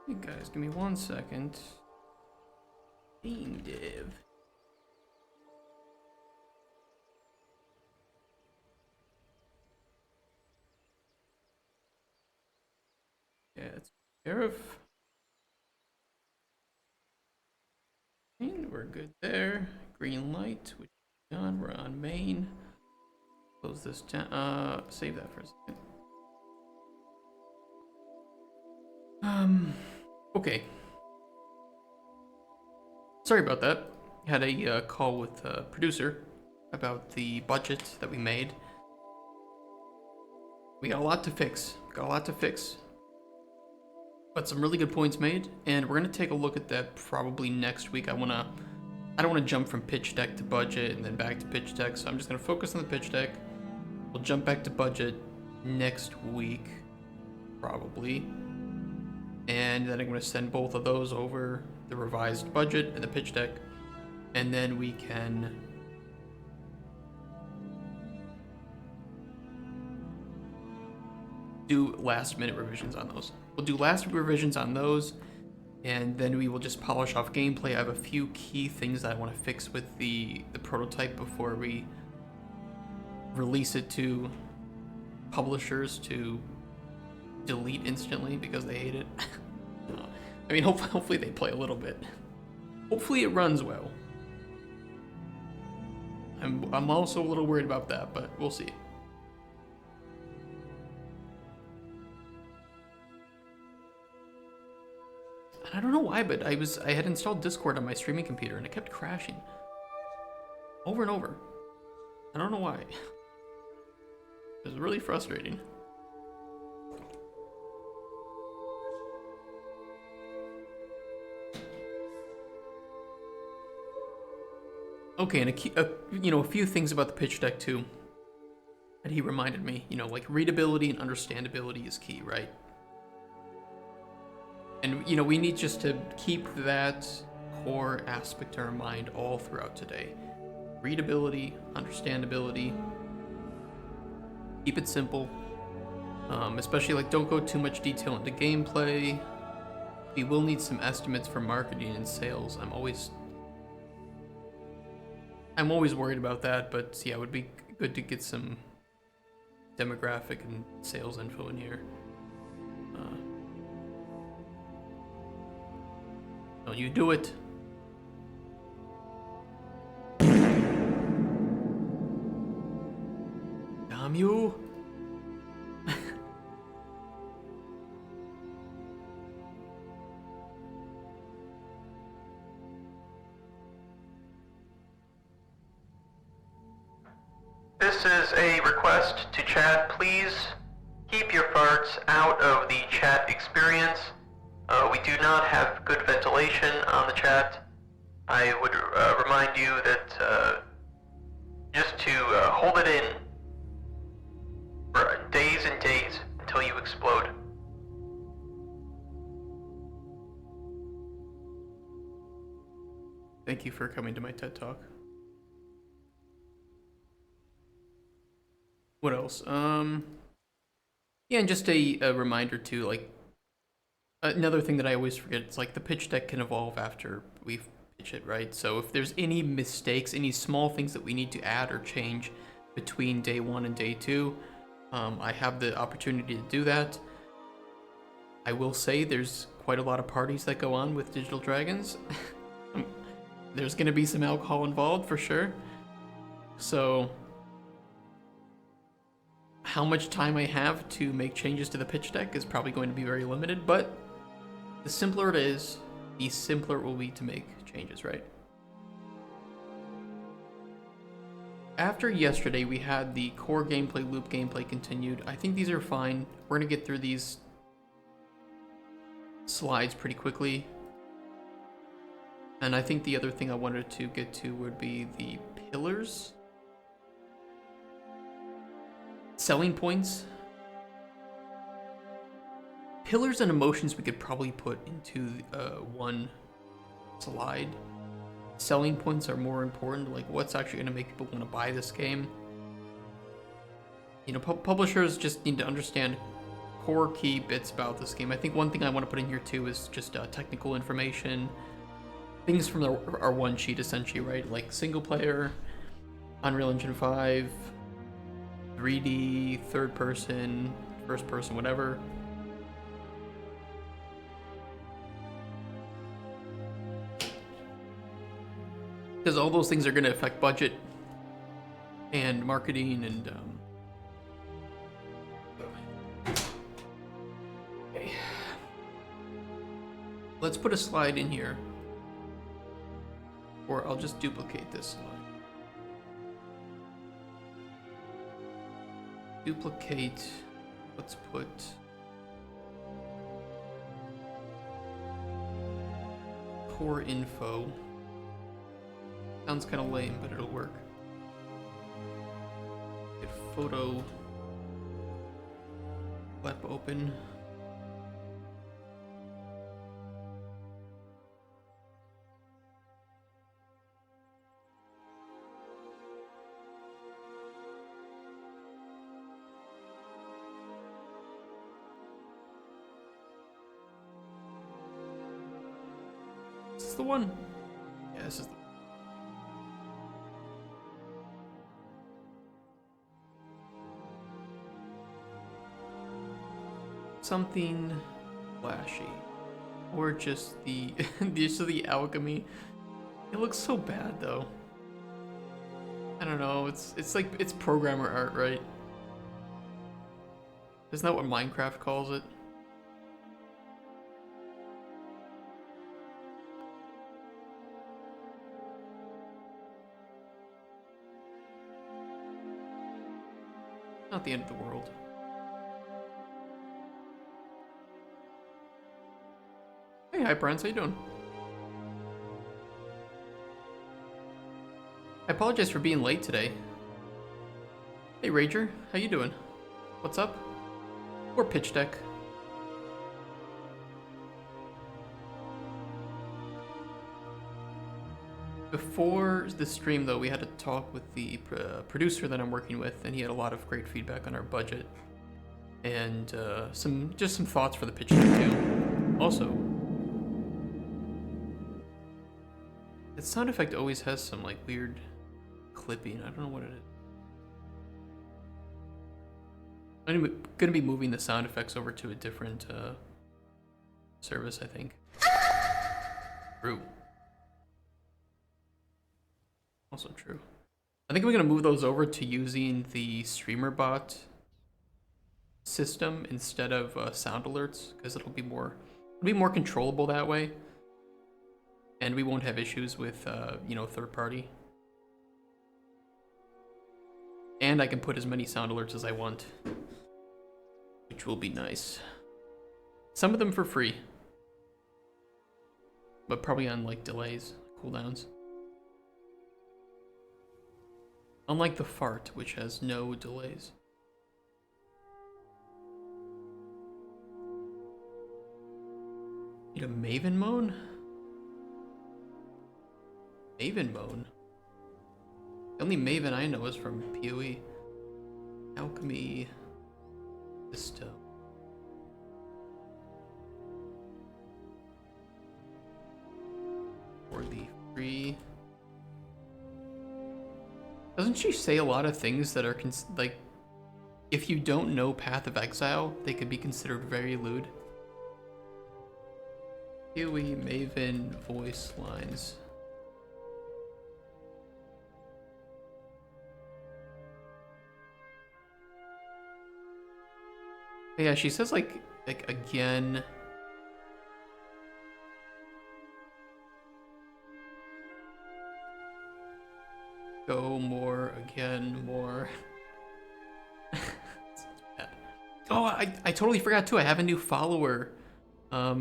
Hey guys, give me 1 second. Being div. Yeah, it's care we're good there. Green light, which is on. We're on main. Close this down. Save that for a second. Okay. Sorry about that. Had a call with the producer about the budget that we made. We got a lot to fix. But some really good points made, and we're gonna take a look at that probably next week. I don't wanna jump from pitch deck to budget and then back to pitch deck, so I'm just gonna focus on the pitch deck. We'll jump back to budget next week, probably. And then I'm gonna send both of those over, the revised budget and the pitch deck, and then we can do last minute revisions on those. We'll do last revisions on those, and then we will just polish off gameplay. I have a few key things that I want to fix with the prototype before we release it to publishers to delete instantly because they hate it. I mean, hopefully they play a little bit. Hopefully it runs well. I'm also a little worried about that, but we'll see. I don't know why, but I had installed Discord on my streaming computer and it kept crashing over and over. I don't know why. It was really frustrating. Okay, and a few things about the pitch deck too. And he reminded me, like readability and understandability is key, right? And, we need just to keep that core aspect in our mind all throughout today. Readability, understandability. Keep it simple. Especially, like, don't go too much detail into gameplay. We will need some estimates for marketing and sales. I'm always worried about that, but yeah, it would be good to get some demographic and sales info in here. Don't you do it. Damn you. This is a request to chat. Please keep your farts out of the chat experience. We do not have good ventilation on the chat. I would remind you that just to hold it in for days and days until you explode. Thank you for coming to my TED Talk. What else? Yeah, and just a reminder too, like, another thing that I always forget, it's like the pitch deck can evolve after we pitch it, right? So if there's any mistakes, any small things that we need to add or change between day 1 and day 2, I have the opportunity to do that. I will say there's quite a lot of parties that go on with Digital Dragons. There's gonna be some alcohol involved for sure. So how much time I have to make changes to the pitch deck is probably going to be very limited, but the simpler it is, the simpler it will be to make changes, right? After yesterday, we had the core gameplay, loop gameplay continued. I think these are fine. We're gonna get through these slides pretty quickly. And I think the other thing I wanted to get to would be the pillars. Selling points. Pillars and emotions we could probably put into one slide. Selling points are more important, like what's actually going to make people want to buy this game. Publishers just need to understand core key bits about this game. I think one thing I want to put in here too is just technical information, things from our one sheet essentially, right? Like single player, Unreal Engine 5, 3D, third person, first person, whatever. Because all those things are going to affect budget and marketing and okay. Let's put a slide in here, or I'll just duplicate this slide. Duplicate, let's put core info. Sounds kind of lame, but it'll work. Get photo, flap open. Is this the one? Yeah, this is the something flashy, or just the the alchemy. It looks so bad though. I don't know. It's like it's programmer art, right? Isn't that what Minecraft calls it? Not the end of the world. Hey, hi Brent, how you doing? I apologize for being late today. Hey Rager, how you doing? What's up? Or pitch deck. Before the stream though, we had a talk with the producer that I'm working with, and he had a lot of great feedback on our budget. And some thoughts for the pitch deck too. Also, the sound effect always has some like weird clipping. I don't know what it is. I'm gonna be moving the sound effects over to a different service, I think. True. Also true. I think we're gonna move those over to using the streamer bot system instead of sound alerts, because it'll be more controllable that way. And we won't have issues with, you know, third party. And I can put as many sound alerts as I want, which will be nice. Some of them for free, but probably on like delays, cooldowns. Unlike the fart, which has no delays. Need a Maven moan? Maven moan? The only Maven I know is from PoE. Alchemy. Vista. 43. Doesn't she say a lot of things that are like, if you don't know Path of Exile, they could be considered very lewd? PoE, Maven, voice lines. Yeah, she says like again. Go more, again, more. Oh, I totally forgot too. I have a new follower. I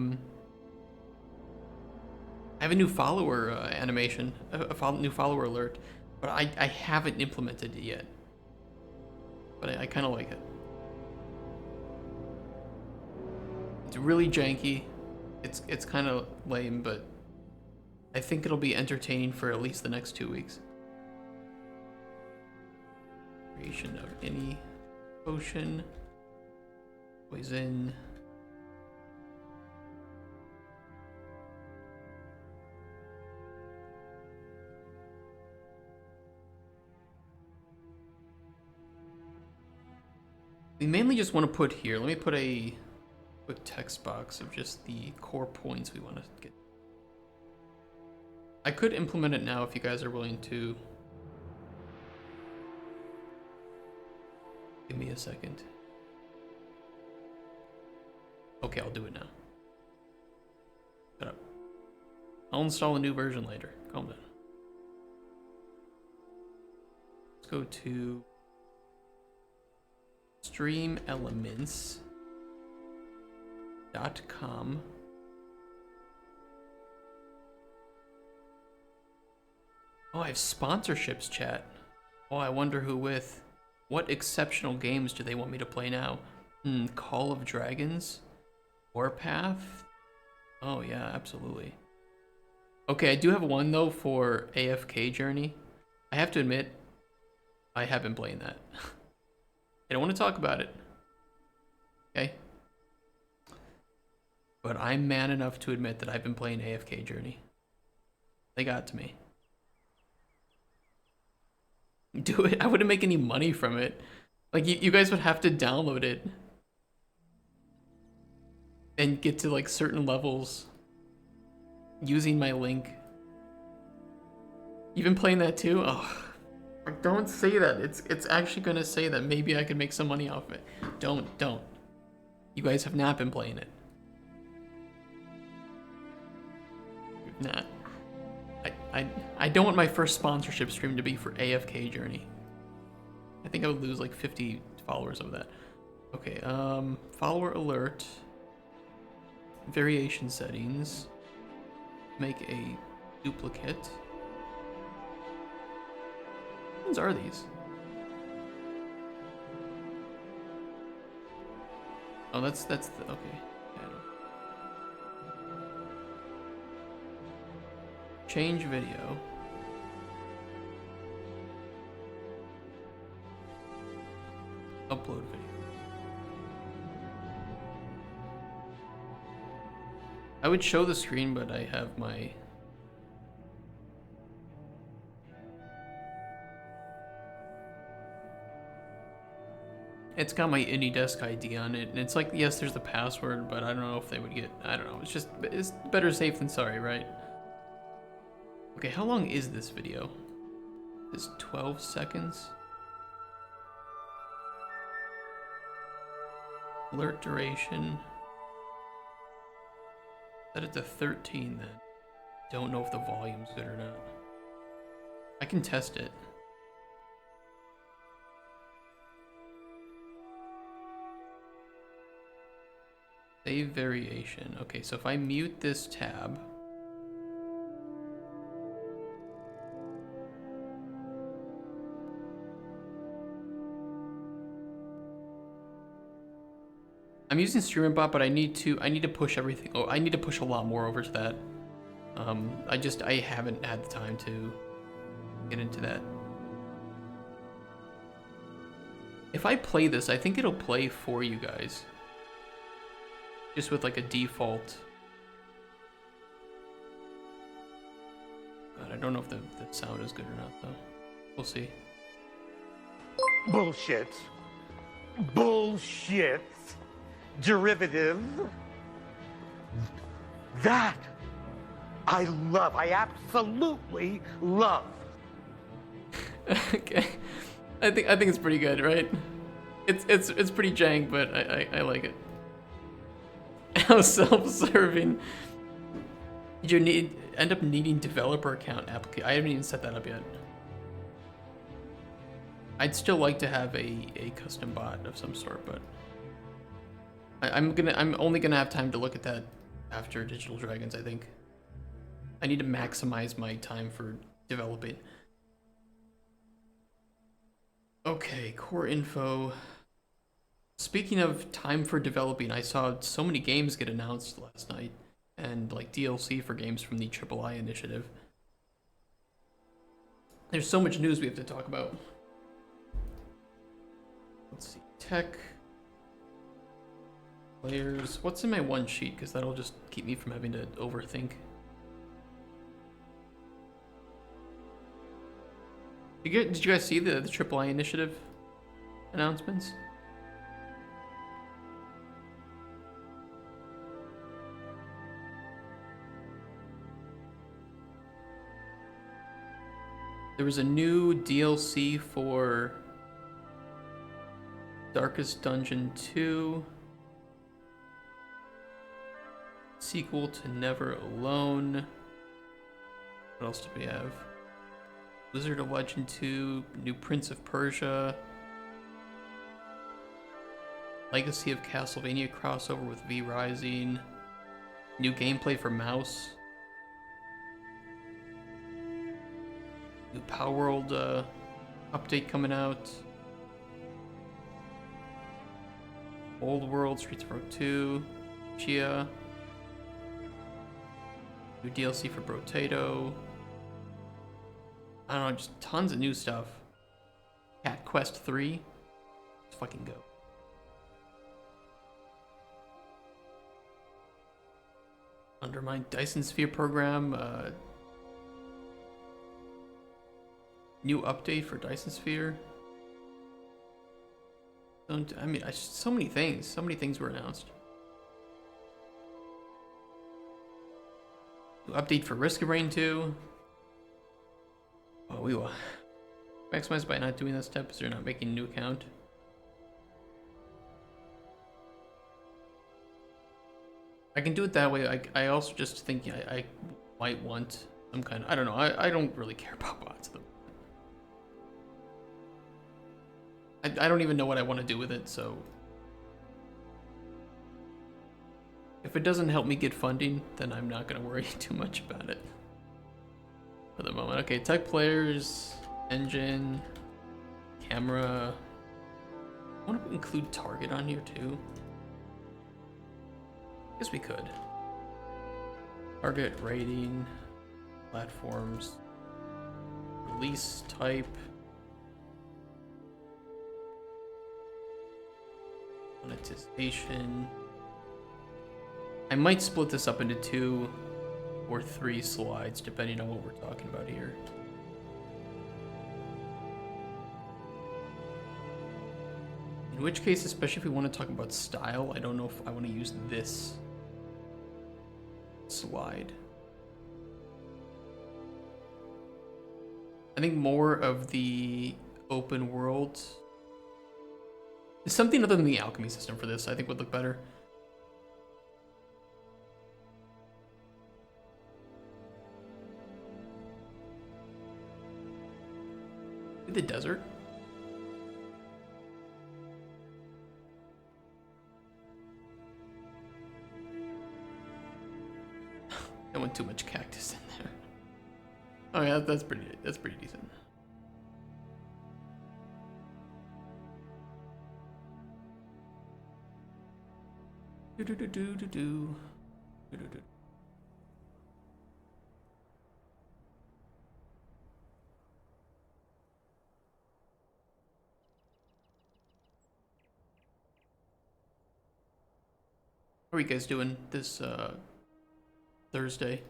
have a new follower animation, new follower alert, but I haven't implemented it yet. But I kind of like it. It's really janky. It's kind of lame, but I think it'll be entertaining for at least the next 2 weeks. Creation of any potion. Poison. We mainly just want to put here. Let me put a quick text box of just the core points we want to get. I could implement it now if you guys are willing to. Give me a second. Okay, I'll do it now. Shut up. I'll install a new version later. Calm down. Let's go to streamelements.com. Oh, I have sponsorships, chat. Oh, I wonder who with. What exceptional games do they want me to play now? Call of Dragons? Warpath? Oh yeah, absolutely. Okay, I do have one though for AFK Journey. I have to admit, I have been playing that. I don't want to talk about it. Okay? But I'm man enough to admit that I've been playing AFK Journey. They got to me. Do it. I wouldn't make any money from it. Like, you guys would have to download it. And get to, like, certain levels. Using my link. You've been playing that too? Oh. Don't say that. It's actually gonna say that maybe I could make some money off of it. Don't. You guys have not been playing it. Nah. I don't want my first sponsorship stream to be for AFK Journey. I think I would lose like 50 followers of that. Okay, follower alert. Variation settings. Make a duplicate. What ones are these? Oh, that's the, okay. Change video. Upload video. I would show the screen, but I have my... It's got my AnyDesk ID on it, and it's like, yes, there's the password, but I don't know if they would get... I don't know, it's better safe than sorry, right? Okay, how long is this video? It's 12 seconds. Alert duration. Set it to 13 then. Don't know if the volume's good or not. I can test it. Save variation. Okay, so if I mute this tab. I'm using StreamerBot, but I need to push everything. Oh, I need to push a lot more over to that. I haven't had the time to get into that. If I play this, I think it'll play for you guys. Just with like a default. God, I don't know if the sound is good or not though. We'll see. Bullshit. Bullshit. Derivative. That I love. I absolutely love. Okay. I think it's pretty good, right? It's pretty jank, but I like it. How self-serving. Did you end up needing developer account application? I haven't even set that up yet. I'd still like to have a custom bot of some sort, but I'm only gonna have time to look at that after Digital Dragons, I think. I need to maximize my time for developing. Okay, core info. Speaking of time for developing, I saw so many games get announced last night, and like DLC for games from the III initiative. There's so much news we have to talk about. Let's see, tech. Players. What's in my one sheet? Because that'll just keep me from having to overthink. Did you guys see the AAA initiative announcements? There was a new DLC for Darkest Dungeon 2. Sequel to Never Alone. What else do we have? Wizard of Legend 2, new Prince of Persia. Legacy of Castlevania crossover with V Rising. New gameplay for mouse. New Power World update coming out. Old World, Streets of Rogue 2, Chia. New DLC for Brotato. I don't know, just tons of new stuff. Cat Quest 3. Let's fucking go. Undermine Dyson Sphere program. New update for Dyson Sphere. I mean, so many things. So many things were announced. New update for Risk of Rain 2. Oh, we will maximize by not doing that step because they're not making a new account. I can do it that way. I also just think I might want some kind of, I don't know. I don't really care about bots though. I don't even know what I want to do with it, so if it doesn't help me get funding, then I'm not going to worry too much about it for the moment. Okay, tech players, engine, camera. I want to include target on here too. I guess we could. Target, rating, platforms, release type, monetization. I might split this up into 2 or 3 slides depending on what we're talking about here. In which case, especially if we want to talk about style, I don't know if I want to use this slide. I think more of the open world, something other than the alchemy system for this, I think would look better. The desert. I want too much cactus in there. Oh yeah, that's pretty decent. Do do do do do do. Do do do. How are you guys doing this Thursday?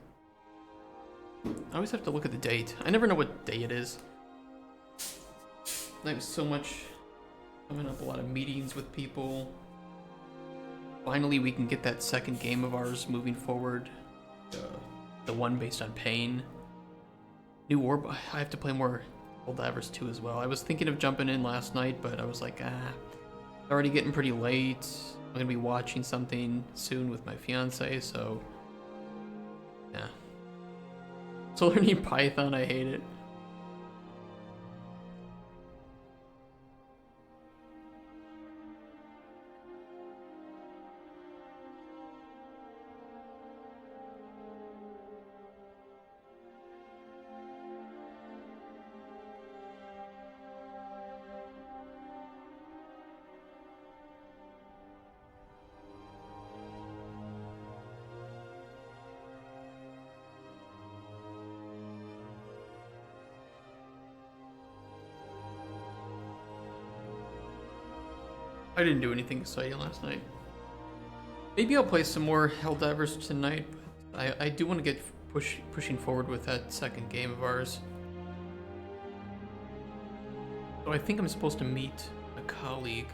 I always have to look at the date. I never know what day it is. There's so much coming up, a lot of meetings with people. Finally, we can get that second game of ours moving forward. The one based on pain. New War. I have to play more Old Avers 2 as well. I was thinking of jumping in last night, but I was like, it's already getting pretty late. I'm gonna be watching something soon with my fiance, so yeah. So learning Python, I hate it. I didn't do anything exciting last night. Maybe I'll play some more Helldivers tonight, but I do want to get pushing forward with that second game of ours. So I think I'm supposed to meet a colleague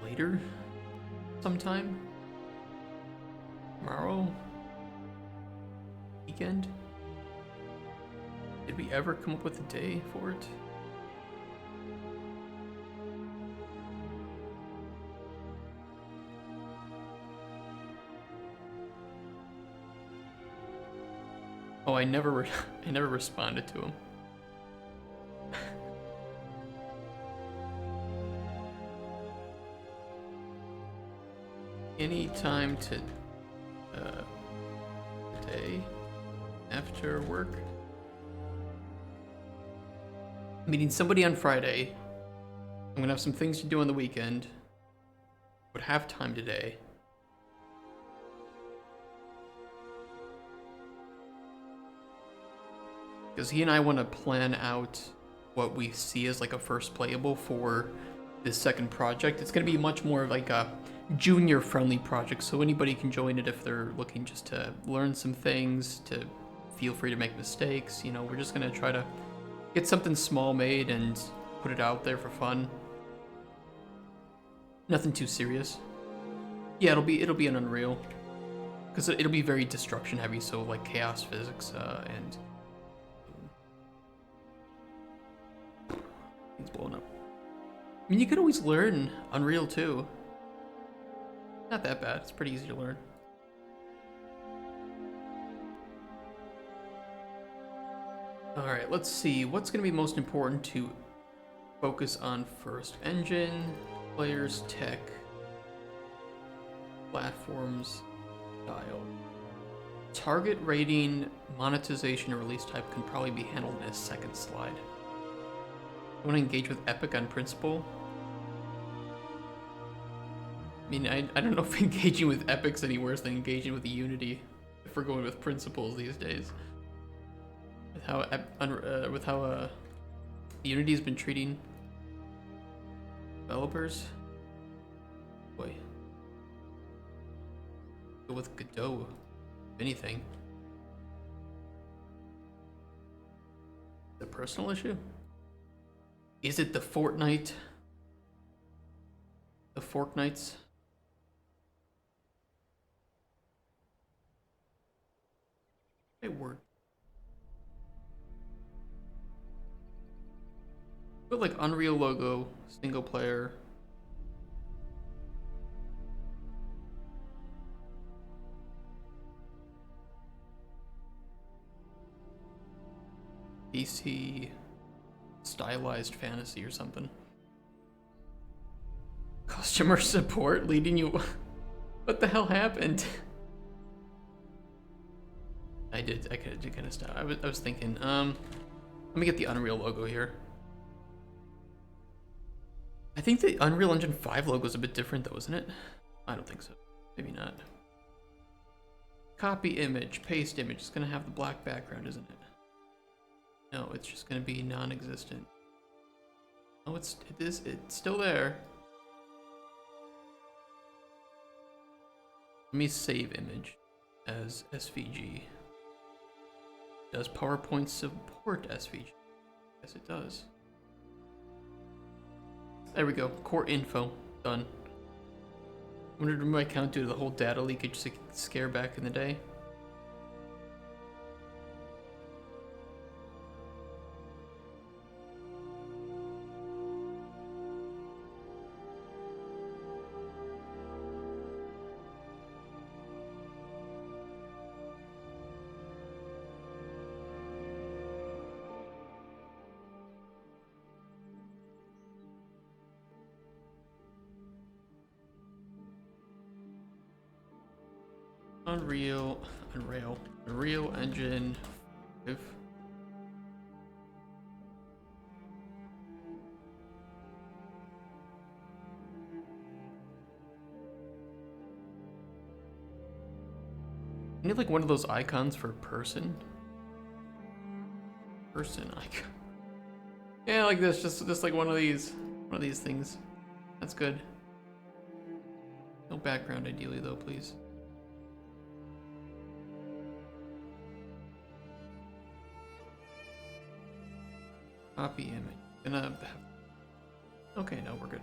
later sometime. Tomorrow? Weekend? Did we ever come up with a day for it? Oh, I never responded to him. Any time today after work. Meeting somebody on Friday. I'm gonna have some things to do on the weekend. Would have time today. Because he and I want to plan out what we see as like a first playable for this second project. It's going to be much more of like a junior friendly project, so anybody can join it if they're looking just to learn some things, to feel free to make mistakes. You know, we're just going to try to get something small made and put it out there for fun. Nothing too serious. Yeah, it'll be an Unreal, because it'll be very destruction heavy, so like chaos physics and things blowing up. I mean, you could always learn Unreal too. Not that bad. It's pretty easy to learn. Alright, let's see. What's going to be most important to focus on first? Engine, players, tech, platforms, style. Target rating, monetization, and release type can probably be handled in a second slide. I want to engage with Epic on principle. I mean, I don't know if engaging with Epic's any worse than engaging with Unity, if we're going with principles these days. With how Unity's been treating developers. Boy. Go with Godot, if anything. The personal issue? Is it the Fortnite? The Fortnites? Hey, word. Put like Unreal logo, single player. PC stylized fantasy or something. Customer support leading you. What the hell happened? I did kind of stop. I was thinking, let me get the Unreal logo here. I think the Unreal Engine 5 logo is a bit different though, isn't it? I don't think so. Maybe not. Copy image, paste image. It's gonna have the black background, isn't it? No, it's just gonna be non-existent. Oh, it's still there. Let me save image as SVG. Does PowerPoint support SVG? Yes, it does. There we go. Core info done. I wondered when my account due to the whole data leakage scare back in the day. Unreal Engine 5. I need like one of those icons for person. Person icon. Yeah, like this, just like one of these things. That's good. No background, ideally, though, please. Copy image. Gonna have... Okay, no, we're good.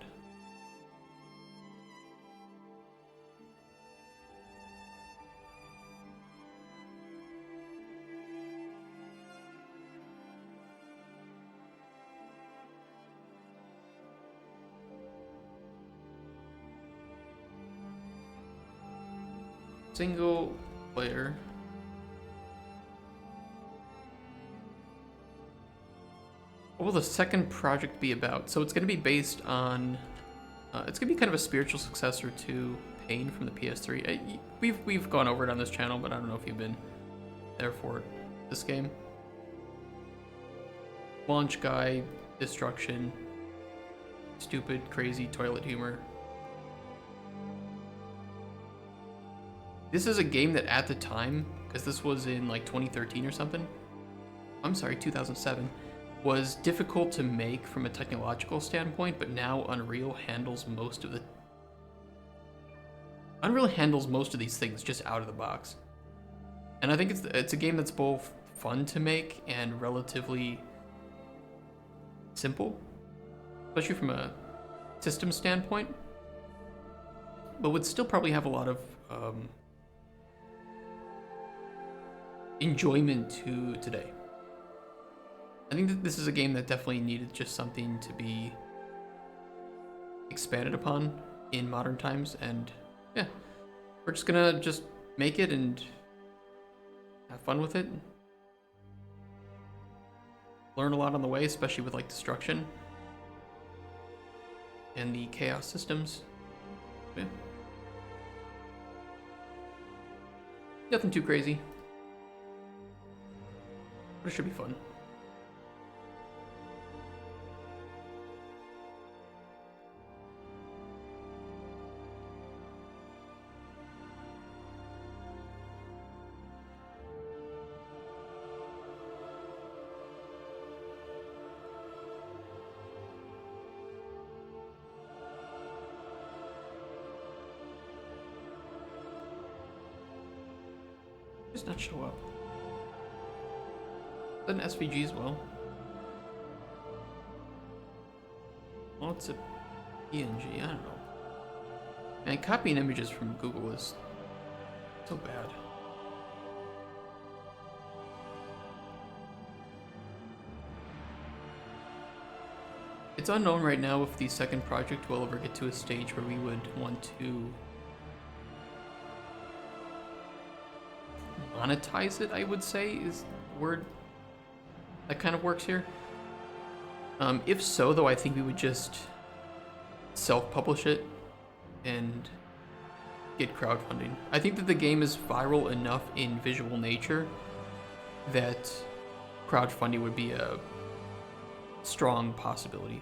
Single player. What will the second project be about? So it's going to be based on... it's going to be kind of a spiritual successor to Pain from the PS3. We've gone over it on this channel, but I don't know if you've been there for it. This game. Launch guy, destruction, stupid, crazy toilet humor. This is a game that at the time, because this was in like 2013 or something, I'm sorry, 2007, was difficult to make from a technological standpoint, but now Unreal handles most of these things just out of the box. And I think it's a game that's both fun to make and relatively simple, especially from a system standpoint, but would still probably have a lot of enjoyment to today. I think that this is a game that definitely needed just something to be expanded upon in modern times, and yeah, we're just gonna make it and have fun with it. Learn a lot on the way, especially with like destruction and the chaos systems. Yeah. Nothing too crazy, but it should be fun. Just not show up. Is that an SVG as well? Well, it's a PNG, I don't know. Man, copying images from Google is so bad. It's unknown right now if the second project will ever get to a stage where we would want to monetize it, I would say, is the word that kind of works here. If so, though, I think we would just self-publish it and get crowdfunding. I think that the game is viral enough in visual nature that crowdfunding would be a strong possibility.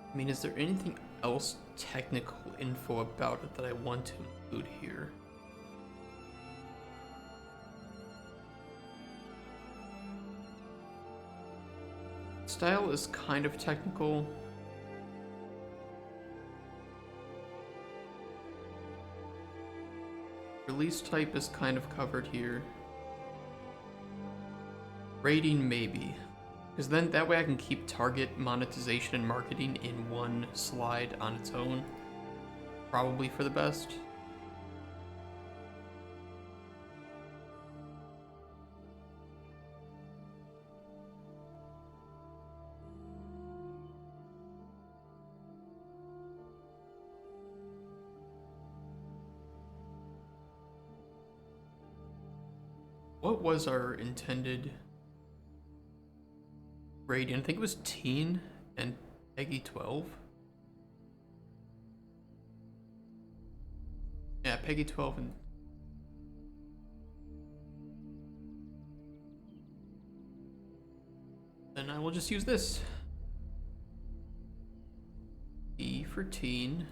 I mean, is there anything else technical info about it that I want to include here? style is kind of technical. Release type is kind of covered here. Rating, maybe. Because then that way I can keep target monetization and marketing in one slide on its own. Probably for the best. What was our intended rating? I think it was teen and Peggy 12. Yeah, Peggy 12 and... Then I will just use this. E for teen.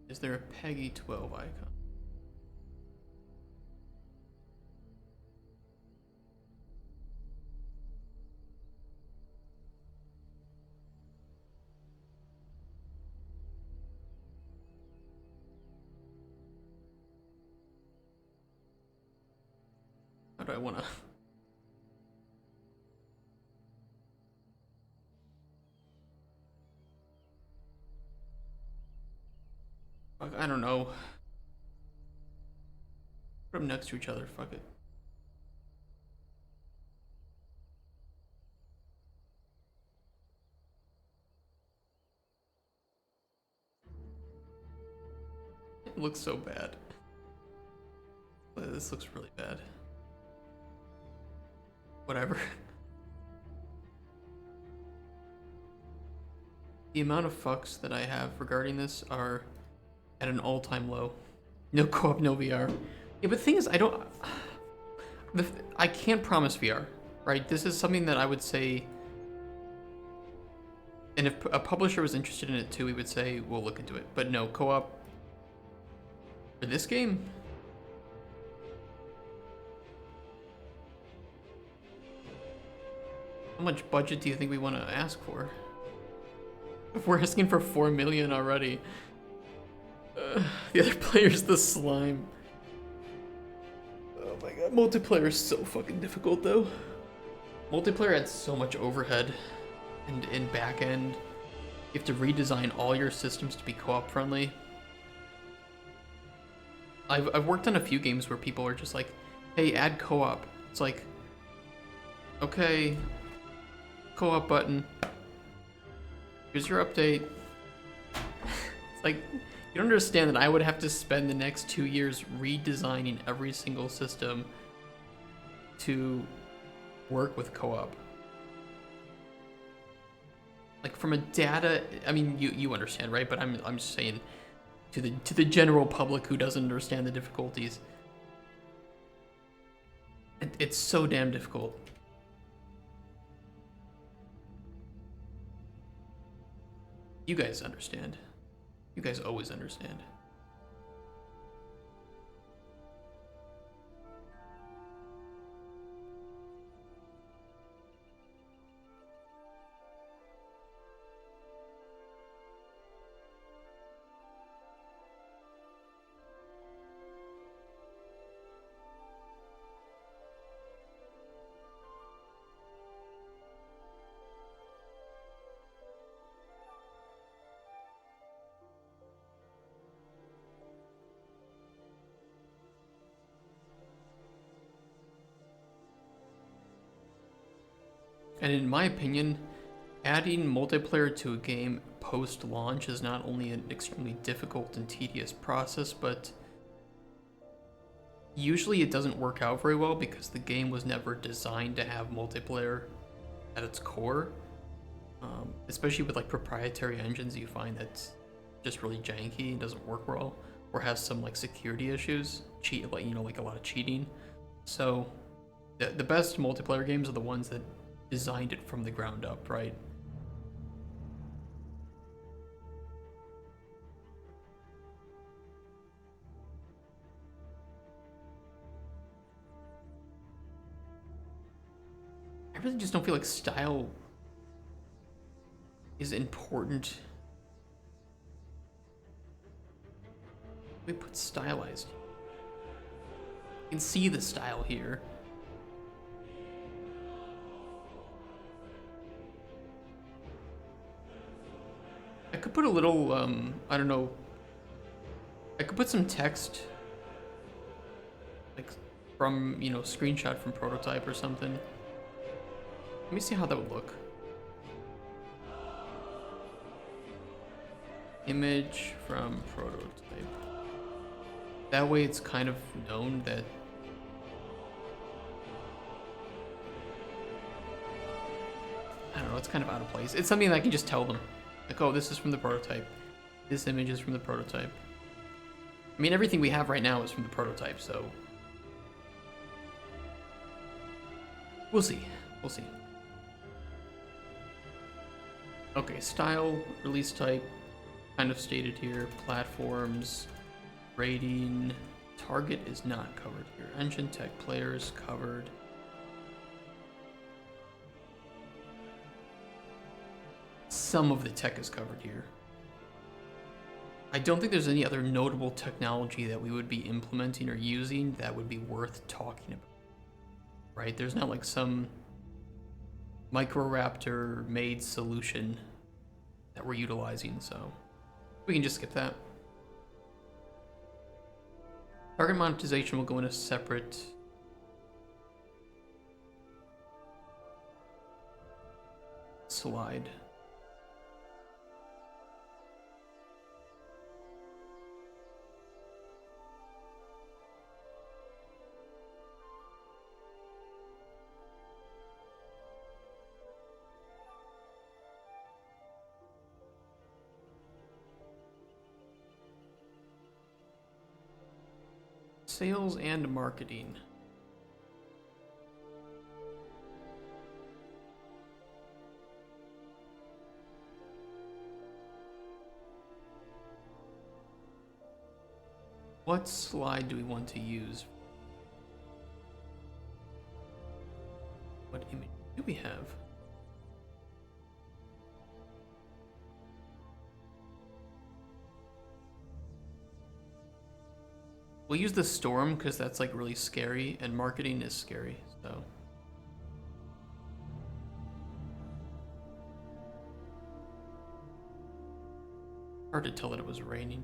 Is there a Peggy 12 icon? How do I wanna... I don't know. Put them next to each other, fuck it. It looks so bad. This looks really bad. Whatever. The amount of fucks that I have regarding this are at an all-time low. No co-op, no VR. Yeah, but the thing is, I can't promise VR, right? This is something that I would say, and if a publisher was interested in it too, we would say, we'll look into it. But no, co-op for this game? How much budget do you think we want to ask for? If we're asking for 4 million already. The other player's the slime. Oh my god, multiplayer is so fucking difficult though. Multiplayer adds so much overhead and in back end. You have to redesign all your systems to be co-op friendly. I've worked on a few games where people are just like, hey, add co-op. It's like, okay, co-op button. Here's your update. It's like, you don't understand that I would have to spend the next 2 years redesigning every single system to work with co-op. Like from a data, I mean, you understand, right? But I'm just saying to the general public who doesn't understand the difficulties. It's so damn difficult. You guys understand. You guys always understand. And in my opinion, adding multiplayer to a game post-launch is not only an extremely difficult and tedious process, but usually it doesn't work out very well because the game was never designed to have multiplayer at its core. Especially with like proprietary engines, you find that's just really janky and doesn't work well, or has some like security issues, like a lot of cheating. So the best multiplayer games are the ones that designed it from the ground up, right? I really just don't feel like style is important. We put stylized. You can see the style here. I could put a little, I don't know. I could put some text, like from, you know, screenshot from prototype or something. Let me see how that would look. Image from prototype. That way it's kind of known that I don't know, it's kind of out of place. It's something that I can just tell them. Like, oh, this is from the prototype. This image is from the prototype. I mean, everything we have right now is from the prototype, so we'll see. We'll see. Okay, style, release type, kind of stated here. Platforms, rating, target is not covered here. Engine tech players covered. Some of the tech is covered here. I don't think there's any other notable technology that we would be implementing or using that would be worth talking about. Right? There's not like some Microraptor made solution that we're utilizing, so we can just skip that. Target monetization will go in a separate slide. Sales and marketing. What slide do we want to use? What image do we have? We'll use the storm because that's like really scary, and marketing is scary, so. Hard to tell that it was raining.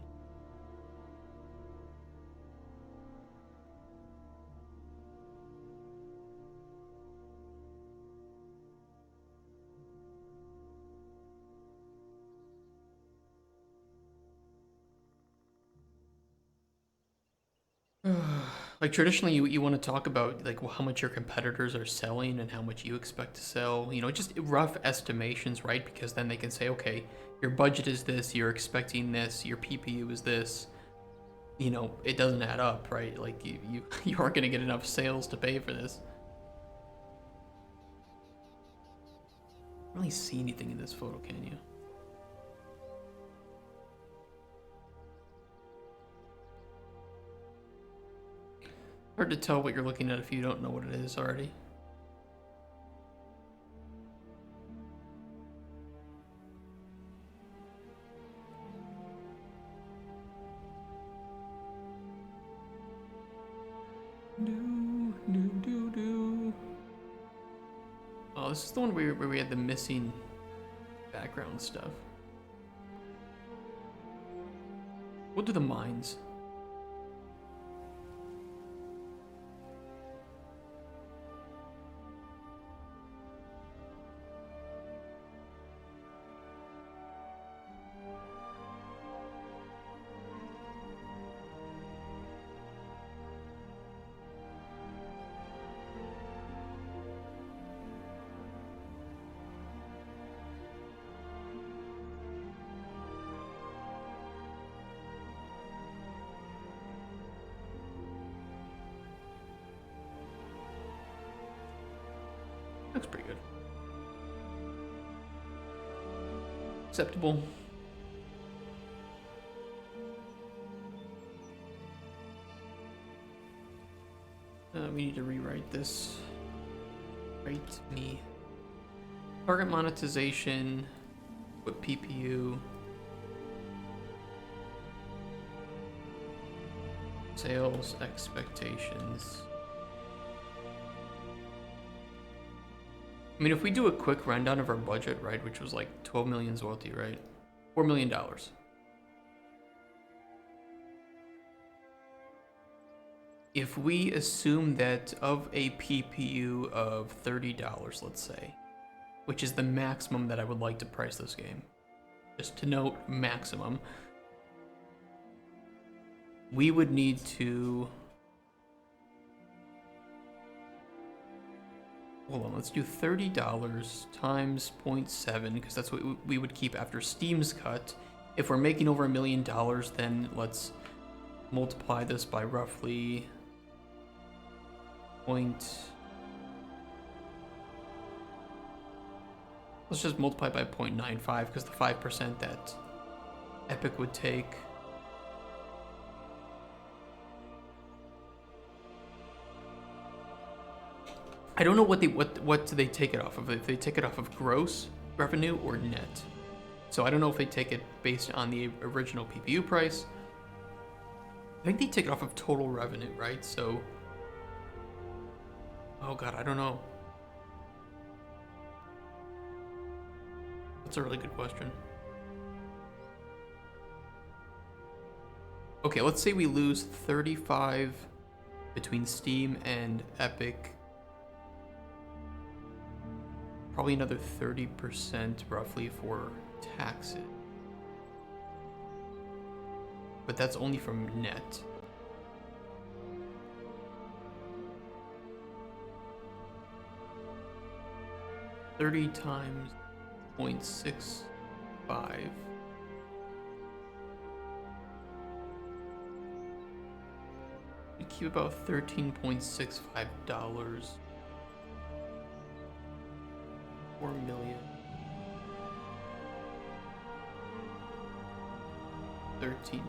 Like traditionally you want to talk about like how much your competitors are selling and how much you expect to sell, you know, just rough estimations, right? Because then they can say, okay, your budget is this, you're expecting this, your PPU is this, you know, it doesn't add up, right? Like you aren't going to get enough sales to pay for this. I don't really see anything in this photo, can you? Hard to tell what you're looking at if you don't know what it is already. Oh, this is the one where we had the missing background stuff. We'll do the mines. Looks pretty good. Acceptable. We need to rewrite this. Right, me. Target monetization. What PPU? Sales expectations. I mean, if we do a quick rundown of our budget, right, which was like 12 million zloty, right? $4 million. If we assume that of a PPU of $30, let's say, which is the maximum that I would like to price this game, just to note, maximum, we would need to... Hold on, let's do $30 times 0.7, because that's what we would keep after Steam's cut. If we're making over $1 million, then let's multiply this by roughly let's just multiply by 0.95, because the 5% that Epic would take. I don't know what do they take it off of, if they take it off of gross revenue or net. So I don't know if they take it based on the original PPU price. I think they take it off of total revenue, right? So, oh god, I don't know. That's a really good question. Okay, let's say we lose 35 between Steam and Epic. Probably another 30% roughly for taxes. But that's only from net. $30 times 0.65. We keep about $13.65. 4 million. 13.5.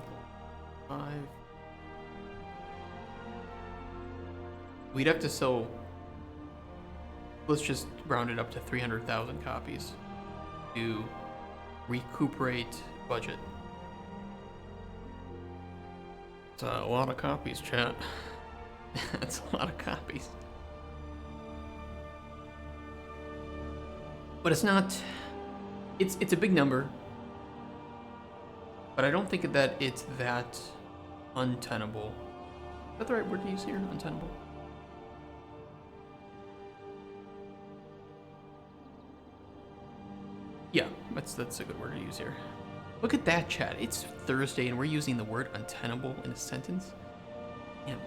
We'd have to sell, let's just round it up to 300,000 copies to recuperate budget. It's a lot of copies, chat. That's a lot of copies. But it's not, it's a big number, but I don't think that it's that untenable. Is that the right word to use here? Untenable? Yeah, that's a good word to use here. Look at that, chat. It's Thursday and we're using the word untenable in a sentence. Damn.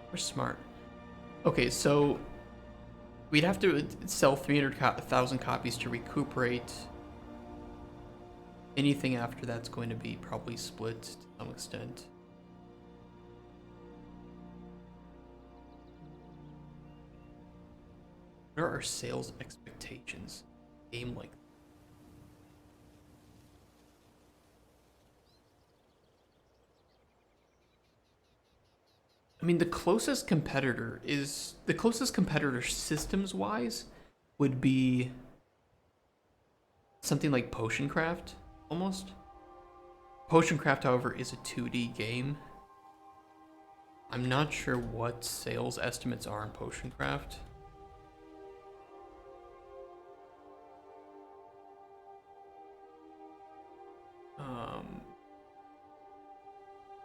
We're smart. Okay, so we'd have to sell 300,000 copies to recuperate. Anything after that's going to be probably split to some extent. What are our sales expectations? Game like, I mean, the closest competitor systems wise would be something like Potion Craft, almost. Potion Craft, however, is a 2D game. I'm not sure what sales estimates are in Potion Craft.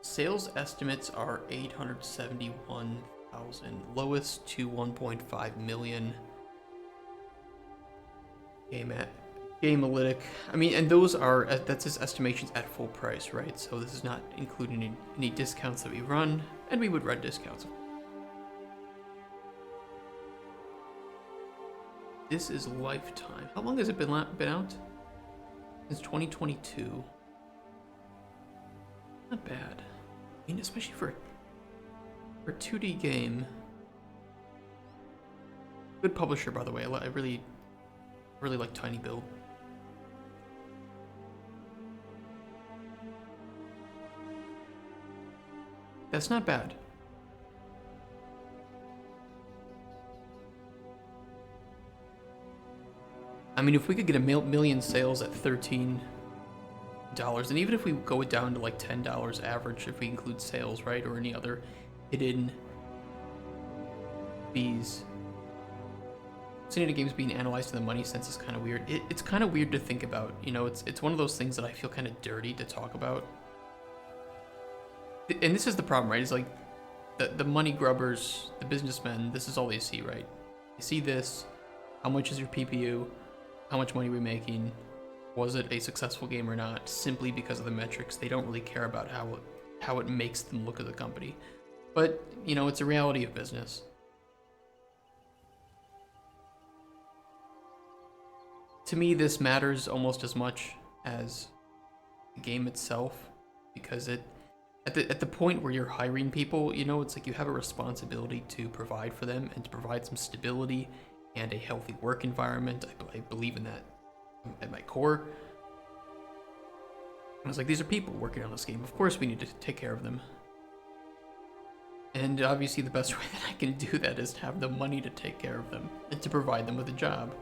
Sales estimates are 871,000, lowest to 1.5 million. Gamealytic. I mean, and those are, that's his estimations at full price, right? So this is not including any discounts that we run, and we would run discounts. This is Lifetime. How long has it been out? Since 2022. Not bad. I mean, especially for a 2D game. Good publisher, by the way. I really like Tiny Build. That's not bad. I mean, if we could get a million sales at $13, and even if we go it down to like $10 average, if we include sales, right, or any other hidden fees. Syndicated games being analyzed in the money sense is kind of weird. It's kind of weird to think about. You know, it's one of those things that I feel kind of dirty to talk about. And this is the problem, right? It's like the money grubbers, the businessmen, this is all they see, right? They see this, how much is your PPU, how much money are we making, was it a successful game or not, simply because of the metrics. They don't really care about how it makes them look as a company. But, you know, it's a reality of business. To me, this matters almost as much as the game itself, because at the point where you're hiring people, you know, it's like you have a responsibility to provide for them and to provide some stability and a healthy work environment. I believe in that at my core. I was like, these are people working on this game. Of course we need to take care of them. And obviously the best way that I can do that is to have the money to take care of them and to provide them with a job.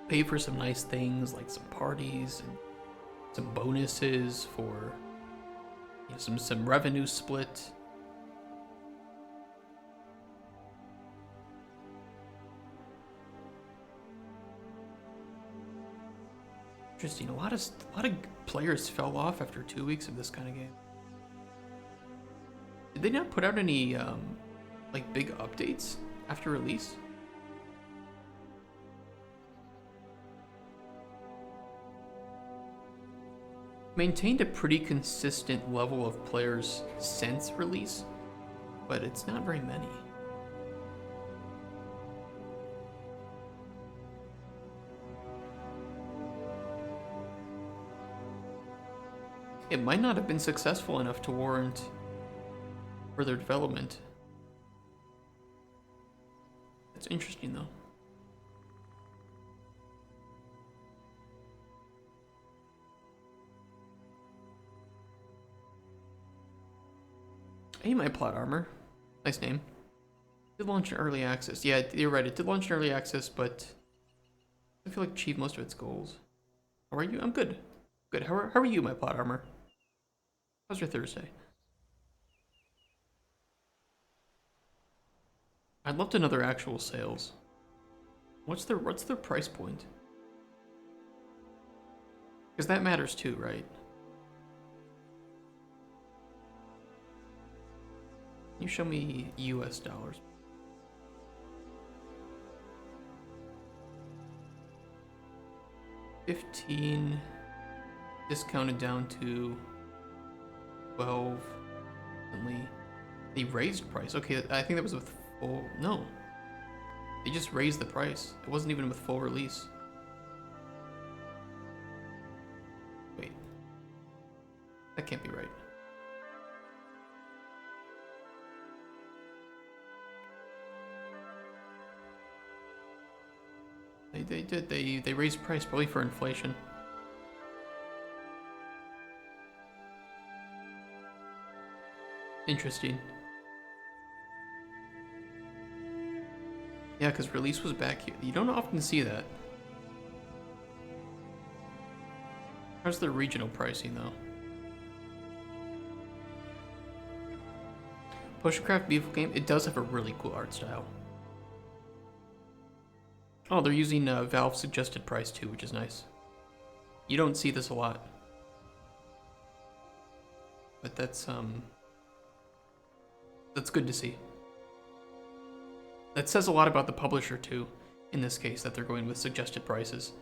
Pay for some nice things like some parties and some bonuses for, you know, some revenue split. Interesting. A lot of players fell off after 2 weeks of this kind of game. Did they not put out any like big updates after release? Maintained a pretty consistent level of players since release, but it's not very many. It might not have been successful enough to warrant further development. That's interesting though. Hey, my plot armor. Nice name. Did launch in early access. Yeah, you're right. It did launch in early access, but I feel like it achieved most of its goals. How are you? I'm good. Good. How are you, my plot armor? How's your Thursday? I'd love to know their actual sales. What's their price point? Because that matters too, right? Can you show me US dollars? $15 discounted down to 12. They raised price. Okay, I think that was with full. No, they just raised the price. It wasn't even with full release. Wait, that can't be right. They did. They raised price probably for inflation. Interesting. Yeah, because release was back here. You don't often see that. How's the regional pricing though? Bushcraft Beautiful game. It does have a really cool art style. Oh, they're using Valve suggested price too, which is nice. You don't see this a lot, but that's good to see. That says a lot about the publisher too, in this case, that they're going with suggested prices,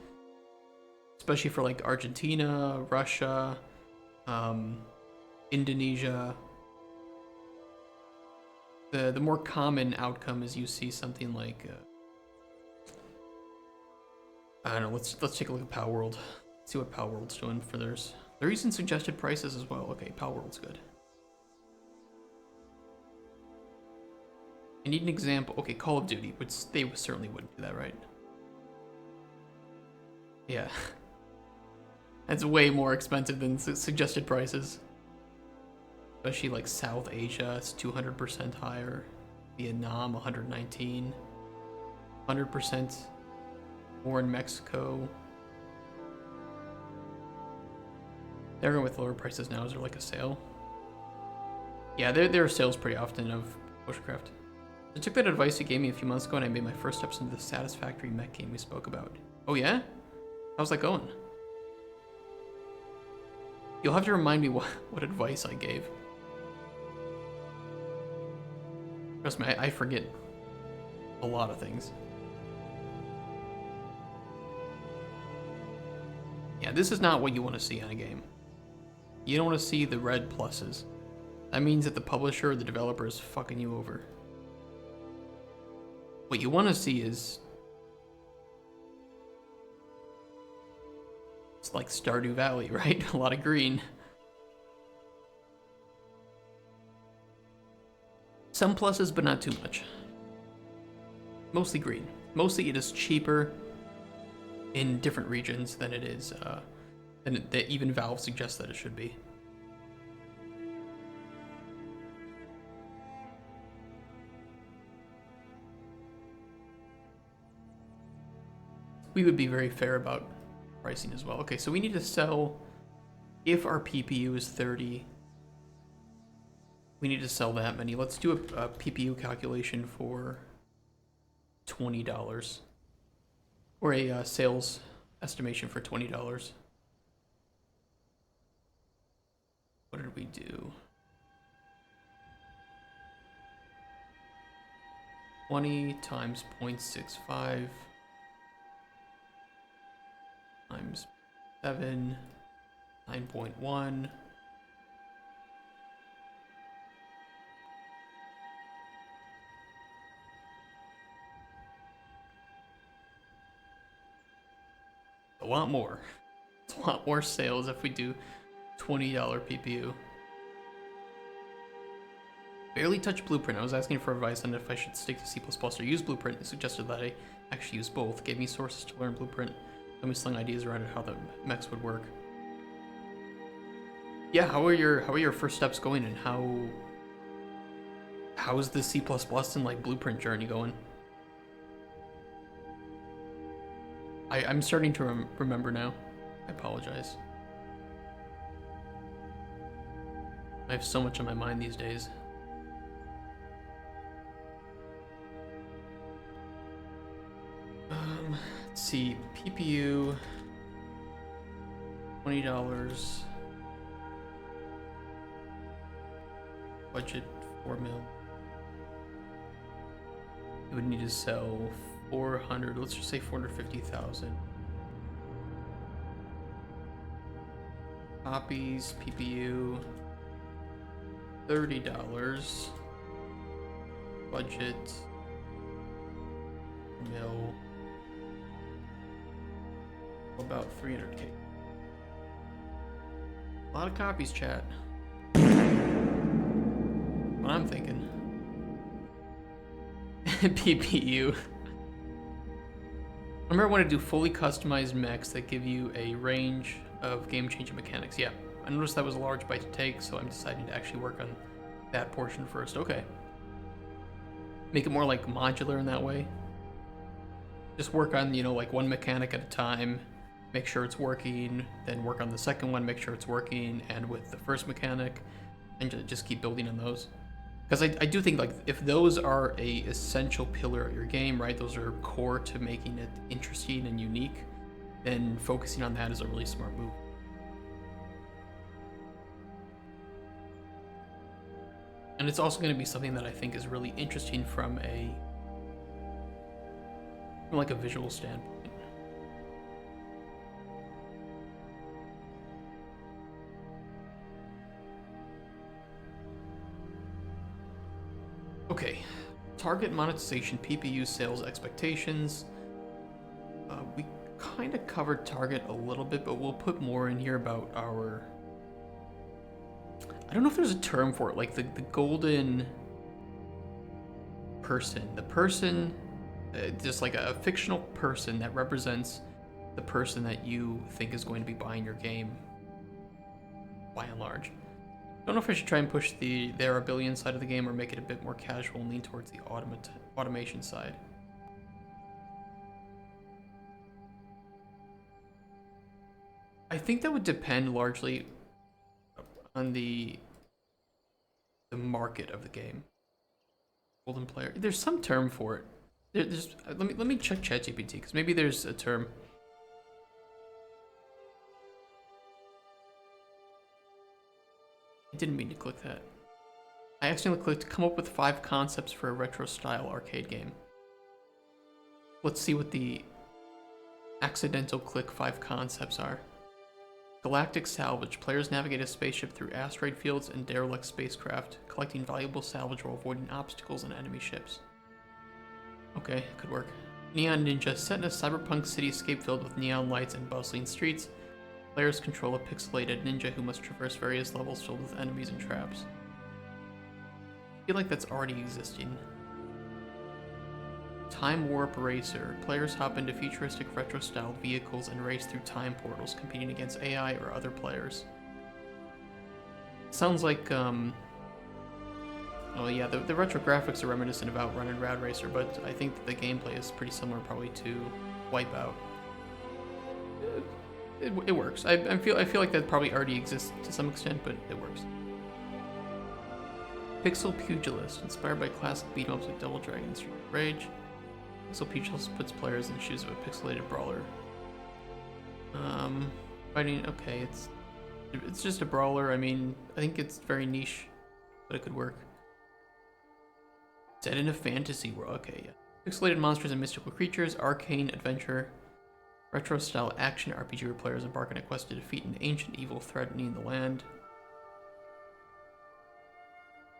especially for like Argentina, Russia, Indonesia. The more common outcome is you see something like. I don't know, let's take a look at Pal World. See what Pal World's doing for theirs. They're using suggested prices as well. Okay, Pal World's good. I need an example. Okay, Call of Duty, which they certainly wouldn't do that, right? Yeah. That's way more expensive than suggested prices. Especially like South Asia, it's 200% higher. Vietnam 119, 100% more in Mexico. They're going with lower prices now. Is there like a sale? Yeah, there are sales pretty often of bushcraft. I took that advice you gave me a few months ago and I made my first steps into the satisfactory mech game we spoke about. Oh yeah? How's that going? You'll have to remind me what advice I gave. Trust me, I forget a lot of things. Yeah, this is not what you want to see in a game. You don't want to see the red pluses. That means that the publisher or the developer is fucking you over. What you want to see is... it's like Stardew Valley, right? A lot of green. Some pluses, but not too much. Mostly green. Mostly it is cheaper in different regions than it is, that even Valve suggests that it should be. We would be very fair about pricing as well. Okay, so we need to sell, if our PPU is 30, we need to sell that many. Let's do a PPU calculation for $20. Or a sales estimation for $20. What did we do? 20 times 0.65 times 7, 9.1. A lot more. It's a lot more sales if we do $20 PPU. Barely touch Blueprint. I was asking for advice on if I should stick to C++ or use Blueprint. It suggested that I actually use both. Gave me sources to learn Blueprint. Let me sling ideas around how the mechs would work. Yeah, how are your first steps going, and how is the C++ and like Blueprint journey going? I'm starting to remember now. I apologize. I have so much on my mind these days. Let's see, PPU, $20. Budget 4 mil. We would need to sell 400. Let's just say 450,000 copies. PPU, $30. Budget mil. About 300K. A lot of copies, chat. What I'm thinking. PPU. I remember I want to do fully customized mechs that give you a range of game-changing mechanics. Yeah, I noticed that was a large bite to take, so I'm deciding to actually work on that portion first. Okay. Make it more like modular in that way. Just work on, like one mechanic at a time. Make sure it's working, then work on the second one, make sure it's working, and with the first mechanic, and just keep building on those. Because I do think, like, if those are a essential pillar of your game, right, those are core to making it interesting and unique, then focusing on that is a really smart move. And it's also going to be something that I think is really interesting from like a visual standpoint. Okay, target monetization, PPU sales expectations. We kind of covered target a little bit, but we'll put more in here about our... I don't know if there's a term for it, like the golden person. The person, just like a fictional person that represents the person that you think is going to be buying your game, by and large. Don't know if I should try and push their ability side of the game or make it a bit more casual and lean towards the automation side. I think that would depend largely on the market of the game. Golden player. There's some term for it. There's let me check ChatGPT because maybe there's a term. I didn't mean to click that. I accidentally clicked come up with 5 concepts for a retro style arcade game. Let's see what the accidental click 5 concepts are. Galactic salvage. Players navigate a spaceship through asteroid fields and derelict spacecraft, collecting valuable salvage while avoiding obstacles and enemy ships. Okay, could work. Neon Ninja. Set in a cyberpunk cityscape filled with neon lights and bustling streets, players control a pixelated ninja who must traverse various levels filled with enemies and traps. I feel like that's already existing. Time Warp Racer. Players hop into futuristic retro-styled vehicles and race through time portals, competing against AI or other players. Sounds like, oh yeah, the retro graphics are reminiscent of Outrun and Rad Racer, but I think that the gameplay is pretty similar probably to Wipeout. It works. I feel like that probably already exists to some extent, but it works. Pixel Pugilist. Inspired by classic beat-em-ups like Double Dragon and Street of Rage, Pixel Pugilist puts players in the shoes of a pixelated brawler. Fighting, okay, it's just a brawler. I mean, I think it's very niche, but it could work. Set in a fantasy world. Okay, yeah. Pixelated monsters and mystical creatures, arcane adventure, retro-style action RPG where players embark on a quest to defeat an ancient evil threatening the land.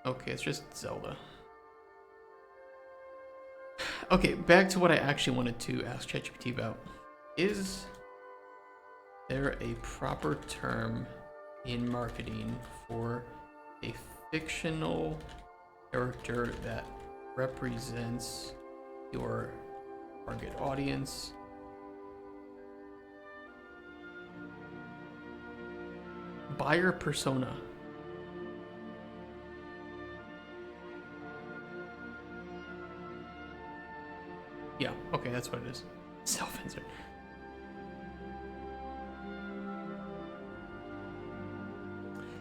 Okay, it's just Zelda. Okay, back to what I actually wanted to ask ChatGPT about. Is there a proper term in marketing for a fictional character that represents your target audience? Buyer persona. Yeah, okay, that's what it is. Self-insert.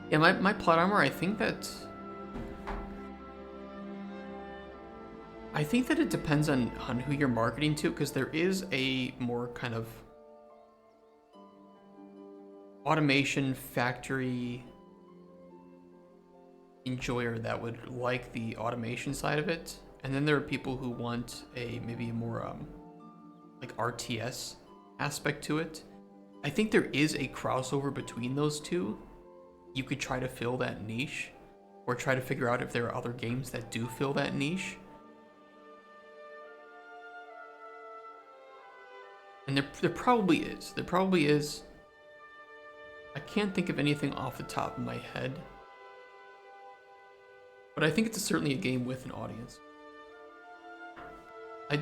Yeah, my plot armor, I think that it depends on who you're marketing to, because there is a more kind of automation factory enjoyer that would like the automation side of it, and then there are people who want maybe a more like RTS aspect to it. I think there is a crossover between those two. You could try to fill that niche, or try to figure out if there are other games that do fill that niche. And there probably is. There probably is. I can't think of anything off the top of my head. But I think it's certainly a game with an audience.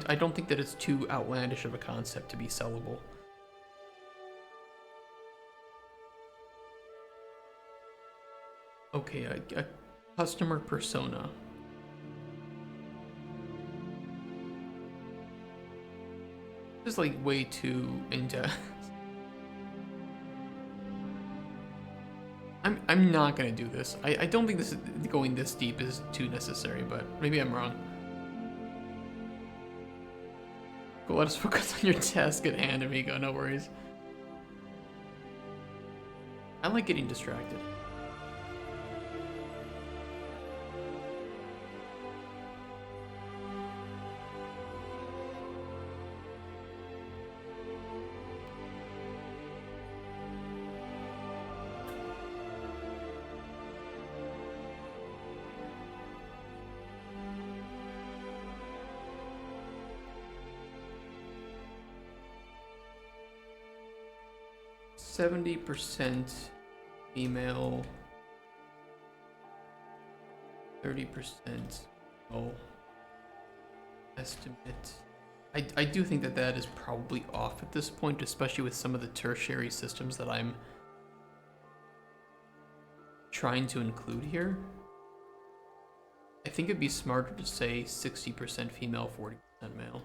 I don't think that it's too outlandish of a concept to be sellable. Okay, a customer persona. This is like way too in-depth. I'm not gonna do this. I don't think this is going this deep is too necessary, but maybe I'm wrong. Go, let us focus on your task at hand, amigo. No worries. I like getting distracted. %, female, 30% male estimate. I do think that is probably off at this point, especially with some of the tertiary systems that I'm trying to include here, I think it'd be smarter to say 60% female, 40% male.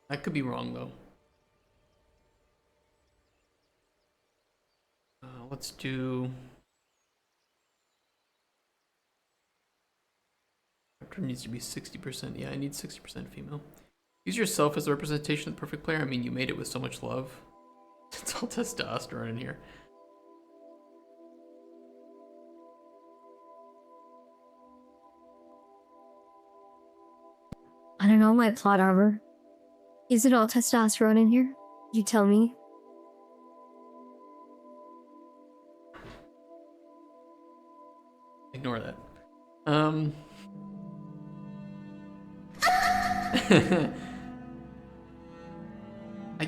I could be wrong though. Let's do. Character needs to be 60%. Yeah, I need 60% female. Use yourself as a representation of the perfect player. I mean, you made it with so much love. It's all testosterone in here. I don't know my plot armor. Is it all testosterone in here? You tell me. Ignore that.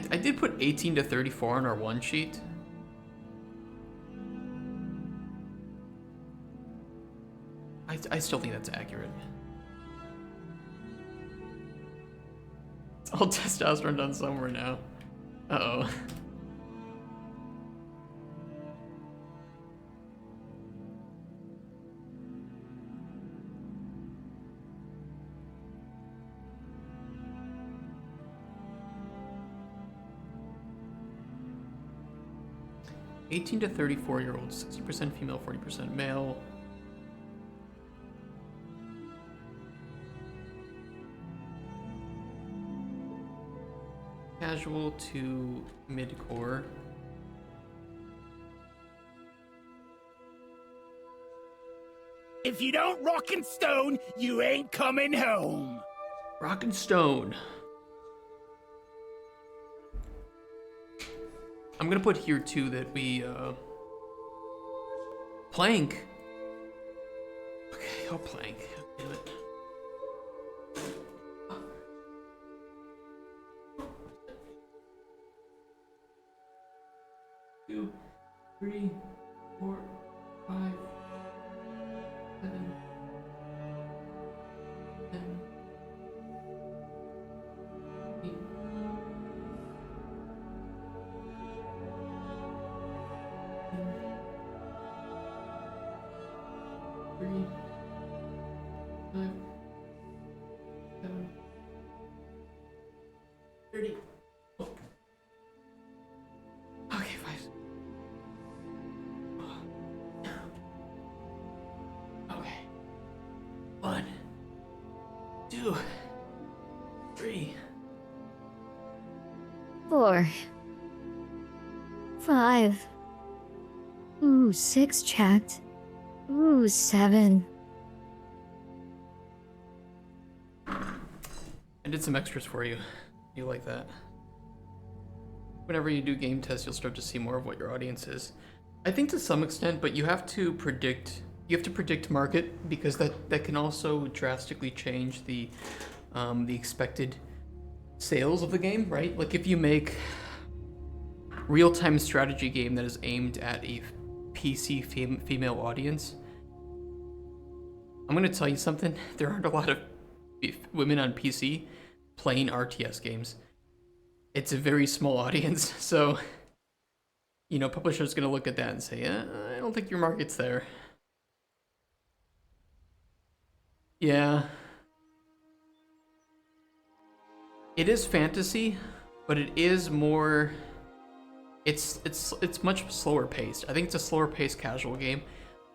I did put 18 to 34 on our one sheet. I still think that's accurate. It's all testosterone done somewhere now. Uh-oh. (18 to 34-year-olds, 60% female, 40% male. Casual to mid-core. If you don't rock and stone, you ain't coming home. Rock and stone. I'm gonna put here too that we plank. Okay, I'll plank. Damn it. 2, 3, 4, 5, 7, 10, 8. Three, 5, 7, 30. Oh. Okay, 5. Okay. 1, 2, 3. 4, 5. Ooh, 6 checked. Ooh, 7. I did some extras for you. You like that? Whenever you do game tests, you'll start to see more of what your audience is. I think to some extent, but you have to predict. You have to predict market because that can also drastically change the expected sales of the game, right? Like if you make real-time strategy game that is aimed at a PC female audience, I'm gonna tell you something. There aren't a lot of women on PC playing RTS games. It's a very small audience, so you know, publishers gonna look at that and say, I don't think your market's there. Yeah. It is fantasy, but it is more. It's much slower paced. I think it's a slower paced casual game.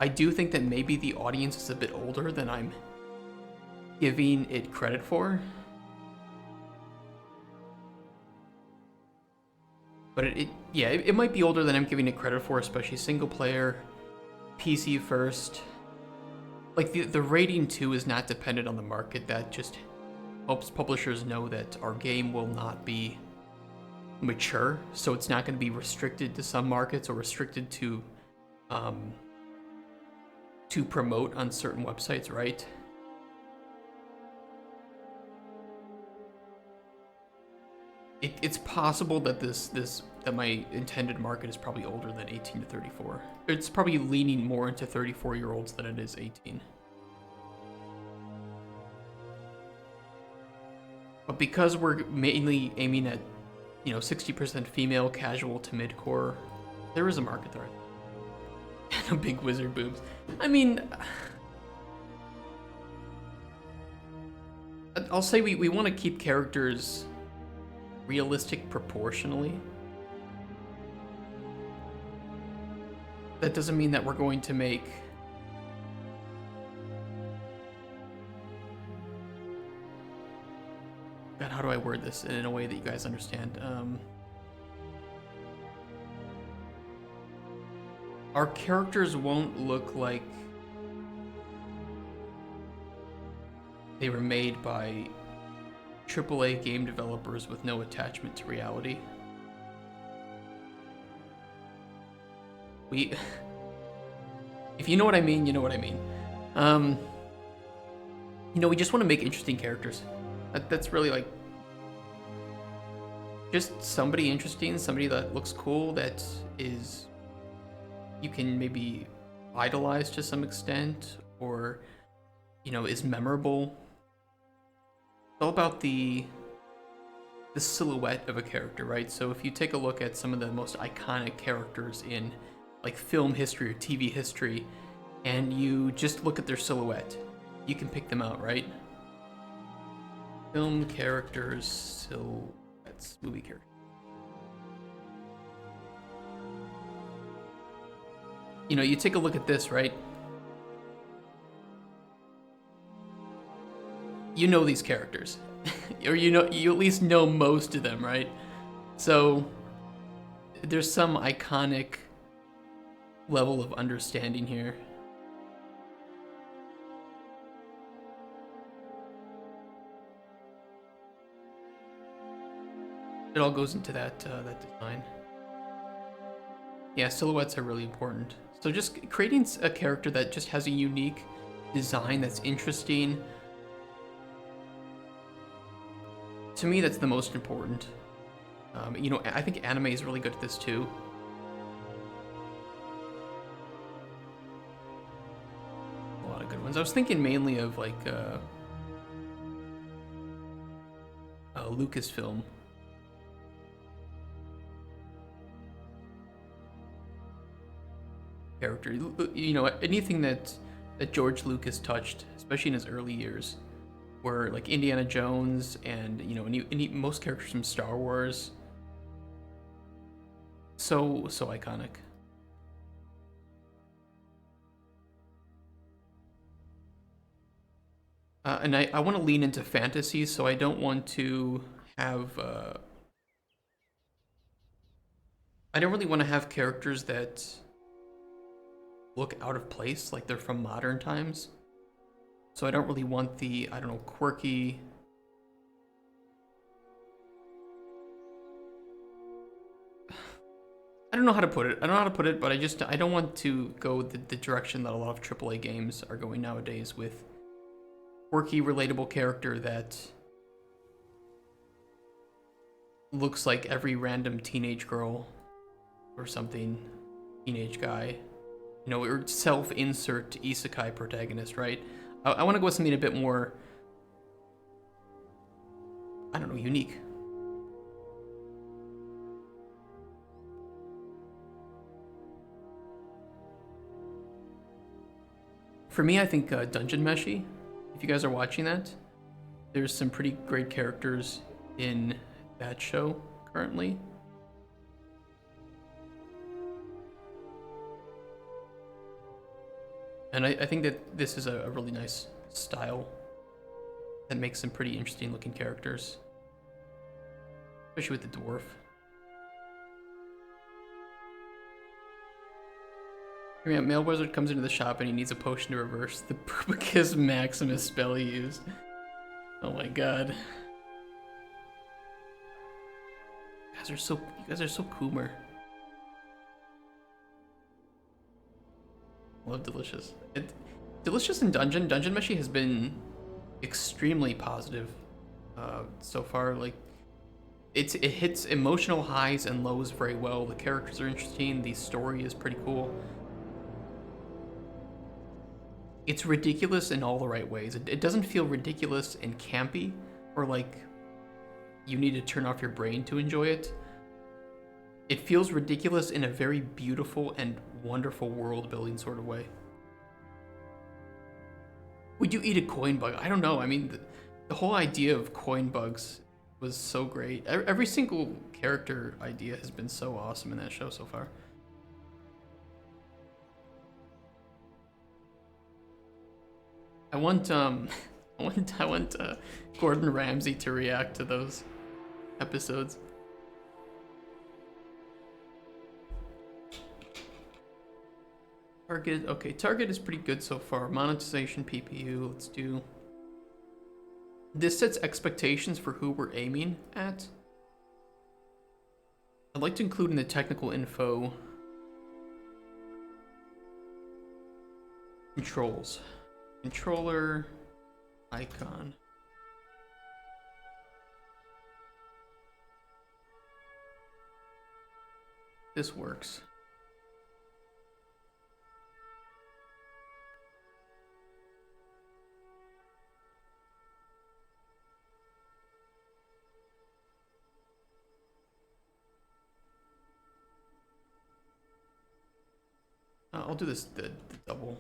I do think that maybe the audience is a bit older than I'm giving it credit for. But it might be older than I'm giving it credit for, especially single player, PC first. Like the rating too is not dependent on the market. That just helps publishers know that our game will not be mature, so it's not going to be restricted to some markets or restricted to promote on certain websites, right? It's possible that that my intended market is probably older than 18 to 34. It's probably leaning more into 34-year-olds than it is 18. But because we're mainly aiming at, 60% female, casual to mid-core, there is a market there. And a big wizard boobs. I mean, I'll say we want to keep characters realistic proportionally. That doesn't mean that we're going to make God, how do I word this in a way that you guys understand? Our characters won't look like they were made by AAA game developers with no attachment to reality. If you know what I mean, you know what I mean. We just want to make interesting characters. That's really like just somebody interesting, somebody that looks cool, that is you can maybe idolize to some extent, or is memorable. It's all about the silhouette of a character, right? So if you take a look at some of the most iconic characters in like film history or TV history, and you just look at their silhouette, you can pick them out, right? Film characters, silhouettes, movie characters. You take a look at this, right? You know these characters. Or you at least know most of them, right? So there's some iconic level of understanding here. It all goes into that design. Yeah, silhouettes are really important. So just creating a character that just has a unique design that's interesting. To me, that's the most important. I think anime is really good at this too. A lot of good ones. I was thinking mainly of like Lucasfilm. Character, anything that George Lucas touched, especially in his early years, were like Indiana Jones and most characters from Star Wars. So iconic. And I want to lean into fantasy, so I don't want to have I don't really want to have characters that look out of place, like they're from modern times. So I don't really want the, quirky... I don't know how to put it. But I don't want to go the direction that a lot of AAA games are going nowadays, with quirky, relatable character that looks like every random teenage girl or something, teenage guy. Or self-insert isekai protagonist, right? I want to go with something a bit more, unique. For me, I think Dungeon Meshi, if you guys are watching that, there's some pretty great characters in that show currently. And I think that this is a really nice style that makes some pretty interesting looking characters, especially with the dwarf. Yeah, Male Wizard comes into the shop and he needs a potion to reverse the Pupicus Maximus spell he used. Oh my god. You guys are so Coomer. Love Delicious. Delicious and Dungeon Meshi has been extremely positive so far. Like, it hits emotional highs and lows very well. The characters are interesting. The story is pretty cool. It's ridiculous in all the right ways. It doesn't feel ridiculous and campy, or like you need to turn off your brain to enjoy it. It feels ridiculous in a very beautiful and wonderful world building sort of way. Would you eat a coin bug? I don't know. I mean, the whole idea of coin bugs was so great. Every single character idea has been so awesome in that show so far. I want Gordon Ramsay to react to those episodes. Target, okay, Target is pretty good so far. Monetization, PPU, let's do. This sets expectations for who we're aiming at. I'd like to include in the technical info controls. Controller, icon. This works. I'll do this the double.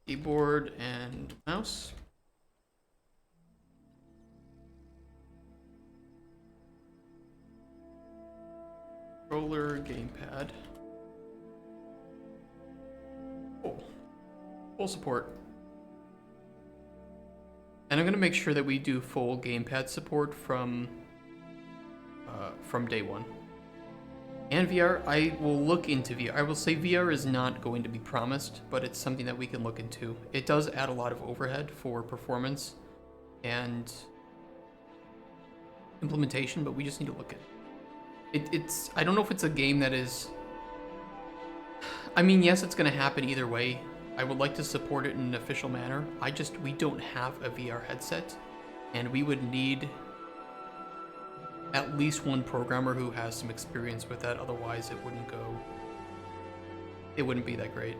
Keyboard and mouse. Controller, gamepad. Oh, full support. And I'm gonna make sure that we do full gamepad support from day one. And VR, I will look into VR. I will say VR is not going to be promised, but it's something that we can look into. It does add a lot of overhead for performance and implementation, but we just need to look at it. It's I don't know if it's a game that is. I mean, yes, it's gonna happen either way. I would like to support it in an official manner. We don't have a VR headset, and we would need at least one programmer who has some experience with that. Otherwise, it wouldn't be that great.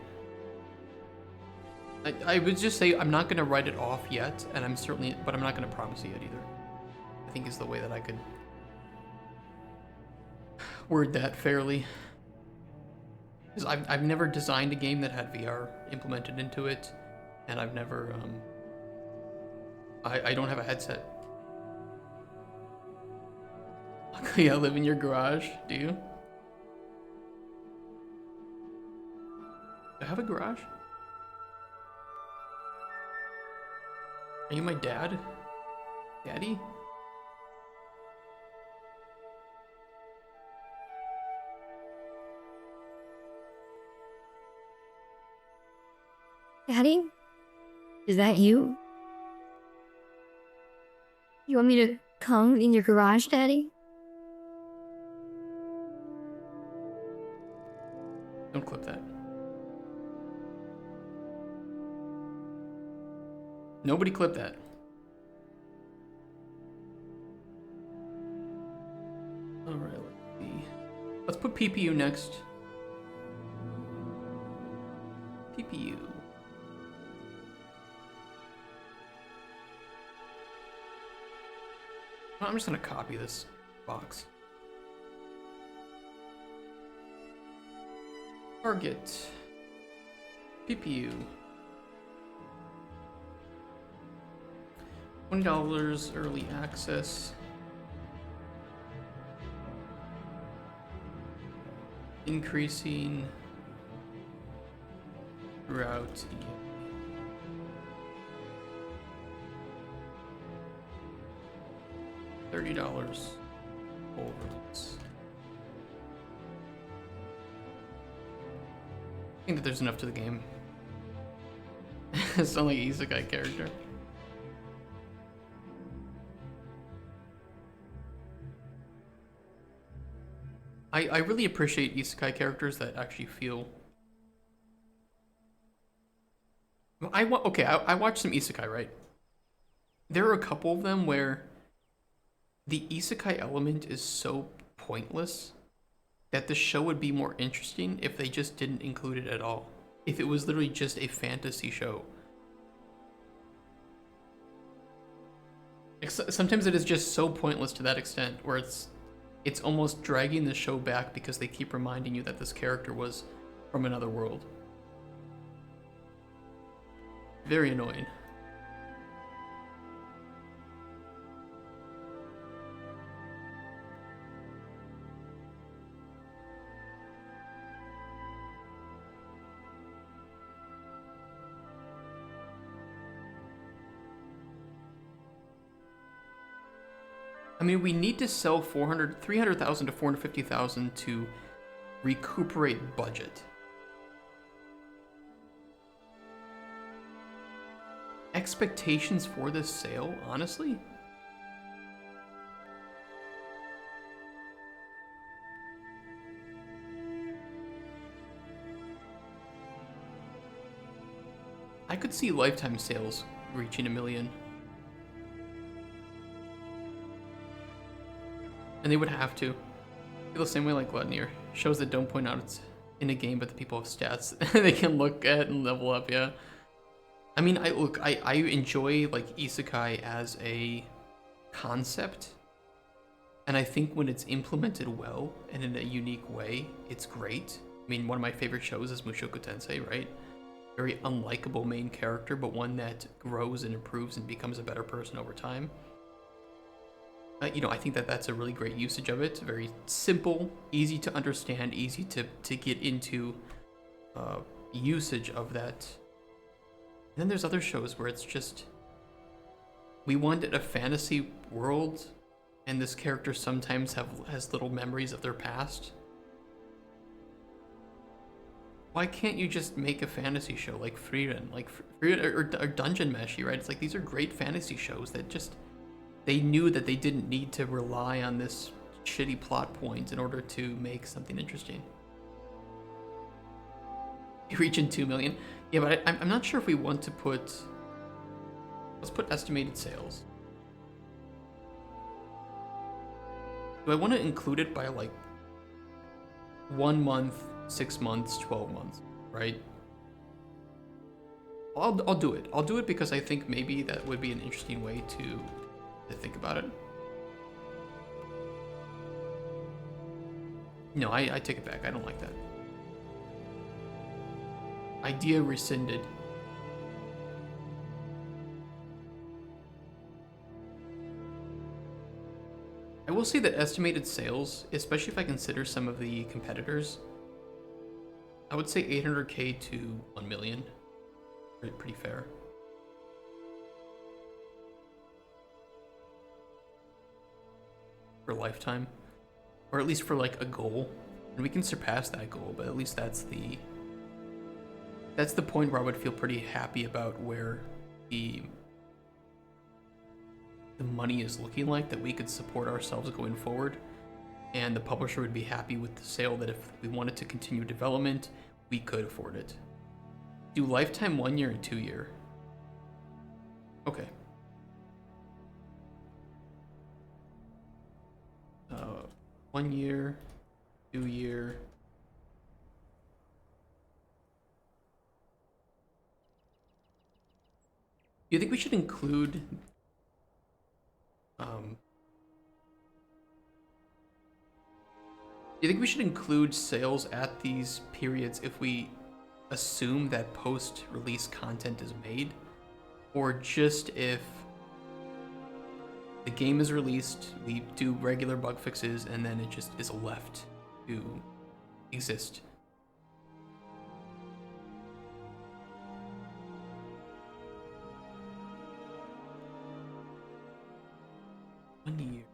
I would just say I'm not gonna write it off yet, and but I'm not gonna promise it yet either. I think is the way that I could word that fairly. Because I've never designed a game that had VR implemented into it, and I've never, I don't have a headset. Luckily, I live in your garage. Do you? Do I have a garage? Are you my dad? Daddy? Daddy? Is that you? You want me to come in your garage, Daddy? Don't clip that. Nobody clip that. Alright, let's see. Let's put PPU next. PPU. I'm just gonna copy this box. Target. PPU. $20 early access. Increasing throughout the $30 full release. I think that there's enough to the game. It's not like an isekai character. I really appreciate isekai characters that actually feel. I watched some isekai, right? There are a couple of them where the isekai element is so pointless that the show would be more interesting if they just didn't include it at all. if it was literally just a fantasy show. Sometimes it is just so pointless to that extent, where it's almost dragging the show back because they keep reminding you that this character was from another world. Very annoying. I mean, we need to sell 300,000 to 450,000 to recuperate budget. Expectations for this sale, honestly? I could see lifetime sales reaching 1 million. And they would have to. Feel the same way like Gluttony. Shows that don't point out it's in a game, but the people have stats they can look at and level up, yeah. I mean, I enjoy like isekai as a concept. And I think when it's implemented well and in a unique way, it's great. I mean, one of my favorite shows is Mushoku Tensei, right? Very unlikable main character, but one that grows and improves and becomes a better person over time. You know, I think that that's a really great usage of it. Very simple, easy to understand, easy to get into usage of that. And then there's other shows where it's just, we wanted a fantasy world, and this character sometimes has little memories of their past. Why can't you just make a fantasy show like Frieren, or Dungeon Meshi, right? It's like, these are great fantasy shows that just, they knew that they didn't need to rely on this shitty plot point in order to make something interesting. Reaching 2 million. Yeah, but I'm not sure if we want to put, let's put estimated sales. Do I want to include it by like 1 month, 6 months, 12 months, right? I'll do it. I'll do it because I think maybe that would be an interesting way to think about it. No, I take it back. I don't like that. Idea rescinded. I will say that estimated sales, especially if I consider some of the competitors, I would say 800k to 1 million. Pretty fair. For lifetime, or at least for like a goal, and we can surpass that goal, but at least that's the point where I would feel pretty happy about where the money is looking like, that we could support ourselves going forward, and the publisher would be happy with the sale, that if we wanted to continue development, we could afford it. Do lifetime 1 year and 2 year. Okay. 1 year, 2 year. Do you think we should include sales at these periods if we assume that post-release content is made, or just if the game is released, we do regular bug fixes, and then it just is left to exist? One year.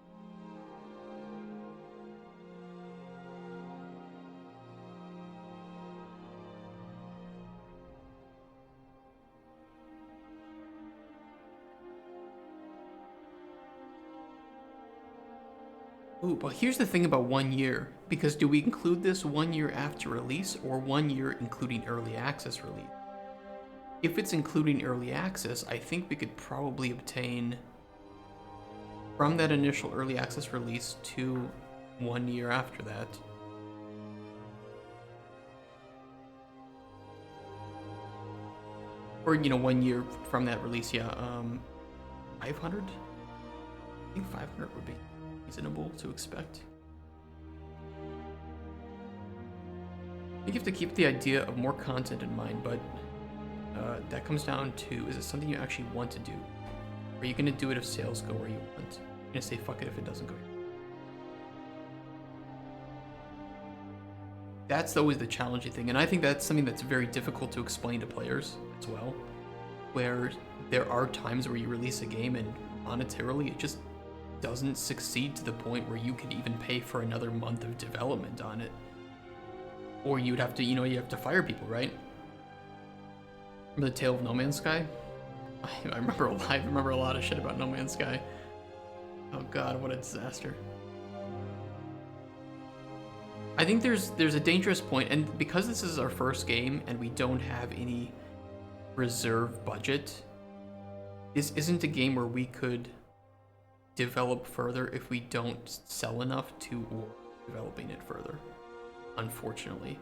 Ooh, but here's the thing about 1 year, because do we include this 1 year after release, or 1 year including early access release? If it's including early access, I think we could probably obtain from that initial early access release to 1 year after that. or 1 year from that release. Yeah, 500. I think 500 would be reasonable to expect. I think you have to keep the idea of more content in mind, but that comes down to, is it something you actually want to do? Are you going to do it if sales go where you want? You're going to say fuck it if it doesn't go. That's always the challenging thing, and I think that's something that's very difficult to explain to players as well, where there are times where you release a game and monetarily it just doesn't succeed to the point where you can even pay for another month of development on it. Or you'd have to, you have to fire people, right? Remember the Tale of No Man's Sky? I remember a lot of shit about No Man's Sky. Oh god, what a disaster. I think there's a dangerous point, and because this is our first game and we don't have any reserve budget, this isn't a game where we could develop further if we don't sell enough to warrant developing it further, unfortunately.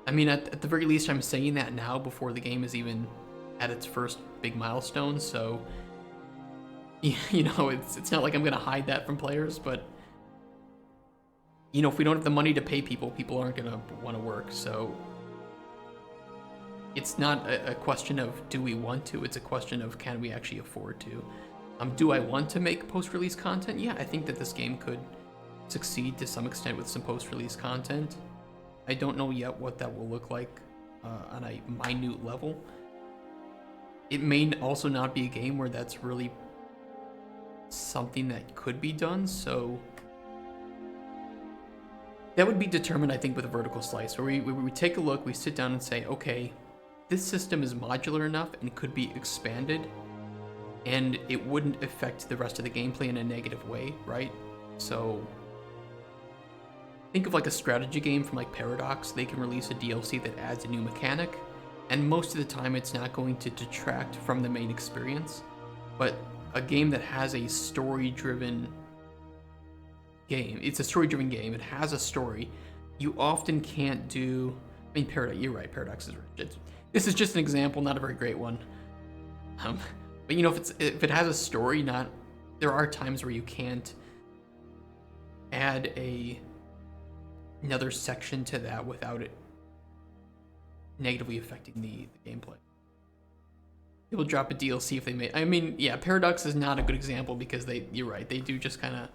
I mean, at the very least, I'm saying that now before the game is even at its first big milestone, so it's not like I'm gonna hide that from players, but if we don't have the money to pay people, people aren't gonna want to work. So it's not a question of do we want to, it's a question of can we actually afford to. Do I want to make post-release content? Yeah, I think that this game could succeed to some extent with some post-release content. I don't know yet what that will look like on a minute level. It may also not be a game where that's really something that could be done, so that would be determined, I think, with a vertical slice, where we take a look, we sit down and say, okay, this system is modular enough and could be expanded, and it wouldn't affect the rest of the gameplay in a negative way, right? So think of like a strategy game from like Paradox. They can release a DLC that adds a new mechanic, and most of the time it's not going to detract from the main experience. But a game that has a story-driven game, it's a story-driven game, it has a story, you often can't do, I mean, Paradox, you're right, Paradox is rich. This is just an example, not a very great one. But if it has a story, there are times where you can't add another section to that without it negatively affecting the gameplay. People drop a DLC if they may. I mean, yeah, Paradox is not a good example because you're right, they do just kind of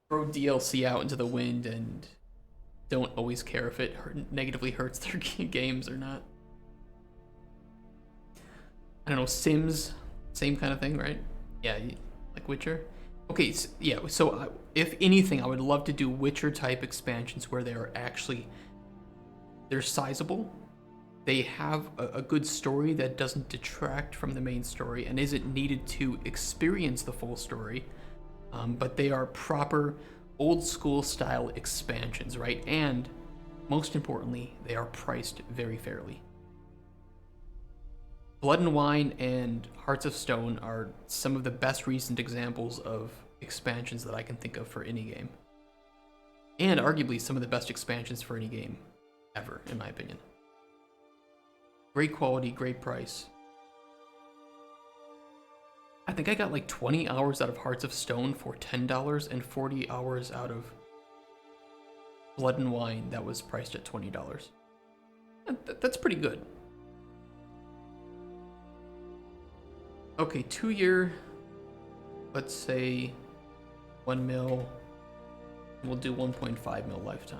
throw DLC out into the wind and don't always care if it negatively hurts their games or not. I don't know, Sims, same kind of thing, right? Yeah, like Witcher. Okay, so if anything, I would love to do Witcher-type expansions where they're sizable. They have a good story that doesn't detract from the main story and isn't needed to experience the full story. But they are proper old-school style expansions, right? And most importantly, they are priced very fairly. Blood and Wine and Hearts of Stone are some of the best recent examples of expansions that I can think of for any game. And arguably some of the best expansions for any game ever, in my opinion. Great quality, great price. I think I got like 20 hours out of Hearts of Stone for $10 and 40 hours out of Blood and Wine that was priced at $20. That's pretty good. Okay, 2-year, let's say 1 mil, we'll do 1.5 mil lifetime.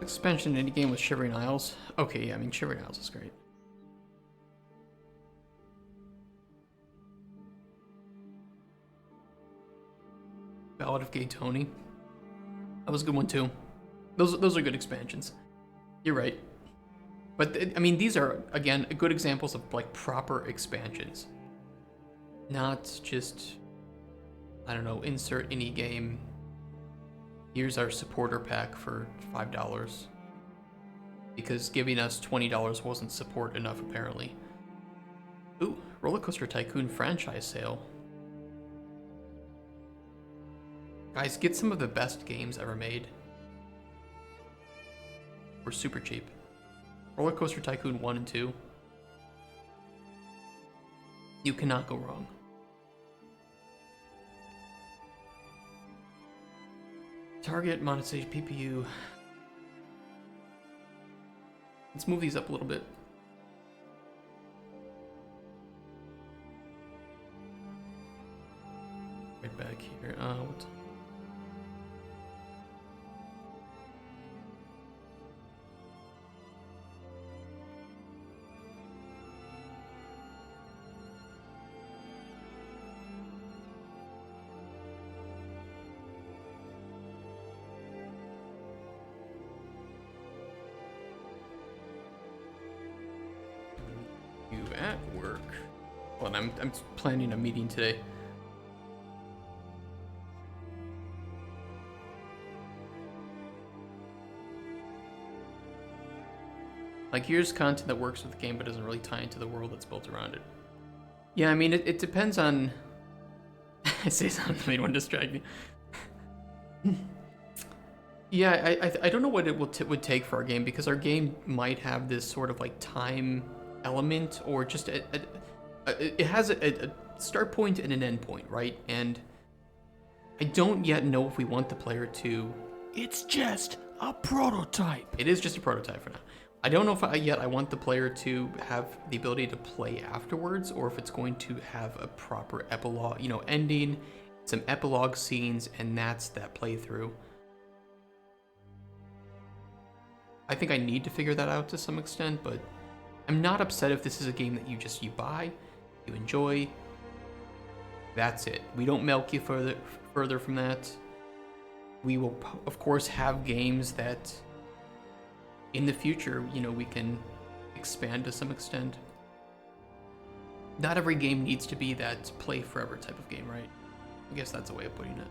Expansion in any game with Shivering Isles. Okay, yeah, I mean, Shivering Isles is great. Ballad of Gay Tony. That was a good one too. Those are good expansions. You're right. But I mean, these are again good examples of like proper expansions. Not just, I don't know, insert any game. Here's our supporter pack for $5. because giving us $20 wasn't support enough, apparently. Ooh, Roller Coaster Tycoon franchise sale. Guys, get some of the best games ever made. We're super cheap. Roller Coaster Tycoon 1 and 2. You cannot go wrong. Target, monetization, PPU. Let's move these up a little bit. Right back here. What's... You at work? Well, I'm planning a meeting today. Like, here's content that works with the game but doesn't really tie into the world that's built around it. Yeah, I mean, it depends on... I say something, I don't want to distract me. Yeah, I don't know what it would take for our game, because our game might have this sort of, like, time element, or just it has a start point and an end point, right? And I don't yet know if we want the player to... It's just a prototype. It is just a prototype for now. I don't know if I want the player to have the ability to play afterwards, or if it's going to have a proper epilogue, you know, ending, some epilogue scenes, and that's that playthrough. I think I need to figure that out to some extent, but I'm not upset if this is a game that you buy, you enjoy. That's it. We don't milk you further from that. We will, of course, have games that in the future, you know, we can expand to some extent. Not every game needs to be that play forever type of game, right? I guess that's a way of putting it.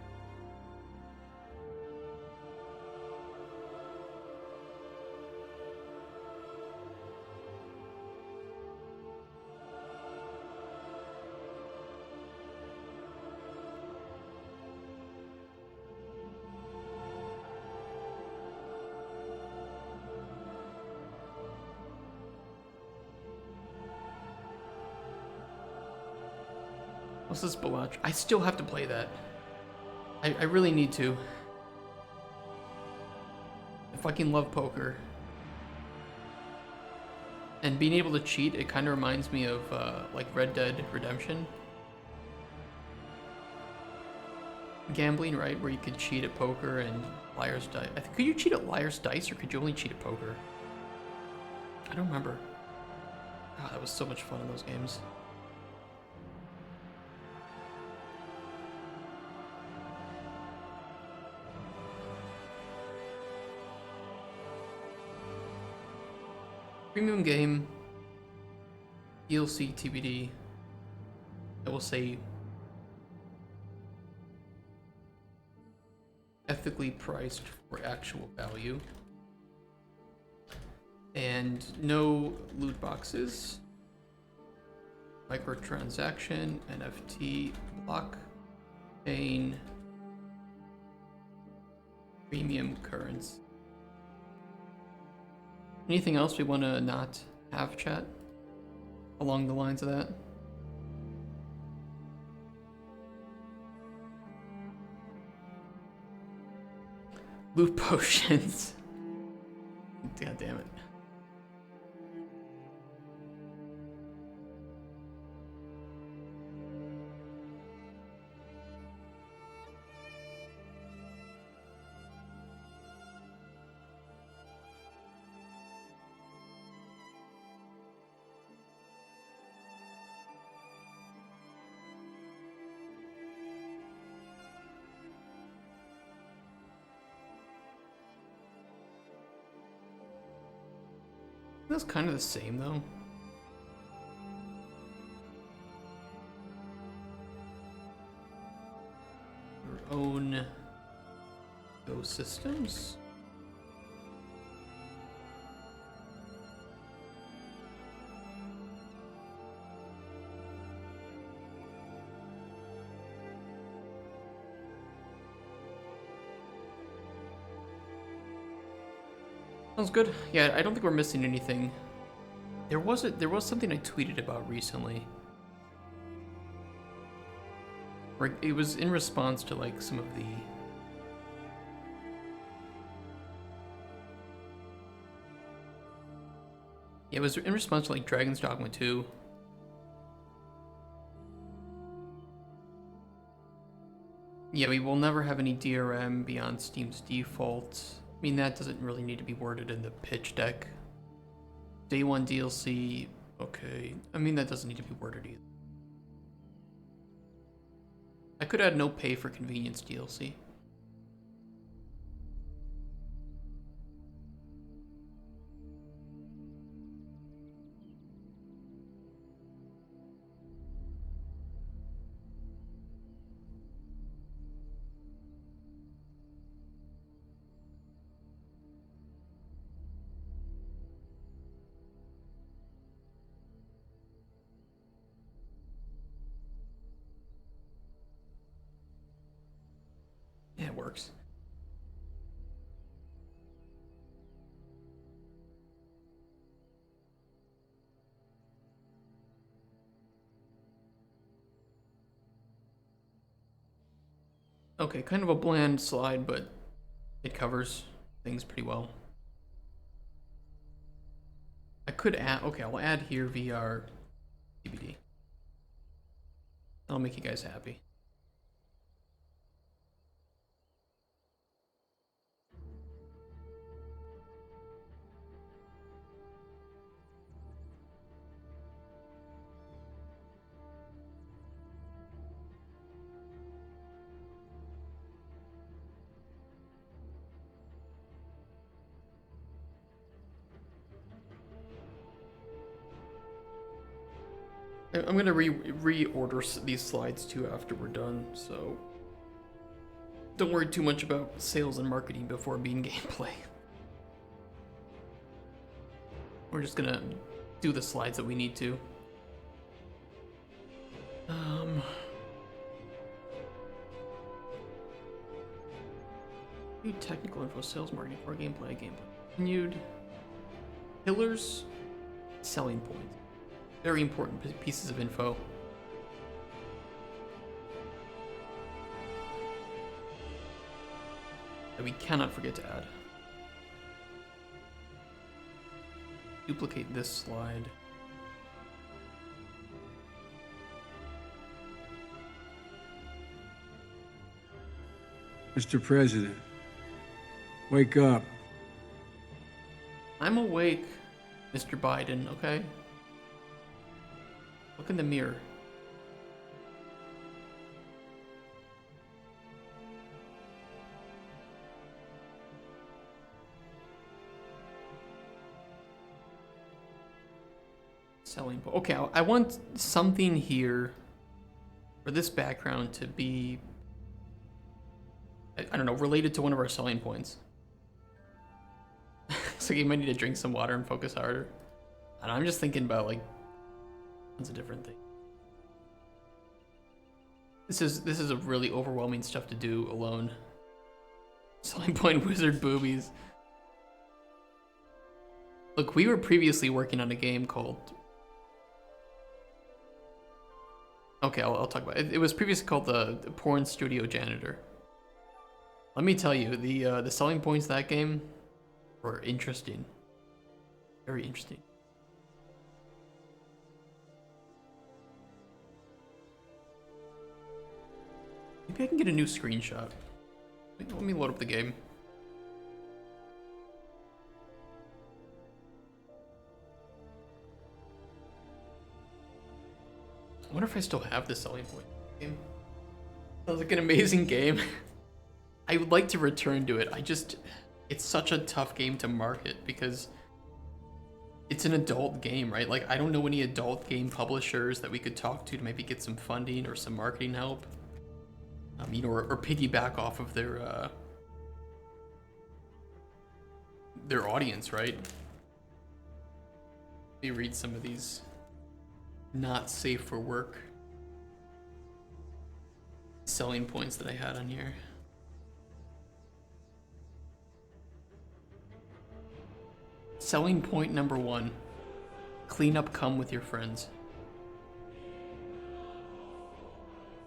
What's this Balach? I still have to play that. I really need to. I fucking love poker. And being able to cheat, it kind of reminds me of like Red Dead Redemption. Gambling, right? Where you could cheat at poker and Liar's Dice. Could you cheat at Liar's Dice, or could you only cheat at poker? I don't remember. God, that was so much fun in those games. Premium game, DLC TBD. I will say ethically priced for actual value, and no loot boxes, microtransaction, NFT, blockchain, premium currency. Anything else we want to not have, chat? Along the lines of that? Loot potions. God damn it. That's kind of the same though. Your own Go systems. Sounds good. Yeah, I don't think we're missing anything. There was something I tweeted about recently. Where it was in response to like some of the it was in response to like Dragon's Dogma 2. Yeah, we will never have any DRM beyond Steam's default. I mean, that doesn't really need to be worded in the pitch deck. Day 1 DLC, okay. I mean, that doesn't need to be worded either. I could add no pay for convenience DLC. Yeah, it works. Okay, kind of a bland slide, but it covers things pretty well. I could add, okay, I'll add here VR TBD. That'll make you guys happy. I'm gonna reorder these slides too after we're done, so don't worry too much about sales and marketing before being gameplay. We're just gonna do the slides that we need to. New technical info, sales, marketing, for gameplay. Continued. Pillars, selling points. Very important pieces of info. That we cannot forget to add. Duplicate this slide. Mr. President, wake up. I'm awake, Mr. Biden, okay? Look in the mirror. Selling. Okay, I want something here for this background to be, I don't know, related to one of our selling points. So you might need to drink some water and focus harder. And I'm just thinking about like tons of different things. This is a really overwhelming stuff to do alone. Selling point wizard boobies. Look, we were previously working on a game called. Okay, I'll talk about it. It was previously called the Porn Studio Janitor. Let me tell you, the selling points of that game were interesting. Very interesting. Maybe I can get a new screenshot. Let me load up the game. I wonder if I still have the selling point game. Sounds like an amazing game. I would like to return to it. It's such a tough game to market because it's an adult game, right? Like, I don't know any adult game publishers that we could talk to maybe get some funding or some marketing help. You know, or piggyback off of their audience, right? Let me read some of these not safe for work selling points that I had on here. selling point number 1. Clean up cum with your friends.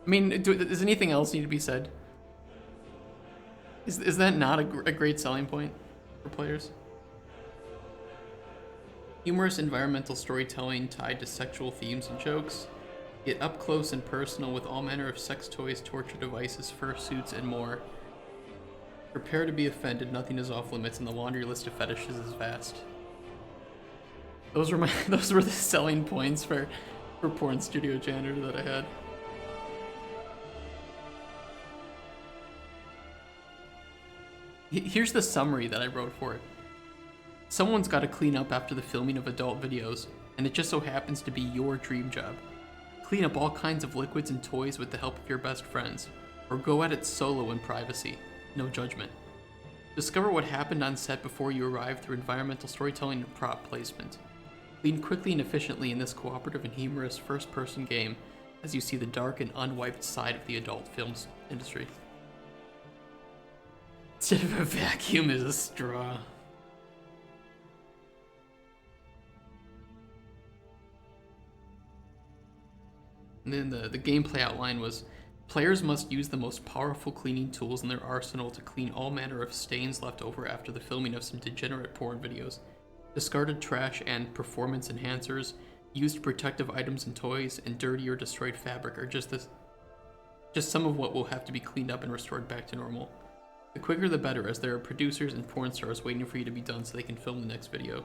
I mean, does anything else need to be said? Is that not a great selling point for players? Humorous environmental storytelling tied to sexual themes and jokes. Get up close and personal with all manner of sex toys, torture devices, fursuits, and more. Prepare to be offended, nothing is off limits, and the laundry list of fetishes is vast. Those were the selling points for Porn Studio Janitor that I had. Here's the summary that I wrote for it. Someone's got to clean up after the filming of adult videos, and it just so happens to be your dream job. Clean up all kinds of liquids and toys with the help of your best friends, or go at it solo in privacy. No judgment. Discover what happened on set before you arrived through environmental storytelling and prop placement. Clean quickly and efficiently in this cooperative and humorous first-person game as you see the dark and unwiped side of the adult films industry. Instead of a vacuum is a straw. And then the gameplay outline was, players must use the most powerful cleaning tools in their arsenal to clean all manner of stains left over after the filming of some degenerate porn videos. Discarded trash and performance enhancers, used protective items and toys, and dirty or destroyed fabric are just some of what will have to be cleaned up and restored back to normal. The quicker the better, as there are producers and porn stars waiting for you to be done so they can film the next video.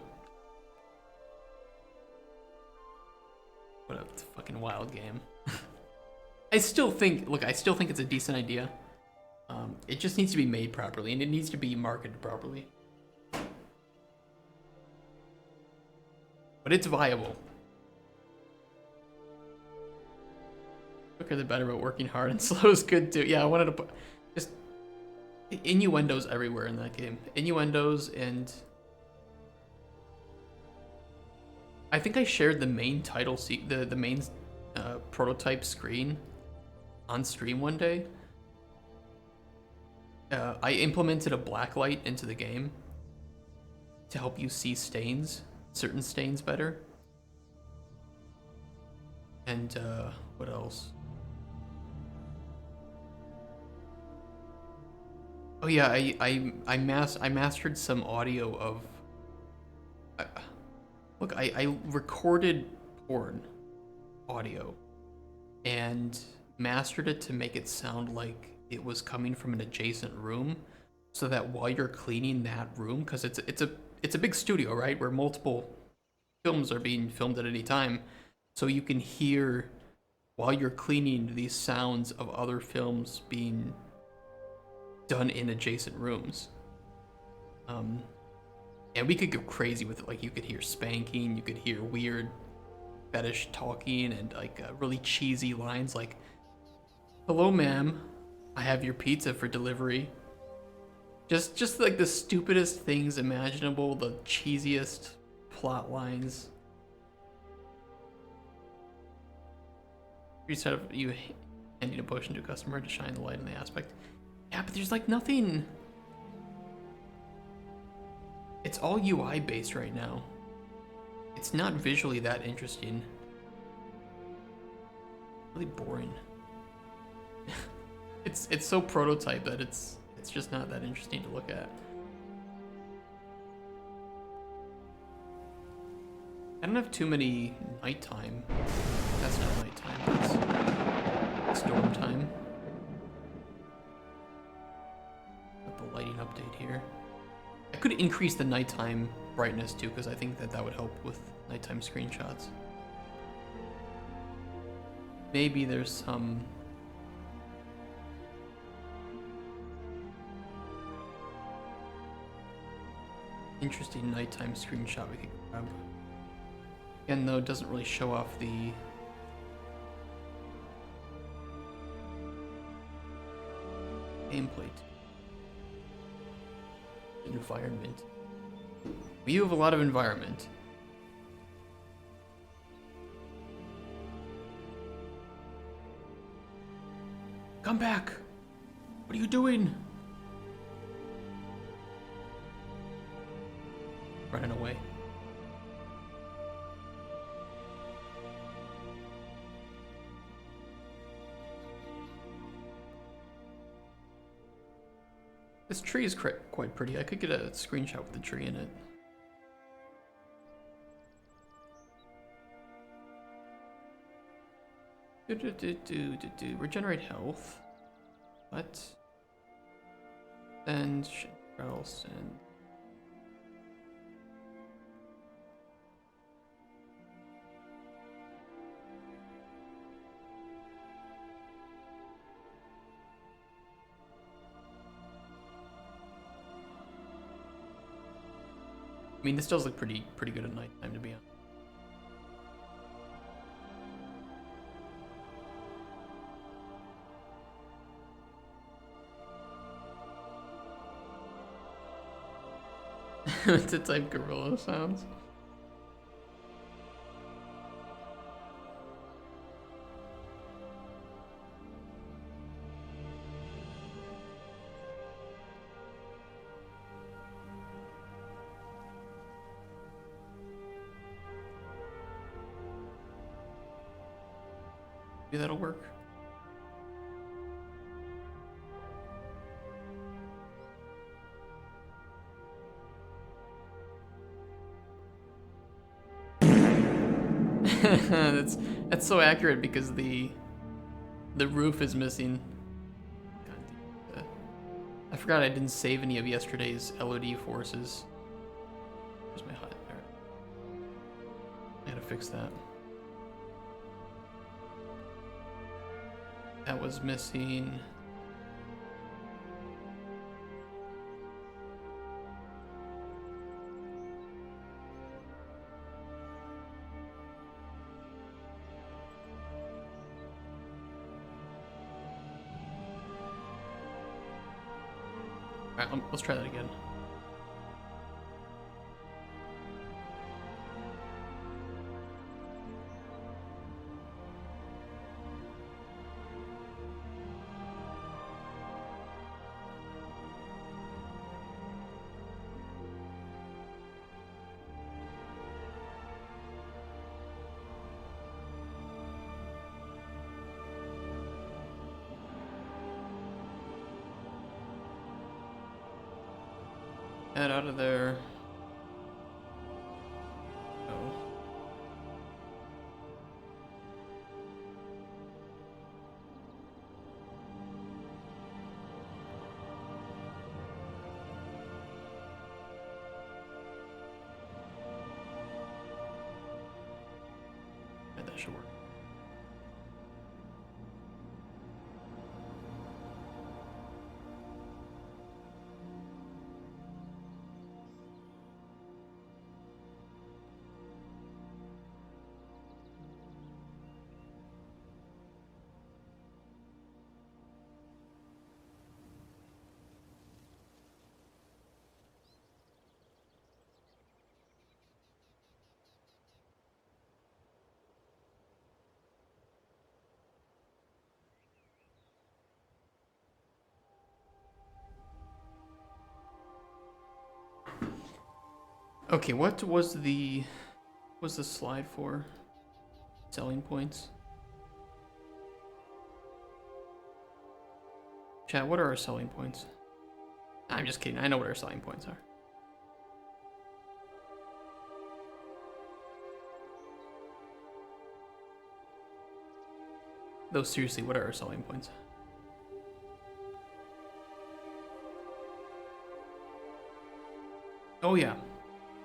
What a fucking wild game. I still think it's a decent idea. It just needs to be made properly, and it needs to be marketed properly. But it's viable. Quicker the better, but working hard and slow is good too. Yeah, I wanted to put just innuendos everywhere in that game. Innuendos, and I think I shared the main title, the main prototype screen on stream one day. I implemented a blacklight into the game to help you see certain stains better. And what else? Oh yeah, I mastered some audio of. Look, I recorded porn audio and mastered it to make it sound like it was coming from an adjacent room, so that while you're cleaning that room, because it's a big studio, right, where multiple films are being filmed at any time, so you can hear while you're cleaning these sounds of other films being done in adjacent rooms. And we could go crazy with it. Like, you could hear spanking, you could hear weird fetish talking, and like really cheesy lines like, "Hello, ma'am, I have your pizza for delivery." Just like the stupidest things imaginable, the cheesiest plot lines. Instead of you handing a potion to a customer to shine the light on the aspect. Yeah, but there's like nothing. It's all UI based right now. It's not visually that interesting. Really boring. It's so prototype that it's just not that interesting to look at. I don't have too many nighttime. That's not nighttime, that's storm time. Got the lighting update here. I could increase the nighttime brightness too, because I think that would help with nighttime screenshots. Maybe there's some interesting nighttime screenshot we could grab. Again, though, it doesn't really show off the gameplay. Environment. We have a lot of environment. Come back! What are you doing? Running away. This tree is quite pretty. I could get a screenshot with the tree in it. Regenerate health. What? Send. Send. I mean, this does look pretty good at nighttime, to be honest. To type gorilla sounds. Maybe that'll work. That's so accurate because the roof is missing. God, I forgot I didn't save any of yesterday's LOD forces. Where's my hut? Alright. I gotta fix that. That was missing. Alright, let's try that again. Head out of there. Oh. Yeah, that should work. Okay, what was the slide for? Selling points. Chat, what are our selling points? I'm just kidding. I know what our selling points are. Though seriously, what are our selling points? Oh yeah.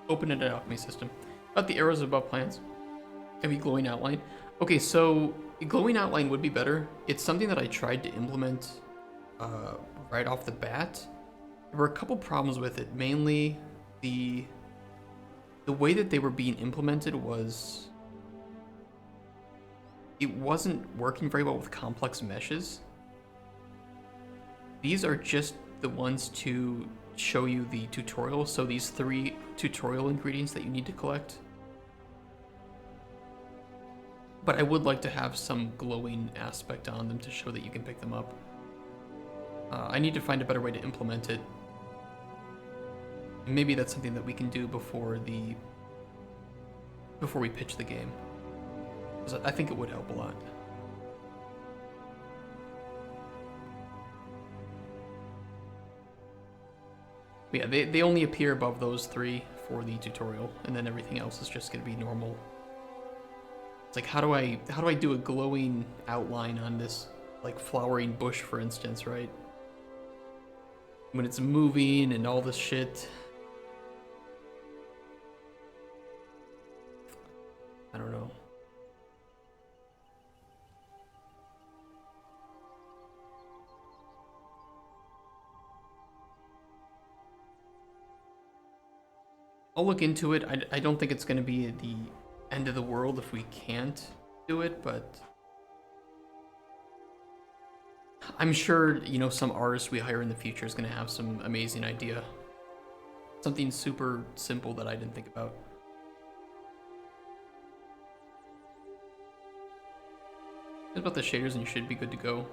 Open-ended alchemy system. About the arrows above plants. Maybe glowing outline. Okay, so glowing outline would be better. It's something that I tried to implement right off the bat. There were a couple problems with it. Mainly the way that they were being implemented was it wasn't working very well with complex meshes. These are just the ones to show you the tutorial, so these 3 tutorial ingredients that you need to collect. But I would like to have some glowing aspect on them to show that you can pick them up. I need to find a better way to implement it. Maybe that's something that we can do before we pitch the game. 'Cause I think it would help a lot. Yeah, they only appear above those 3 for the tutorial, and then everything else is just gonna be normal. It's like, how do I do a glowing outline on this, like, flowering bush, for instance, right? When it's moving and all this shit. I don't know. I'll look into it. I don't think it's going to be the end of the world if we can't do it, but I'm sure, you know, some artist we hire in the future is going to have some amazing idea. Something super simple that I didn't think about. It's about the shaders and you should be good to go.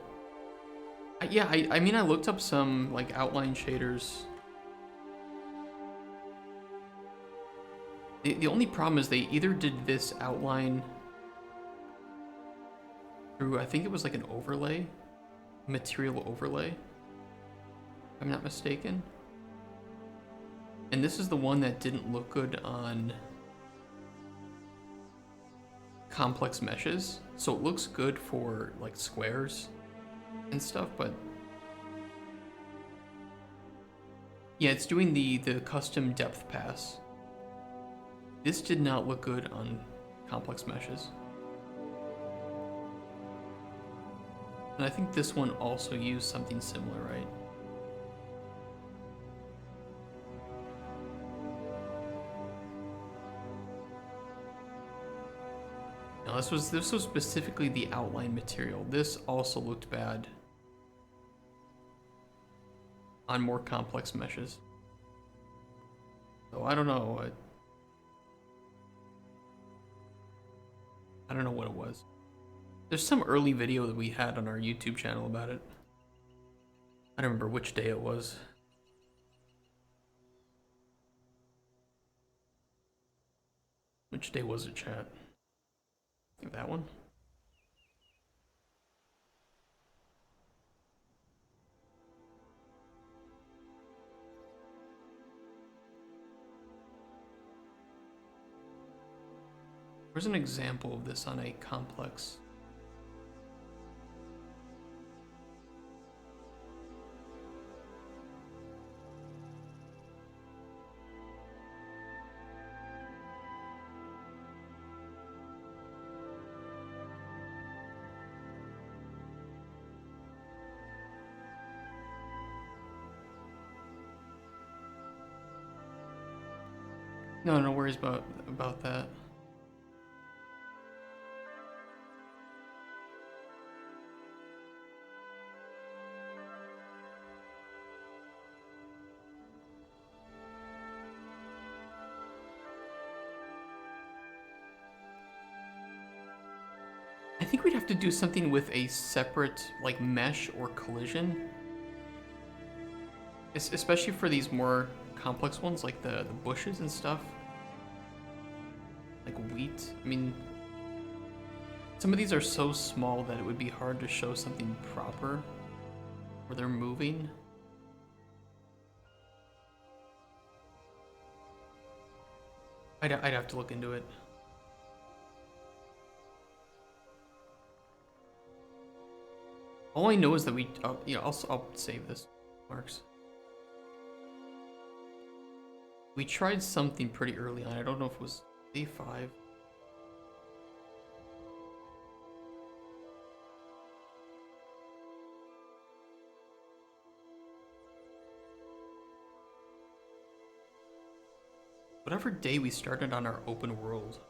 Yeah, I mean, I looked up some, like, outline shaders. The only problem is they either did this outline through, I think it was like an overlay, material overlay, if I'm not mistaken. And this is the one that didn't look good on complex meshes. So it looks good for like squares and stuff, but yeah, it's doing the custom depth pass. This did not look good on complex meshes. And I think this one also used something similar, right? No, this was specifically the outline material. This also looked bad on more complex meshes. So I don't know. I don't know what it was. There's some early video that we had on our YouTube channel about it. I don't remember which day it was. Which day was it, chat? I think that one. Where's an example of this on a complex? No worries about that. I think we'd have to do something with a separate, like, mesh or collision. Especially for these more complex ones, like the bushes and stuff. Like wheat. I mean, some of these are so small that it would be hard to show something proper where they're moving. I'd have to look into it. All I know is that we, yeah, I'll save this, Marks. We tried something pretty early on. I don't know if it was day 5. Whatever day we started on our open world.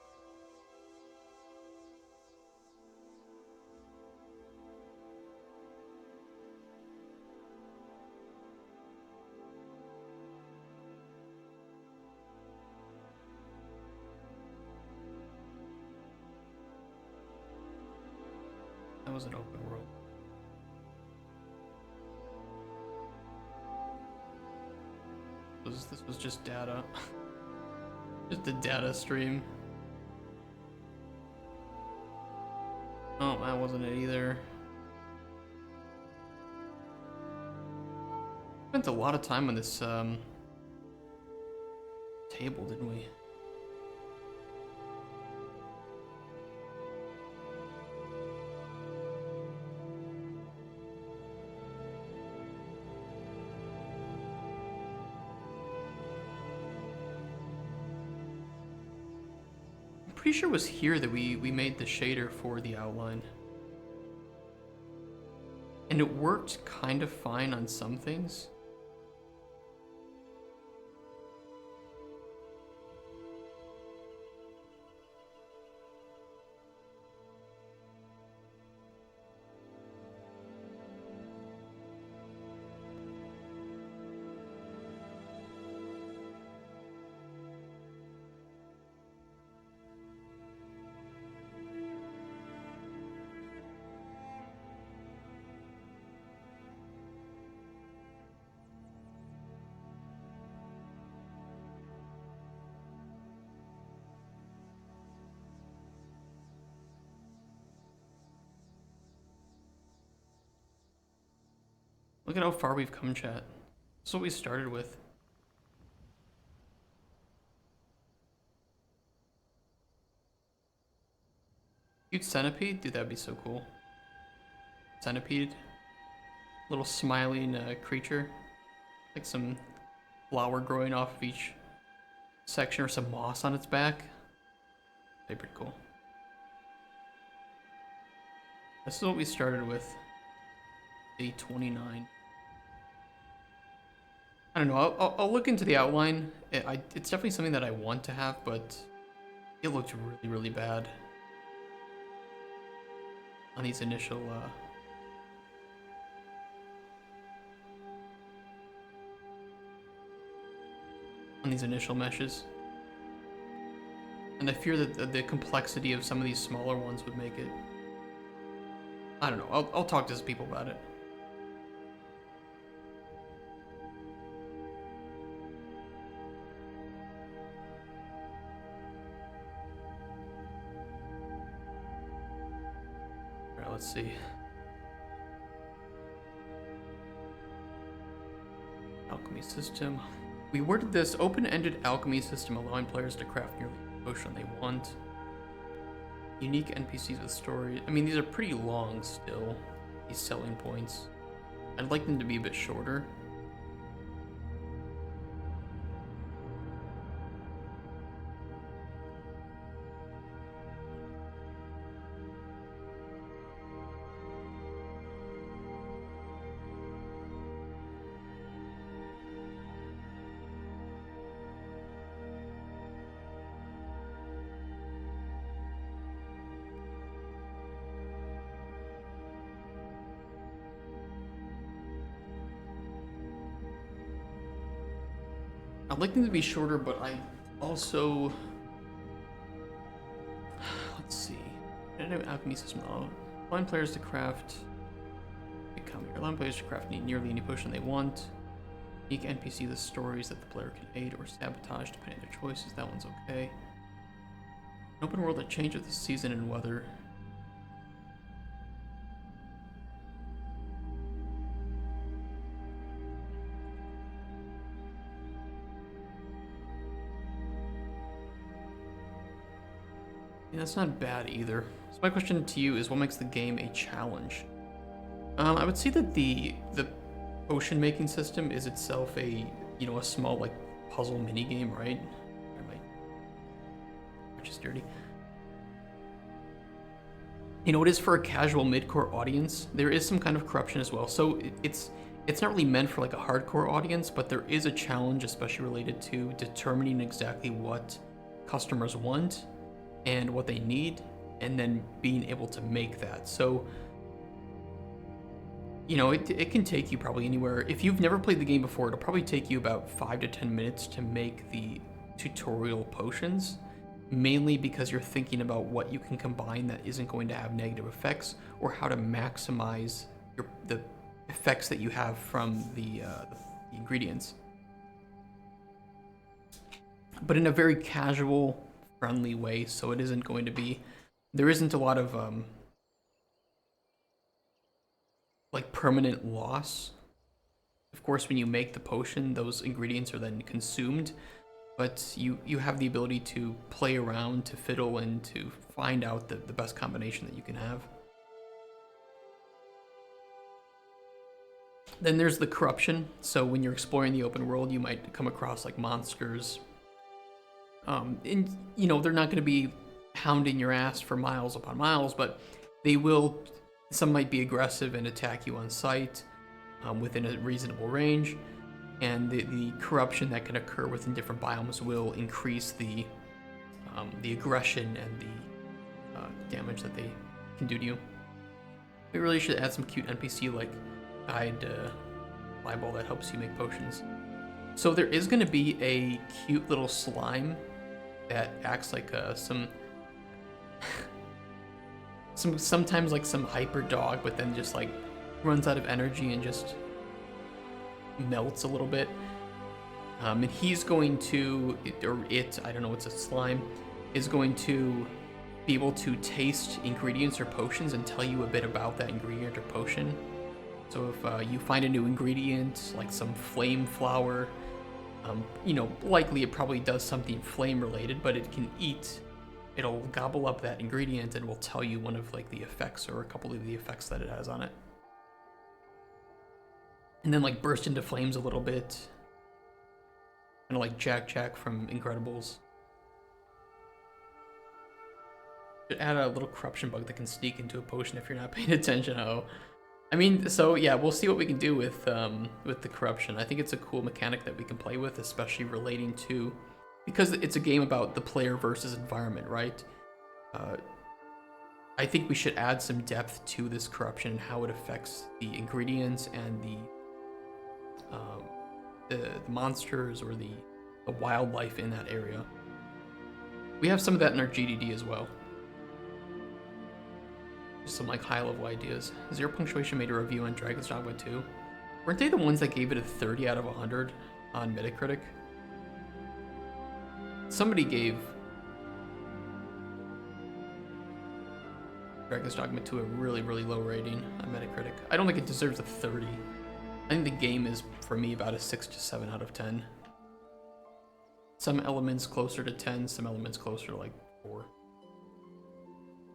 That was an open world. This was just data. Just a data stream. Oh, that wasn't it either. Spent a lot of time on this table, didn't we? I'm pretty sure it was here that we made the shader for the outline. And it worked kind of fine on some things. Look at how far we've come, chat. This is what we started with. Cute centipede? Dude, that'd be so cool. Centipede. Little smiling creature. Like some flower growing off of each section or some moss on its back. That'd be pretty cool. This is what we started with. Day 29. I don't know, I'll look into the outline. It's definitely something that I want to have, but it looked really, really bad on these initial meshes. And I fear that the complexity of some of these smaller ones would make it. I don't know, I'll talk to some people about it. Let's see. Alchemy system. We worded this open-ended alchemy system allowing players to craft nearly any potion they want. Unique NPCs with story. I mean, these are pretty long still, these selling points. I'd like them to be a bit shorter. I'd like them to be shorter, but I also... Let's see. Alchemy system allowing players to craft... Allowing players to craft nearly any potion they want. Unique NPC, the stories that the player can aid or sabotage depending on their choices. That one's okay. An open world that changes with the season and weather. Yeah, that's not bad either. So my question to you is, what makes the game a challenge? I would say that the potion making system is itself a small like puzzle mini game, right? Which is dirty. It is for a casual mid-core audience. There is some kind of corruption as well, so it's not really meant for like a hardcore audience, but there is a challenge, especially related to determining exactly what customers want and what they need, and then being able to make that. So, it can take you probably anywhere. If you've never played the game before, it'll probably take you about 5 to 10 minutes to make the tutorial potions, mainly because you're thinking about what you can combine that isn't going to have negative effects, or how to maximize the effects that you have from the ingredients. But in a very casual, friendly way, so it isn't going to be, there isn't a lot of like permanent loss. Of course, when you make the potion, those ingredients are then consumed, but you have the ability to play around, to fiddle, and to find out the best combination that you can have. Then there's the corruption. So when you're exploring the open world, you might come across like monsters. And you know, they're not going to be hounding your ass for miles upon miles, but they will. Some might be aggressive and attack you on sight within a reasonable range, and the corruption that can occur within different biomes will increase the aggression and the damage that they can do to you. We really should add some cute NPC like guide eyeball that helps you make potions. So there is going to be a cute little slime that acts like sometimes like some hyper dog, but then just like runs out of energy and just melts a little bit. And he's going to, I don't know, it's a slime, is going to be able to taste ingredients or potions and tell you a bit about that ingredient or potion. So if you find a new ingredient, like some flame flower, you know, likely it probably does something flame related, but it'll gobble up that ingredient and will tell you one of like the effects or a couple of the effects that it has on it. And then like burst into flames a little bit. Kind of like Jack from Incredibles. Should add a little corruption bug that can sneak into a potion if you're not paying attention. Oh. I mean, so yeah, we'll see what we can do with the corruption. I think it's a cool mechanic that we can play with, especially relating to, because it's a game about the player versus environment, right? I think we should add some depth to this corruption and how it affects the ingredients and the monsters or the wildlife in that area. We have some of that in our GDD as well. Just some like high level ideas. Zero Punctuation made a review on Dragon's Dogma 2. Weren't they the ones that gave it a 30 out of 100 on Metacritic? Somebody gave Dragon's Dogma 2 a really, really low rating on Metacritic. I don't think it deserves a 30. I think the game is, for me, about a 6 to 7 out of 10. Some elements closer to 10, some elements closer to like 4.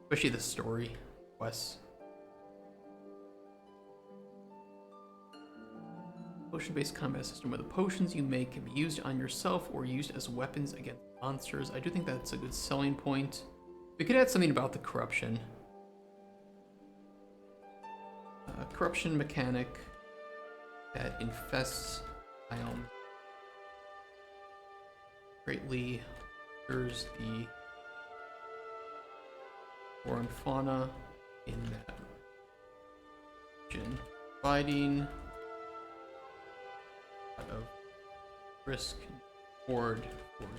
Especially the story quests. Potion-based combat system where the potions you make can be used on yourself or used as weapons against monsters. I do think that's a good selling point. We could add something about the corruption. Corruption mechanic that infests biomes. Greatly alters the flora and fauna in that region, providing a lot of risk and reward for the.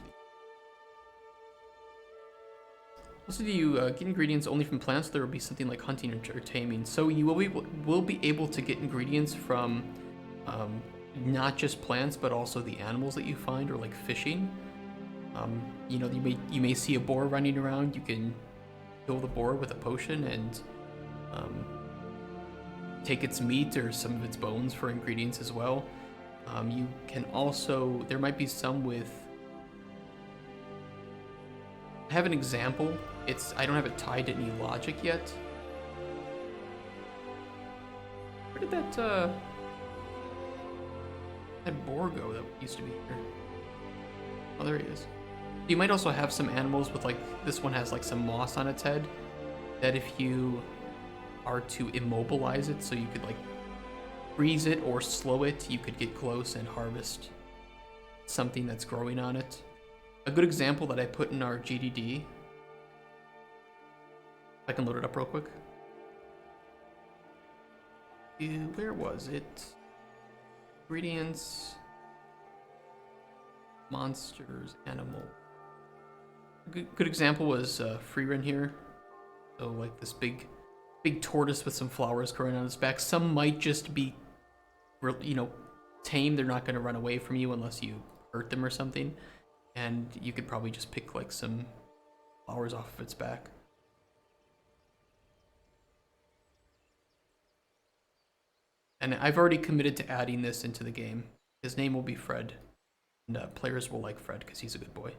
Also, do you get ingredients only from plants? There will be something like hunting or taming. So you will be able to get ingredients from not just plants, but also the animals that you find, or like fishing. You know, you may see a boar running around. You can kill the boar with a potion and take its meat or some of its bones for ingredients as well. You can also, there might be some with, I have an example. I don't have it tied to any logic yet. Where did that boar go that used to be here? Oh, there he is. You might also have some animals with, like, this one has like some moss on its head, that if you are to immobilize it, so you could like freeze it or slow it, you could get close and harvest something that's growing on it. A good example that I put in our GDD, I can load it up real quick. Where was it? Ingredients, monsters, animal. A good example was free run here. So like this big tortoise with some flowers growing on its back. Some might just be, you know, tame. They're not going to run away from you unless you hurt them or something. And you could probably just pick like some flowers off of its back. And I've already committed to adding this into the game. His name will be Fred. And players will like Fred because he's a good boy.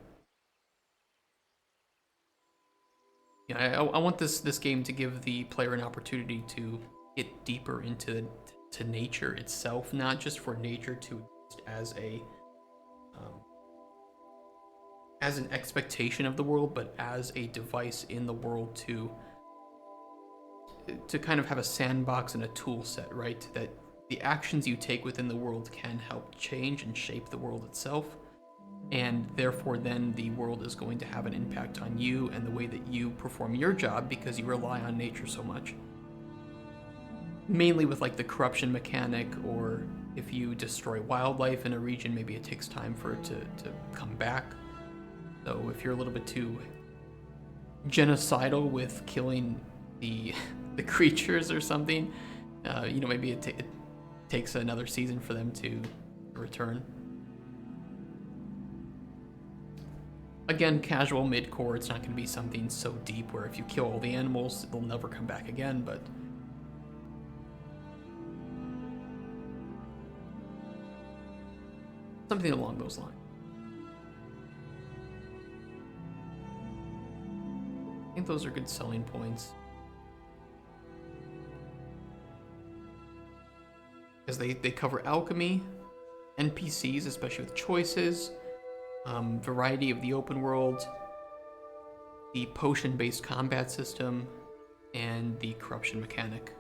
Yeah, I want this game to give the player an opportunity to get deeper into nature itself, not just for nature to exist as an expectation of the world, but as a device in the world to kind of have a sandbox and a tool set, right? That the actions you take within the world can help change and shape the world itself, and therefore then the world is going to have an impact on you and the way that you perform your job because you rely on nature so much. Mainly with like the corruption mechanic, or if you destroy wildlife in a region, maybe it takes time for it to come back. So if you're a little bit too genocidal with killing the creatures or something, maybe it takes another season for them to return. Again, casual mid-core, it's not going to be something so deep where if you kill all the animals, they'll never come back again, but something along those lines. I think those are good selling points. Because they cover alchemy, NPCs, especially with choices, variety of the open world, the potion-based combat system, and the corruption mechanic.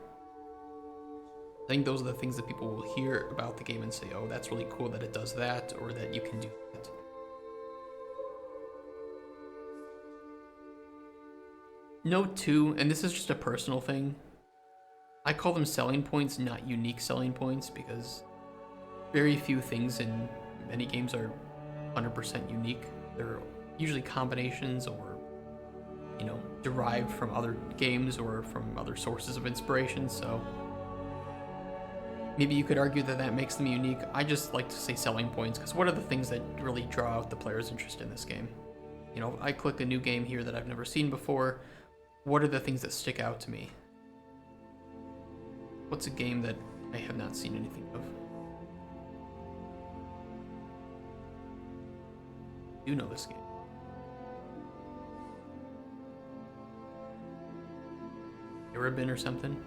I think those are the things that people will hear about the game and say, oh, that's really cool that it does that, or that you can do that. Note too, and this is just a personal thing, I call them selling points, not unique selling points, because very few things in many games are 100% unique. They're usually combinations or, derived from other games or from other sources of inspiration, so maybe you could argue that makes them unique. I just like to say selling points, because what are the things that really draw out the player's interest in this game? I click a new game here that I've never seen before. What are the things that stick out to me? What's a game that I have not seen anything of? I do know this game. Erebin or something?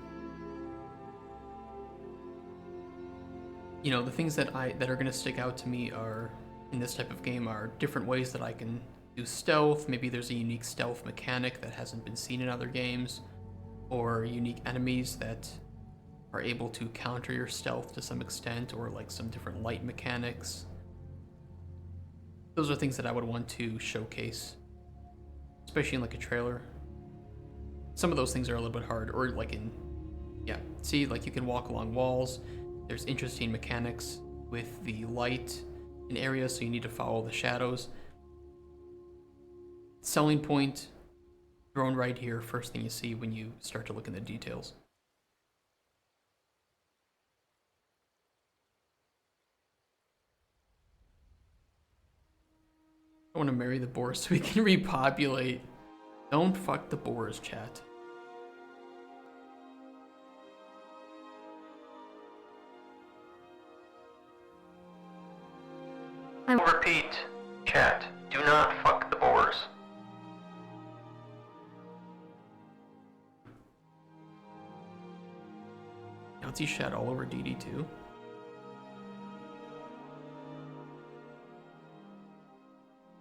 The things that are going to stick out to me are in this type of game are different ways that I can do stealth. Maybe there's a unique stealth mechanic that hasn't been seen in other games, or unique enemies that are able to counter your stealth to some extent, or like some different light mechanics. Those are things that I would want to showcase, especially in like a trailer. Some of those things are a little bit hard, or like you can walk along walls. There's interesting mechanics with the light in areas, so you need to follow the shadows. Selling point, thrown right here, first thing you see when you start to look in the details. I want to marry the boars so we can repopulate. Don't fuck the boars, chat. I'll repeat, chat, do not fuck the boars. Nazi shat all over DD2.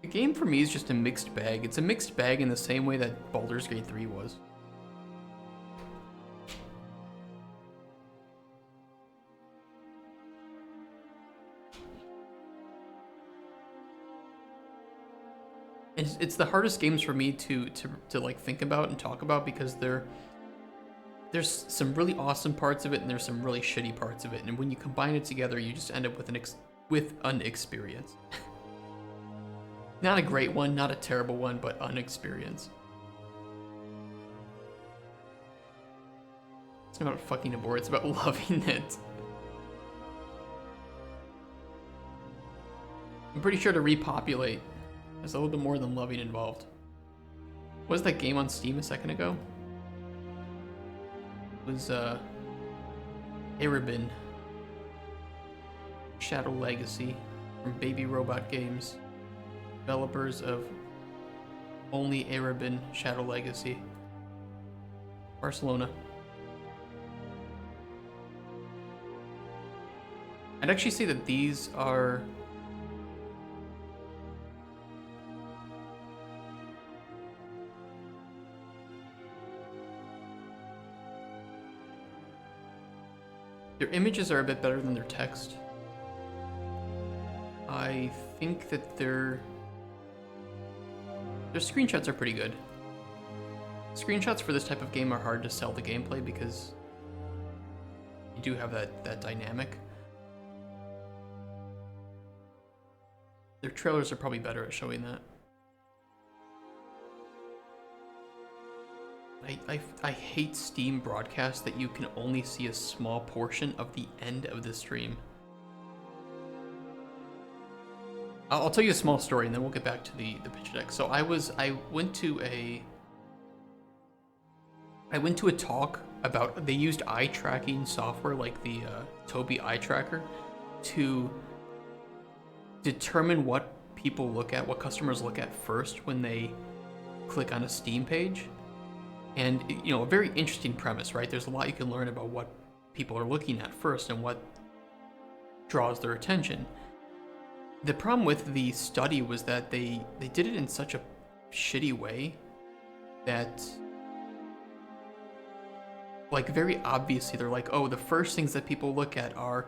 The game for me is just a mixed bag. It's a mixed bag in the same way that Baldur's Gate 3 was. It's the hardest games for me to like think about and talk about, because there's some really awesome parts of it and there's some really shitty parts of it, and when you combine it together, you just end up with an experience. Not a great one, not a terrible one, but unexperienced. It's not about fucking a boar, it's about loving it. I'm pretty sure to repopulate, there's a little bit more than loving involved. What was that game on Steam a second ago? It was, Erebin. Shadow Legacy. from Baby Robot Games, developers of Only Arabin Shadow Legacy, Barcelona. I'd actually say that these are their images are a bit better than their text. I think that their screenshots are pretty good. Screenshots for this type of game are hard to sell the gameplay because you do have that dynamic. Their trailers are probably better at showing that. I hate Steam broadcasts that you can only see a small portion of the end of the stream. I'll tell you a small story and then we'll get back to the pitch deck. So I went to a talk about, they used eye tracking software like the Tobii eye tracker to determine what people look at, what customers look at first when they click on a Steam page. And, you know, a very interesting premise, right? There's a lot you can learn about what people are looking at first and what draws their attention. The problem with the study was that they did it in such a shitty way that, like, very obviously they're like, oh, the first things that people look at are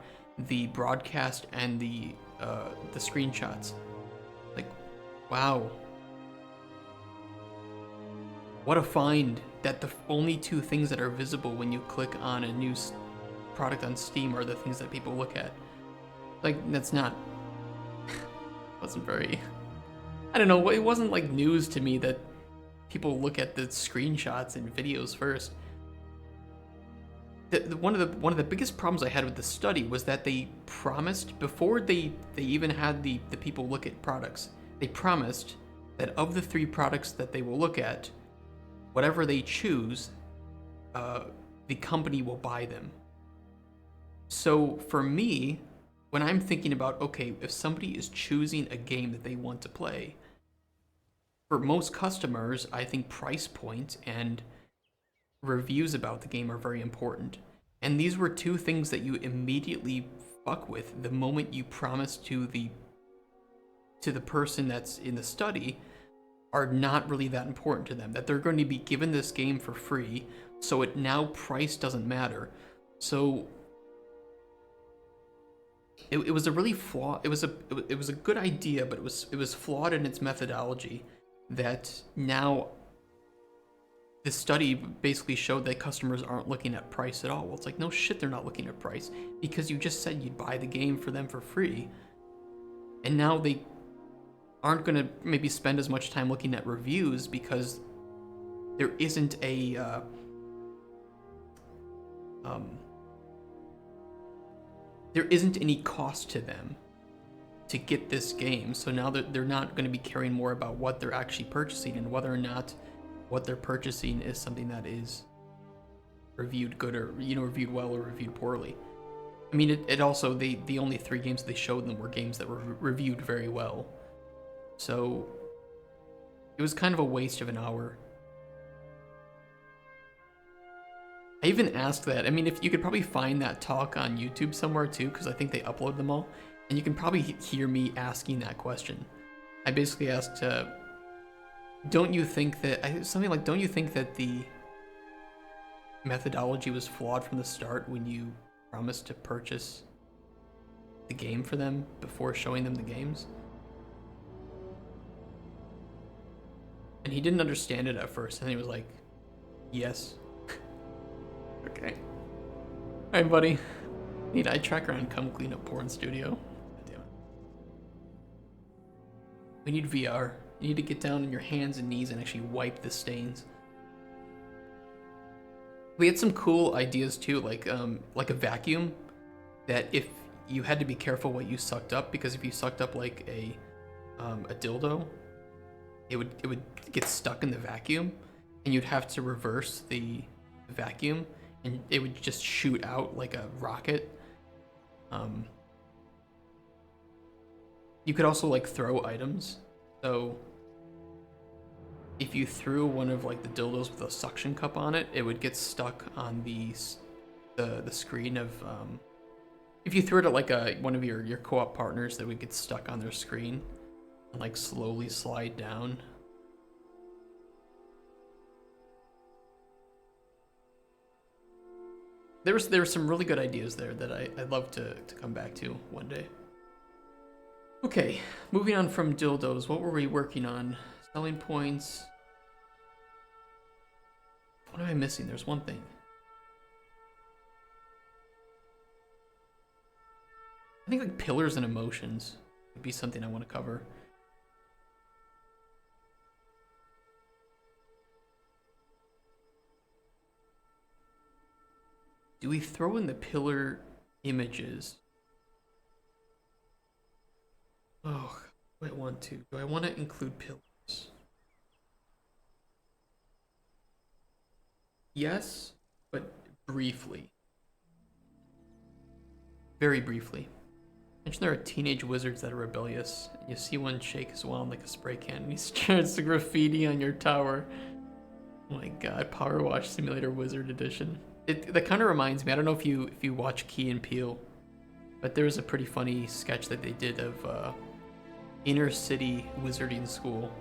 the broadcast and the screenshots. Like, wow. What a find that the only two things that are visible when you click on a new product on Steam are the things that people look at. Like, that's not... wasn't very... I don't know, it wasn't like news to me that people look at the screenshots and videos first. One of the biggest problems I had with the study was that they promised, before they even had the people look at products, they promised that of the 3 products that they will look at, whatever they choose, the company will buy them. So for me, when I'm thinking about, okay, if somebody is choosing a game that they want to play, for most customers, I think price point and reviews about the game are very important. And these were 2 things that you immediately fuck with the moment you promise to the person that's in the study are not really that important to them, that they're going to be given this game for free, so price doesn't matter. So it was a really flawed, it was a good idea, but it was flawed in its methodology, that now the study basically showed that customers aren't looking at price at all. Well, it's like, no shit, they're not looking at price, because you just said you'd buy the game for them for free, and now they aren't going to maybe spend as much time looking at reviews because there isn't any cost to them to get this game. So now they're not going to be caring more about what they're actually purchasing and whether or not what they're purchasing is something that is reviewed good or, you know, reviewed well or reviewed poorly. I mean, it also, the only 3 games they showed them were games that were reviewed very well. So it was kind of a waste of an hour. I even asked that. I mean, if you could probably find that talk on YouTube somewhere too, because I think they upload them all, and you can probably hear me asking that question. I basically asked, don't you think that, something like, don't you think that the methodology was flawed from the start when you promised to purchase the game for them before showing them the games? And he didn't understand it at first, and he was like, yes. Okay. Alright, buddy. Need eye tracker and come clean up porn studio. God damn it. We need VR. You need to get down on your hands and knees and actually wipe the stains. We had some cool ideas too, like a vacuum, that if you had to be careful what you sucked up, because if you sucked up like a dildo, it would get stuck in the vacuum, and you'd have to reverse the vacuum, and it would just shoot out like a rocket. You could also like throw items. So if you threw one of like the dildos with a suction cup on it, it would get stuck on the screen of if you threw it at like one of your co-op partners, that would get stuck on their screen and like slowly slide down. There were some really good ideas there that I'd love to come back to one day. Okay, moving on from dildos, what were we working on? Selling points. What am I missing? There's one thing. I think like pillars and emotions would be something I want to cover. Do we throw in the pillar images? Oh, do I want to? Do I want to include pillars? Yes, but briefly. Very briefly. Mention there are teenage wizards that are rebellious. And you see one shake his wand like a spray can, and he starts to graffiti on your tower. Oh my god, Power Wash Simulator Wizard Edition. That kind of reminds me, I don't know if you watch Key and Peele, but there was a pretty funny sketch that they did of inner city wizarding school.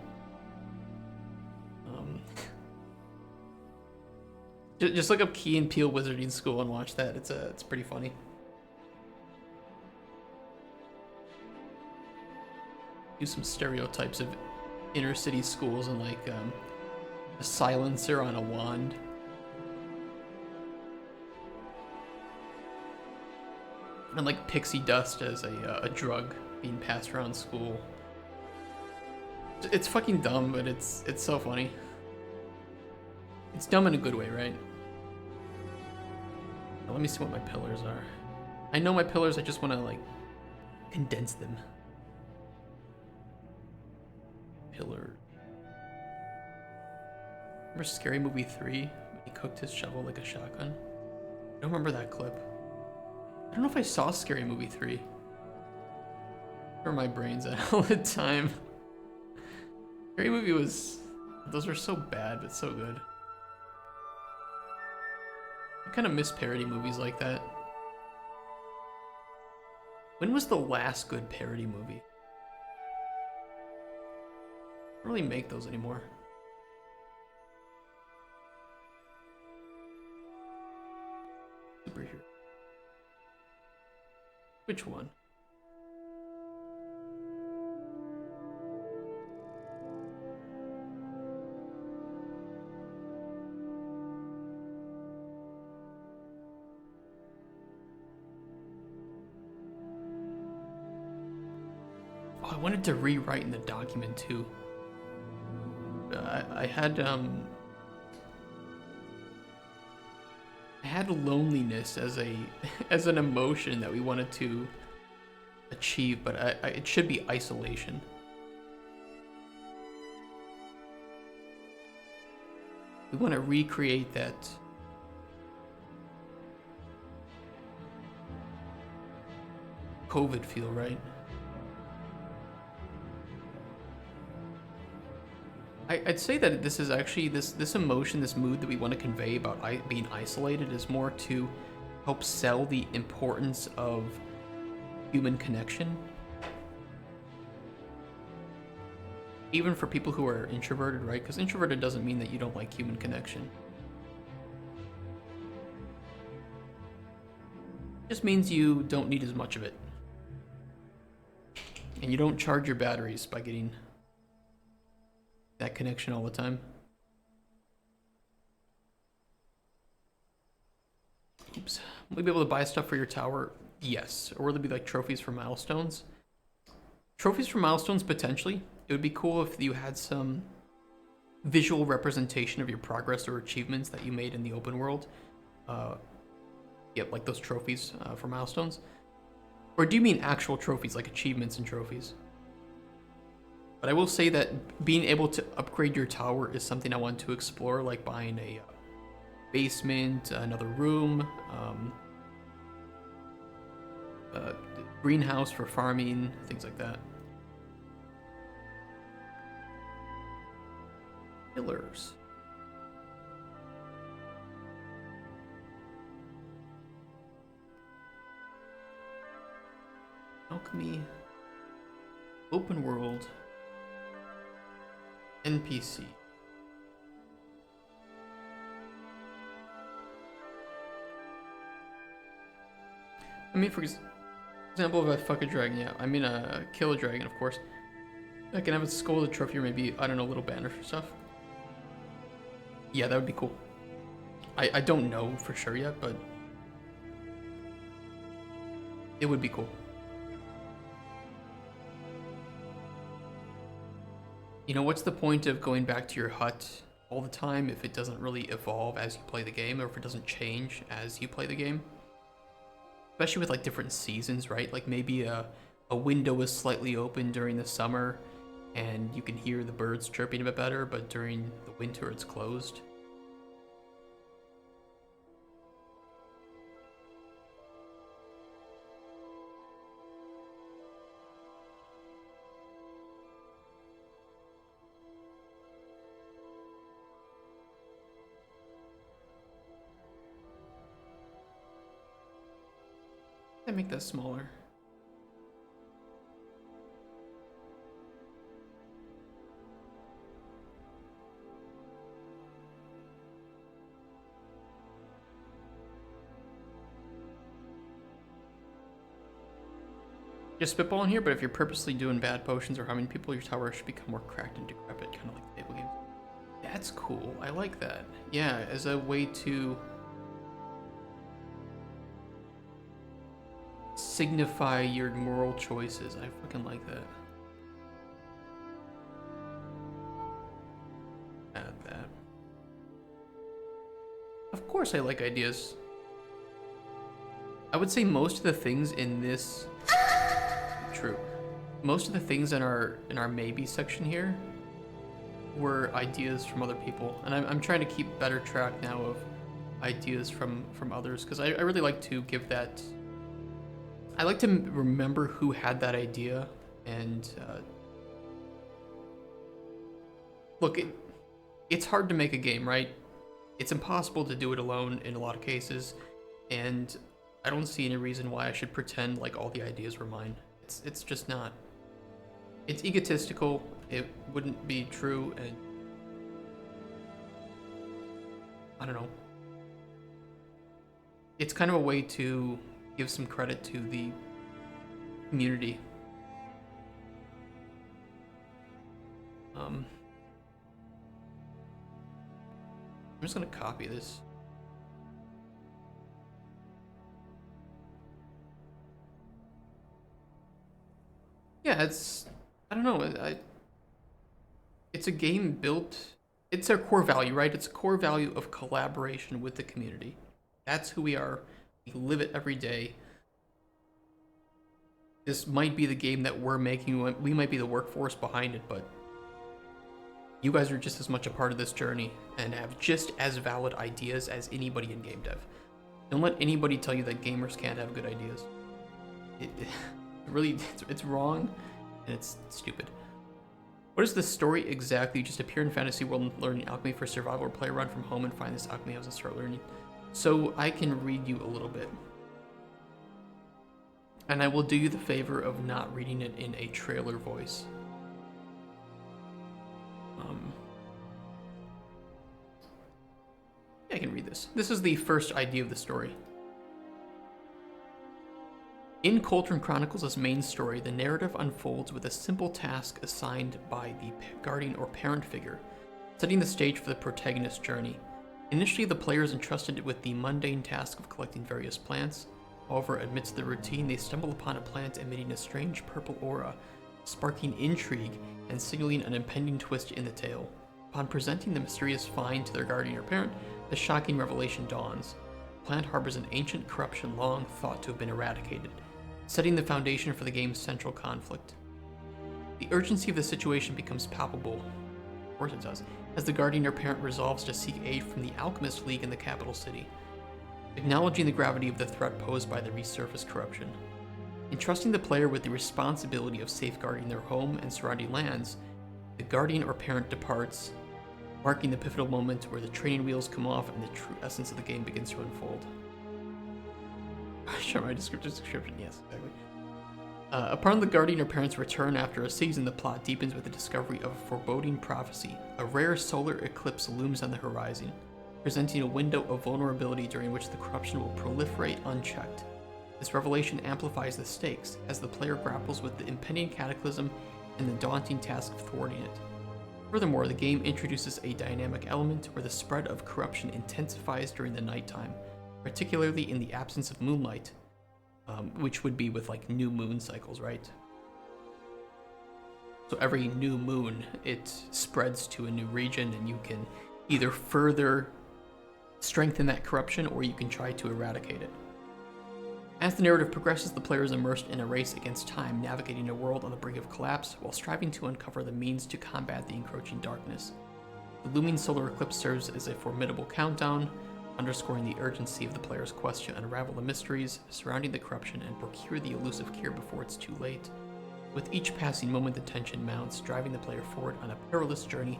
Just look up Key and Peele Wizarding School and watch that. It's pretty funny. Do some stereotypes of inner city schools and like a silencer on a wand. And like pixie dust as a drug being passed around school. It's fucking dumb, but it's so funny. It's dumb in a good way, right? Now, let me see what my pillars are. I know my pillars, I just want to like condense them. Pillar. Remember Scary Movie 3 when he cooked his shovel like a shotgun? I don't remember that clip. I don't know if I saw Scary Movie 3. Where my brain's at all the time. Scary Movie was... Those were so bad, but so good. I kind of miss parody movies like that. When was the last good parody movie? I don't really make those anymore. Superhero. Which one? Oh, I wanted to rewrite in the document too. I had loneliness as an emotion that we wanted to achieve, but it should be isolation. We want to recreate that COVID feel, right? I'd say that this is actually this emotion, this mood that we want to convey about being isolated is more to help sell the importance of human connection. Even for people who are introverted, right? Because introverted doesn't mean that you don't like human connection. It just means you don't need as much of it. And you don't charge your batteries by getting that connection all the time. Oops. Will you be able to buy stuff for your tower? Yes. Or will there be like trophies for milestones? Trophies for milestones, potentially. It would be cool if you had some visual representation of your progress or achievements that you made in the open world. Yep, like those trophies for milestones. Or do you mean actual trophies, like achievements and trophies? But I will say that being able to upgrade your tower is something I want to explore, like buying a basement, another room, greenhouse for farming, things like that. Pillars. Alchemy. Open world. NPC. I mean, for example, if I fuck a dragon, yeah. I mean, kill a dragon, of course. I can have a skull as a trophy, or maybe, I don't know, little banners or stuff. Yeah, that would be cool. I don't know for sure yet, but it would be cool. You know, what's the point of going back to your hut all the time if it doesn't really evolve as you play the game, or if it doesn't change as you play the game? Especially with like different seasons, right? Like maybe a window is slightly open during the summer and you can hear the birds chirping a bit better, but during the winter it's closed. I make that smaller. Just spitballing here, but if you're purposely doing bad potions or harming people, your tower should become more cracked and decrepit, kind of like the table games. That's cool. I like that. Yeah, as a way to signify your moral choices. I fucking like that. Add that. Of course I like ideas. I would say most of the things in this... True. Most of the things in our maybe section here were ideas from other people. And I'm trying to keep better track now of ideas from others, because I really like to give that... I like to remember who had that idea, and look, it's hard to make a game, right? It's impossible to do it alone in a lot of cases, and I don't see any reason why I should pretend like all the ideas were mine. It's just not. It's egotistical, it wouldn't be true, and I don't know. It's kind of a way to give some credit to the community. I'm just gonna copy this. Yeah, I don't know, it's a game built, it's our core value, right? It's a core value of collaboration with the community. That's who we are. We live it every day. This might be the game that we're making. We might be the workforce behind it, but you guys are just as much a part of this journey and have just as valid ideas as anybody in game dev. Don't let anybody tell you that gamers can't have good ideas. It's wrong, and it's stupid. What is the story exactly? You just appear in fantasy world and learn alchemy for survival, or play around from home and find this alchemy house and start learning. So I can read you a little bit. And I will do you the favor of not reading it in a trailer voice. Yeah, I can read this. This is the first idea of the story. In Cauldron Chronicles' main story, the narrative unfolds with a simple task assigned by the guardian or parent figure, setting the stage for the protagonist's journey. Initially, the player is entrusted with the mundane task of collecting various plants. However, amidst the routine, they stumble upon a plant emitting a strange purple aura, sparking intrigue and signaling an impending twist in the tale. Upon presenting the mysterious find to their guardian or parent, the shocking revelation dawns. The plant harbors an ancient corruption long thought to have been eradicated, setting the foundation for the game's central conflict. The urgency of the situation becomes palpable, of course it does, as the guardian or parent resolves to seek aid from the Alchemist League in the capital city, acknowledging the gravity of the threat posed by the resurfaced corruption. Entrusting the player with the responsibility of safeguarding their home and surrounding lands, the guardian or parent departs marking the pivotal moment where the training wheels come off and the true essence of the game begins to unfold. Show my description, yes, exactly. Upon the guardian or parent's return after a season, the plot deepens with the discovery of a foreboding prophecy. A rare solar eclipse looms on the horizon, presenting a window of vulnerability during which the corruption will proliferate unchecked. This revelation amplifies the stakes as the player grapples with the impending cataclysm and the daunting task of thwarting it. Furthermore, the game introduces a dynamic element where the spread of corruption intensifies during the nighttime, particularly in the absence of moonlight, which would be with like new moon cycles, right? So every new moon, it spreads to a new region, and you can either further strengthen that corruption or you can try to eradicate it. As the narrative progresses, the player is immersed in a race against time, navigating a world on the brink of collapse while striving to uncover the means to combat the encroaching darkness. The looming solar eclipse serves as a formidable countdown, underscoring the urgency of the player's quest to unravel the mysteries surrounding the corruption and procure the elusive cure before it's too late. With each passing moment, the tension mounts, driving the player forward on a perilous journey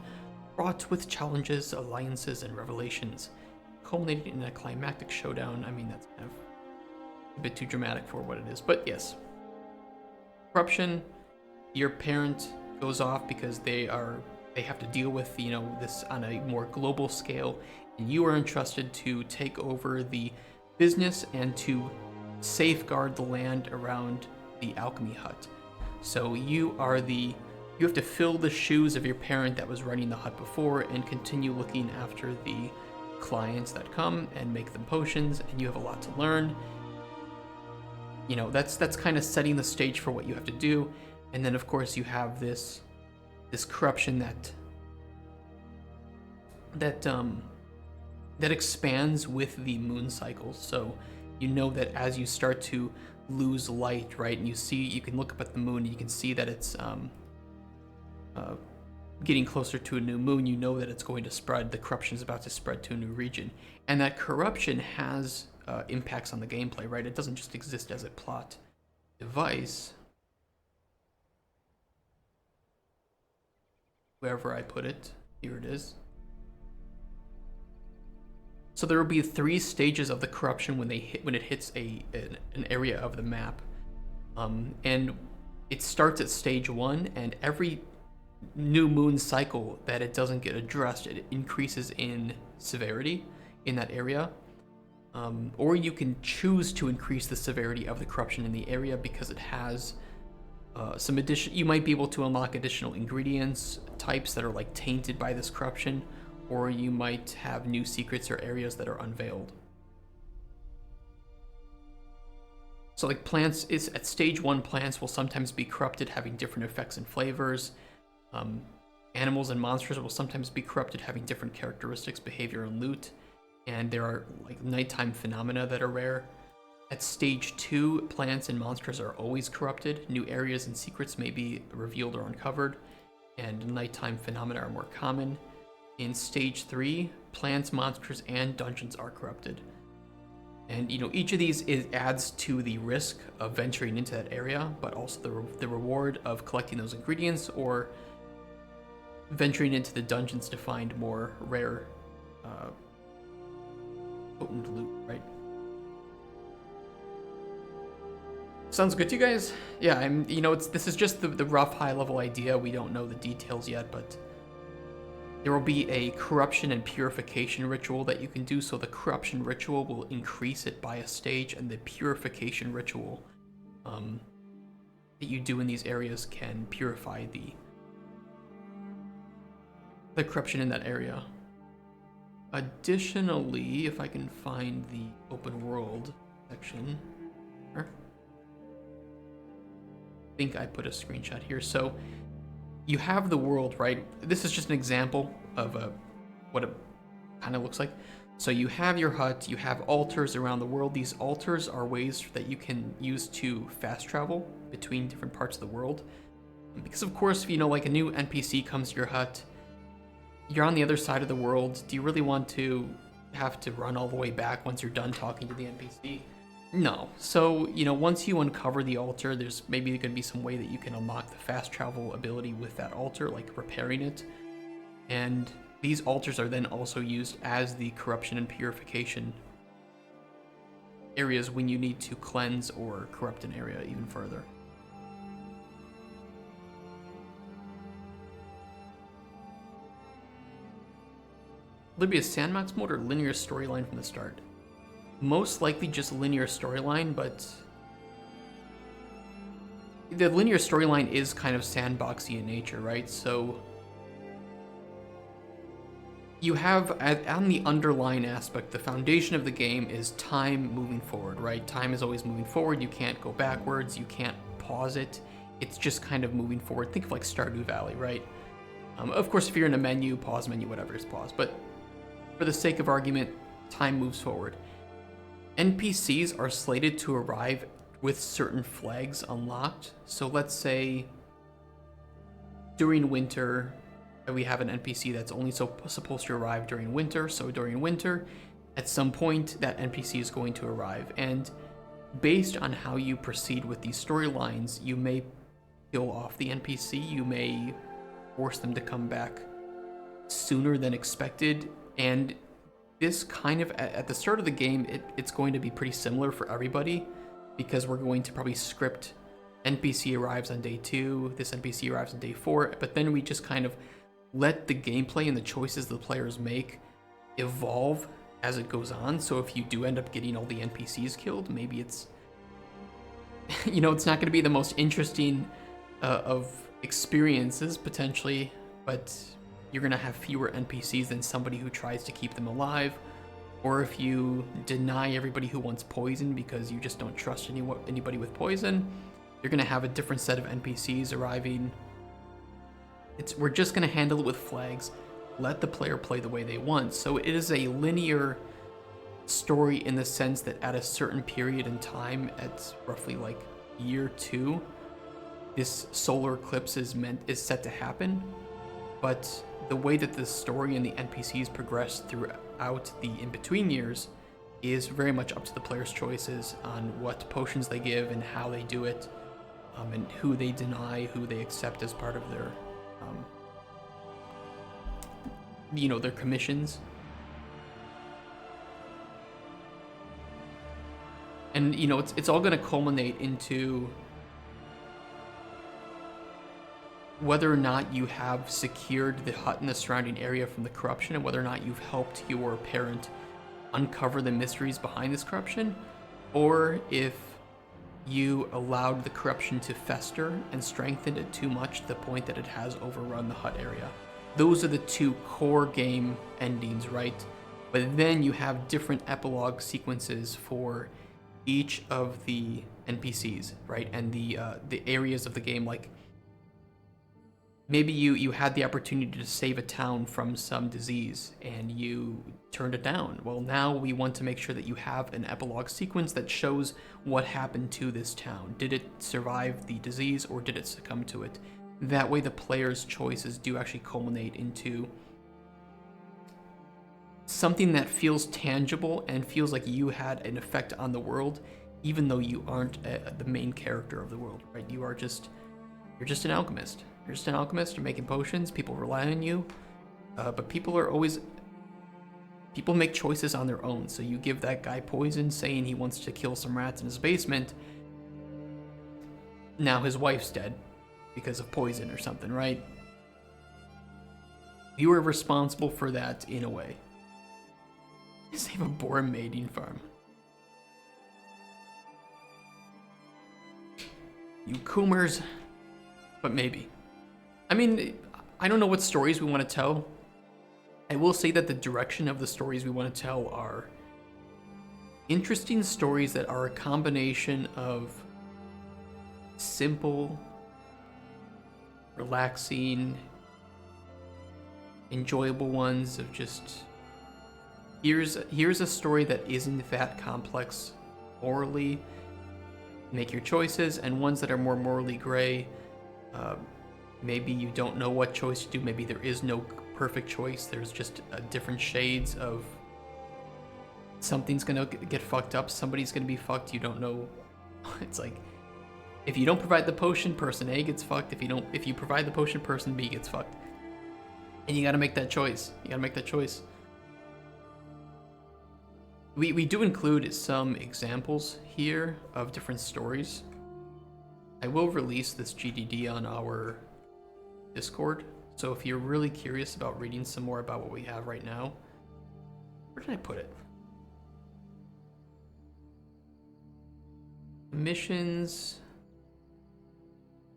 fraught with challenges, alliances, and revelations, culminating in a climactic showdown. I mean, that's kind of a bit too dramatic for what it is, but yes. Corruption, your parent goes off because they have to deal with, you know, this on a more global scale, and you are entrusted to take over the business and to safeguard the land around the alchemy hut. So you have to fill the shoes of your parent that was running the hut before and continue looking after the clients that come and make them potions, and you have a lot to learn. You know, that's kind of setting the stage for what you have to do. And then of course you have this corruption that expands with the moon cycles. So you know that as you start to lose light, right, and you can look up at the moon and you can see that it's getting closer to a new moon, you know that it's going to spread. The corruption is about to spread to a new region, and that corruption has impacts on the gameplay, right? It doesn't just exist as a plot device. Wherever I put it, here it is. So there will be 3 stages of the corruption when it hits an area of the map, and it starts at stage 1, and every new moon cycle that it doesn't get addressed, it increases in severity in that area. Or you can choose to increase the severity of the corruption in the area because it has some addition. You might be able to unlock additional ingredients types that are like tainted by this corruption, or you might have new secrets or areas that are unveiled. So like plants is at stage 1, plants will sometimes be corrupted, having different effects and flavors. Animals and monsters will sometimes be corrupted, having different characteristics, behavior, and loot. And there are like nighttime phenomena that are rare. At stage 2, plants and monsters are always corrupted. New areas and secrets may be revealed or uncovered, and nighttime phenomena are more common. In stage 3, plants, monsters, and dungeons are corrupted. And you know, each of these adds to the risk of venturing into that area, but also the reward of collecting those ingredients or venturing into the dungeons to find more rare potent loot, right? Sounds good to you guys? Yeah, this is just the rough high-level idea. We don't know the details yet, but there will be a corruption and purification ritual that you can do. So the corruption ritual will increase it by a stage, and the purification ritual that you do in these areas can purify the corruption in that area. Additionally, if I can find the open world section, I think I put a screenshot here. So you have the world, right? This is just an example of what it kind of looks like. So you have your hut, you have altars around the world. These altars are ways that you can use to fast travel between different parts of the world. Because of course, you know, like a new NPC comes to your hut, you're on the other side of the world. Do you really want to have to run all the way back once you're done talking to the NPC? No. So, you know, once you uncover the altar, there's maybe going to be some way that you can unlock the fast travel ability with that altar, like repairing it. And these altars are then also used as the corruption and purification areas when you need to cleanse or corrupt an area even further. Will there be a sandbox mode or linear storyline from the start? Most likely just linear storyline, but the linear storyline is kind of sandboxy in nature, right? So you have, on the underlying aspect, the foundation of the game is time moving forward, right? Time is always moving forward. You can't go backwards. You can't pause it. It's just kind of moving forward. Think of like Stardew Valley, right? Of course, if you're in a menu, pause menu, whatever, is pause. But for the sake of argument, time moves forward. NPCs are slated to arrive with certain flags unlocked. So let's say during winter, we have an NPC that's only supposed to arrive during winter. So during winter, at some point, that NPC is going to arrive. And based on how you proceed with these storylines, you may kill off the NPC. You may force them to come back sooner than expected. And this kind of, at the start of the game, it's going to be pretty similar for everybody, because we're going to probably script NPC arrives on day 2, this NPC arrives on day 4, but then we just kind of let the gameplay and the choices the players make evolve as it goes on. So if you do end up getting all the NPCs killed, maybe it's, you know, it's not going to be the most interesting of experiences potentially, but you're going to have fewer NPCs than somebody who tries to keep them alive. Or if you deny everybody who wants poison because you just don't trust anybody with poison, you're going to have a different set of NPCs arriving. We're just going to handle it with flags, let the player play the way they want. So it is a linear story in the sense that at a certain period in time, at roughly like year 2, this solar eclipse is set to happen. But the way that the story and the NPCs progress throughout the in-between years is very much up to the player's choices on what potions they give and how they do it, and who they deny, who they accept as part of their their commissions. And it's all going to culminate into whether or not you have secured the hut and the surrounding area from the corruption, and whether or not you've helped your parent uncover the mysteries behind this corruption, or if you allowed the corruption to fester and strengthened it too much to the point that it has overrun the hut area. Those are the two core game endings, right? But then you have different epilogue sequences for each of the NPCs, right? And the areas of the game, like maybe you had the opportunity to save a town from some disease and you turned it down. Well, now we want to make sure that you have an epilogue sequence that shows what happened to this town. Did it survive the disease or did it succumb to it? That way the player's choices do actually culminate into something that feels tangible and feels like you had an effect on the world, even though you aren't the main character of the world, right? You're just an alchemist. You're just an alchemist, you're making potions, people rely on you, but people make choices on their own. So you give that guy poison saying he wants to kill some rats in his basement. Now his wife's dead because of poison or something, right? You are responsible for that in a way. Save a boar mating farm. You coomers. But maybe. I mean, I don't know what stories we want to tell. I will say that the direction of the stories we want to tell are interesting stories that are a combination of simple, relaxing, enjoyable ones of just here's a story that isn't that complex morally, make your choices, and ones that are more morally gray. Maybe you don't know what choice to do. Maybe there is no perfect choice. There's just different shades of something's gonna get fucked up. Somebody's gonna be fucked. You don't know. It's like if you don't provide the potion, person A gets fucked. If you provide the potion, person B gets fucked. And you gotta make that choice. You gotta make that choice. We do include some examples here of different stories. I will release this GDD on our Discord, so if you're really curious about reading some more about what we have right now, where did I put it? Missions.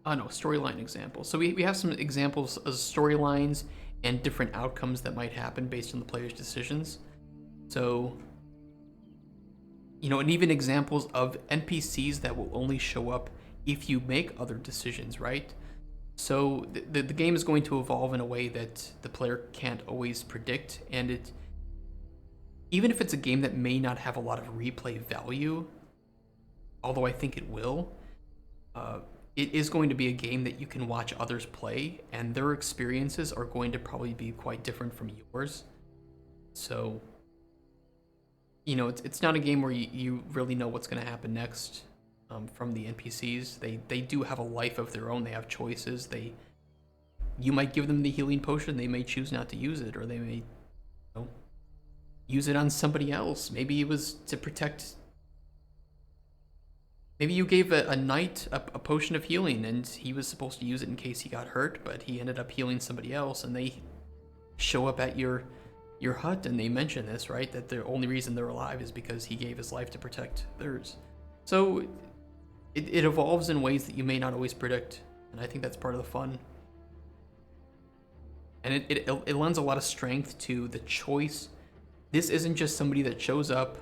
Oh no, storyline examples. So we have some examples of storylines and different outcomes that might happen based on the player's decisions. So, you know, and even examples of NPCs that will only show up if you make other decisions, right? So the game is going to evolve in a way that the player can't always predict, and even if it's a game that may not have a lot of replay value, although I think it will, it is going to be a game that you can watch others play, and their experiences are going to probably be quite different from yours. So, you know, it's not a game where you really know what's going to happen next from the NPCs. They do have a life of their own. They have choices. You might give them the healing potion. They may choose not to use it, or they may, you know, use it on somebody else. Maybe it was to protect. Maybe you gave a knight a potion of healing, and he was supposed to use it in case he got hurt, but he ended up healing somebody else, and they show up at your hut, and they mention this, right? That the only reason they're alive is because he gave his life to protect theirs. So it evolves in ways that you may not always predict, and I think that's part of the fun. And it lends a lot of strength to the choice. This isn't just somebody that shows up,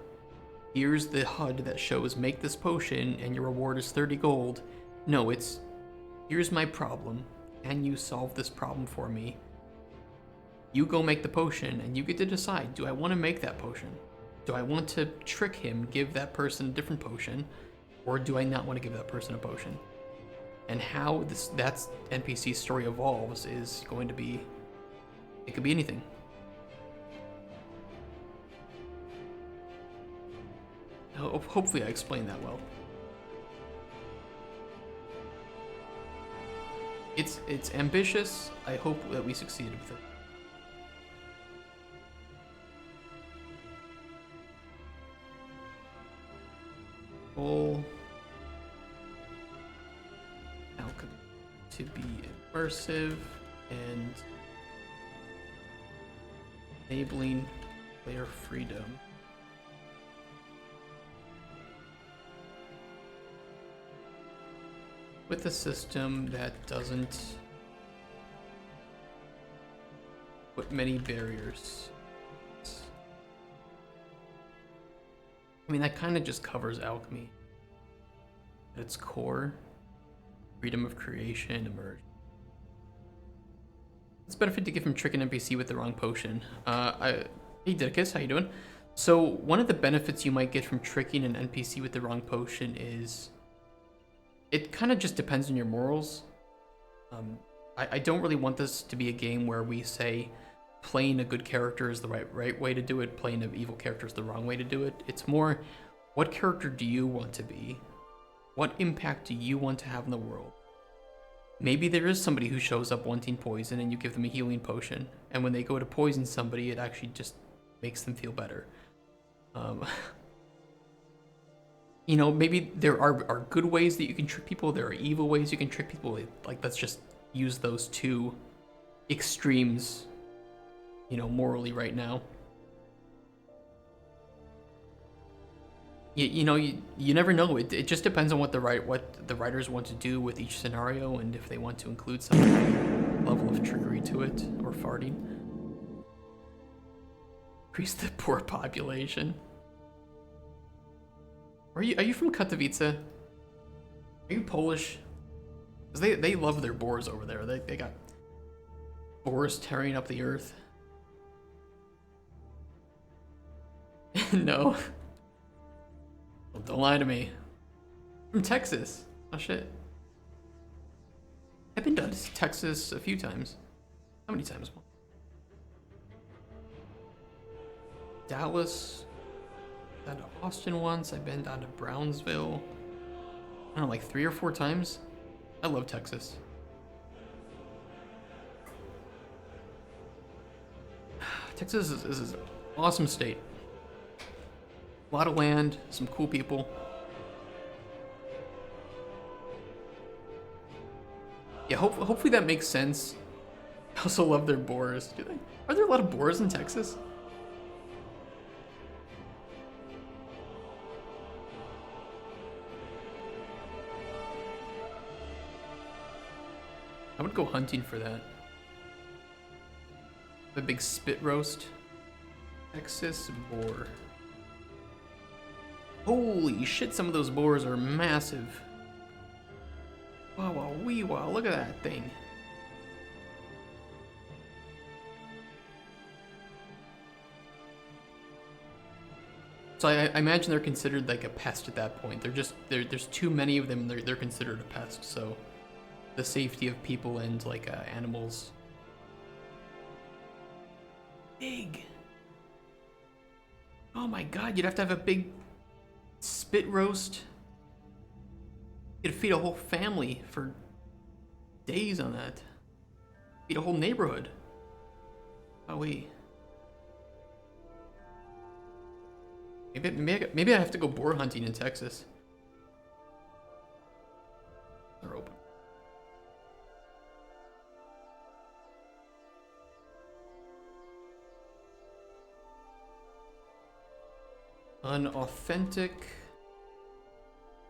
here's the HUD that shows make this potion and your reward is 30 gold. No, it's here's my problem. Can you solve this problem for me? You go make the potion and you get to decide, do I want to make that potion? Do I want to trick him, give that person a different potion? Or do I not want to give that person a potion? And how that NPC story evolves is going to be, it could be anything. Hopefully I explained that well. It's ambitious. I hope that we succeeded with it. Goal. Alchemy to be immersive and enabling player freedom. With a system that doesn't put many barriers. I mean, that kind of just covers alchemy at its core. Freedom of creation, immersion. It's benefit to give him trick an NPC with the wrong potion. Hey Dickus, how you doing? So one of the benefits you might get from tricking an NPC with the wrong potion is it kind of just depends on your morals. I don't really want this to be a game where we say playing a good character is the right way to do it, playing an evil character is the wrong way to do it. It's more, what character do you want to be? What impact do you want to have in the world? Maybe there is somebody who shows up wanting poison and you give them a healing potion, and when they go to poison somebody, it actually just makes them feel better. You know, maybe there are good ways that you can trick people, there are evil ways you can trick people. Like, let's just use those two extremes, you know, morally right now. You know, you never know. It just depends on what the writers want to do with each scenario, and if they want to include some level of trickery to it, or farting. Increase the poor population. Are you from Katowice? Are you Polish? Because they love their boars over there. They got boars tearing up the earth. No. Well, don't lie to me. From Texas. Oh shit. I've been down to Texas a few times. How many times? Dallas. Down to Austin once. I've been down to Brownsville. I don't know, like 3 or 4 times. I love Texas. Texas is an awesome state. A lot of land, some cool people. Yeah, hopefully that makes sense. I also love their boars. Are there a lot of boars in Texas? I would go hunting for that. The big spit roast. Texas boar. Holy shit, some of those boars are massive. Wow, wow, wee, wow, look at that thing. So I imagine they're considered like a pest at that point. There's too many of them. They're considered a pest. So the safety of people and like animals. Big. Oh my god, you'd have to have a big spit roast. You'd feed a whole family for days on that. Feed a whole neighborhood. Oh wait. Maybe I have to go boar hunting in Texas. They're open. An authentic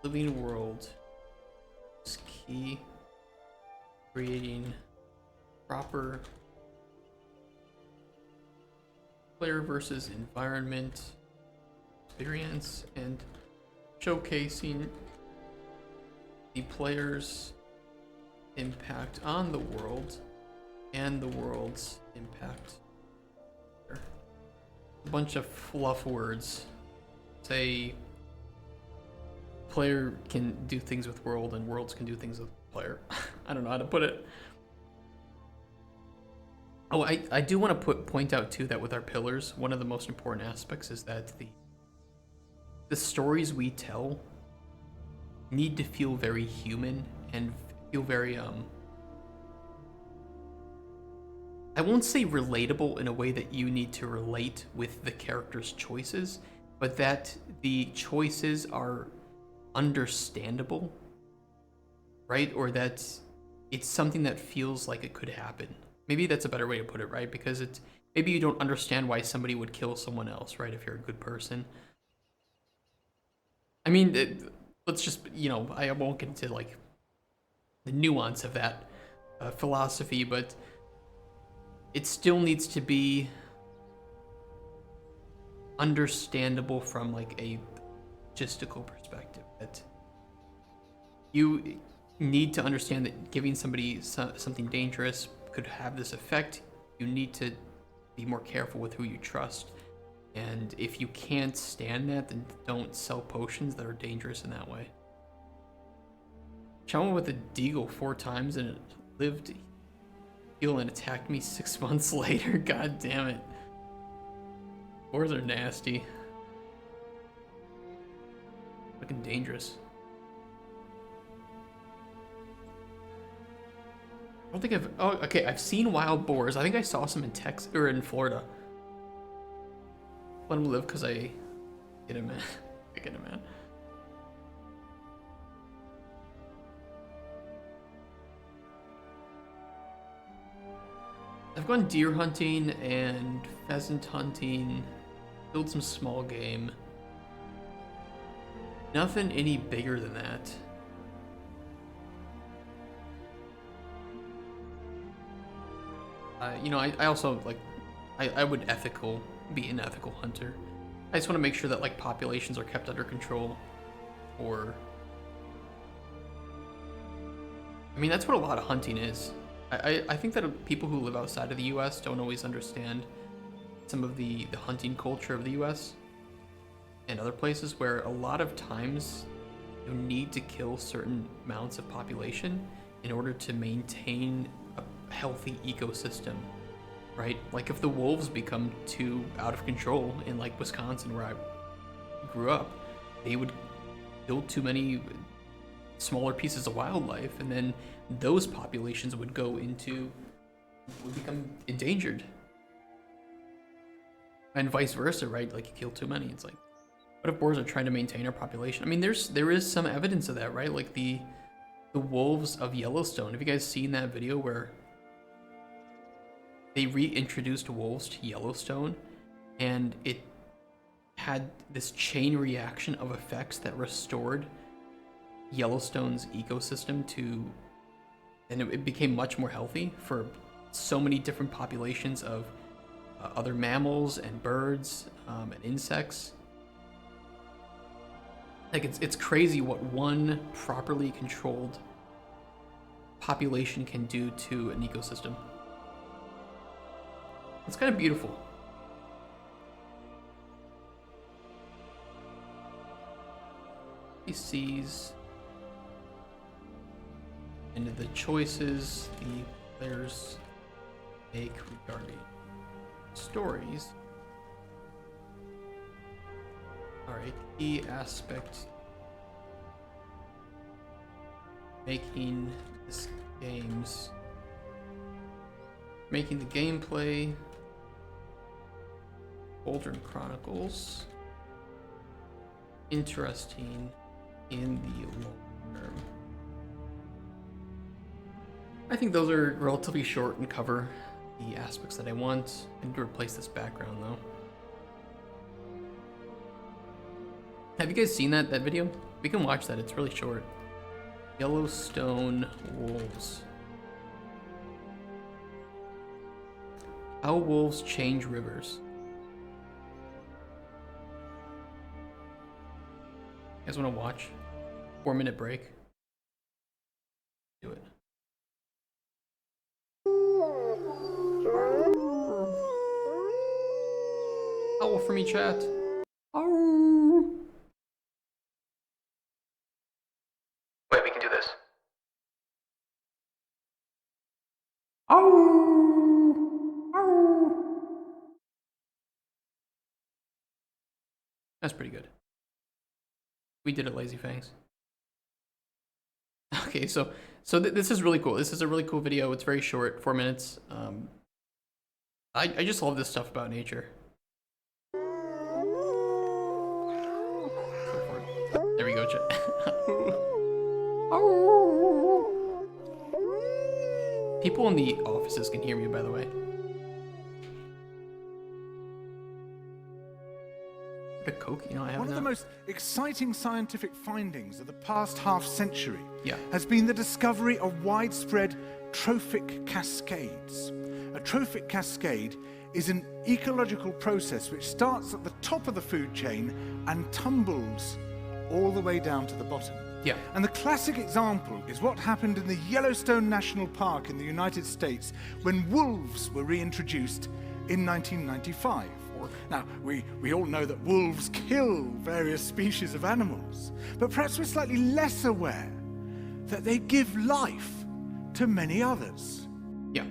living world is key. Creating proper player versus environment experience and showcasing the player's impact on the world and the world's impact. A bunch of fluff words. Say player can do things with world and worlds can do things with player. I don't know how to put it. Oh, I do want to point out too that with our pillars, one of the most important aspects is that the stories we tell need to feel very human and feel very I won't say relatable in a way that you need to relate with the character's choices, but that the choices are understandable, right? Or that it's something that feels like it could happen. Maybe that's a better way to put it, right? Because it's maybe you don't understand why somebody would kill someone else, right? If you're a good person. I mean, let's just, I won't get into like the nuance of that philosophy, but it still needs to be understandable from like a logistical perspective. That you need to understand that giving somebody something dangerous could have this effect. You need to be more careful with who you trust. And if you can't stand that, then don't sell potions that are dangerous in that way. Someone with a deagle 4 times and it lived, healed, and attacked me 6 months later. God damn it. Boars are nasty. Looking dangerous. I don't think I've... Oh, okay, I've seen wild boars. I think I saw some in Texas, or in Florida. Let them live because I get a man. I get a man. I've gone deer hunting and pheasant hunting, killed some small game. Nothing any bigger than that. I also like, I would be an ethical hunter. I just want to make sure that like populations are kept under control, or I mean that's what a lot of hunting is. I think that people who live outside of the U.S. don't always understand some of the hunting culture of the U.S. and other places where a lot of times you need to kill certain amounts of population in order to maintain a healthy ecosystem, right? Like if the wolves become too out of control in like Wisconsin where I grew up, they would kill too many smaller pieces of wildlife, and then those populations would become endangered. And vice versa, right? Like, you kill too many. It's like, what if boars are trying to maintain our population? I mean, there is some evidence of that, right? Like the wolves of Yellowstone. Have you guys seen that video where they reintroduced wolves to Yellowstone, and it had this chain reaction of effects that restored Yellowstone's ecosystem and it became much more healthy for so many different populations of other mammals and birds and insects. Like, it's crazy what one properly controlled population can do to an ecosystem. It's kind of beautiful. He sees into the choices the players make regarding stories. Alright, key aspect making this making the gameplay. Cauldron Chronicles interesting in the long term. I think those are relatively short and cover the aspects that I want. I need to replace this background though. Have you guys seen that video? We can watch that, it's really short. Yellowstone wolves. How wolves change rivers. You guys want to watch? 4-minute break. Do it. Owl for me, chat. Ow. Wait, we can do this. Ow. Ow. That's pretty good. We did it, Lazy Fangs. Okay, so this is really cool. This is a really cool video. It's very short, 4 minutes. I just love this stuff about nature. There we go, chat. People in the offices can hear me, by the way. A Coke, you know, I have One of the most exciting scientific findings of the past half century has been the discovery of widespread trophic cascades. A trophic cascade is an ecological process which starts at the top of the food chain and tumbles all the way down to the bottom. Yeah. And the classic example is what happened in the Yellowstone National Park in the United States when wolves were reintroduced in 1995. Now, we all know that wolves kill various species of animals, but perhaps we're slightly less aware that they give life to many others. Yeah.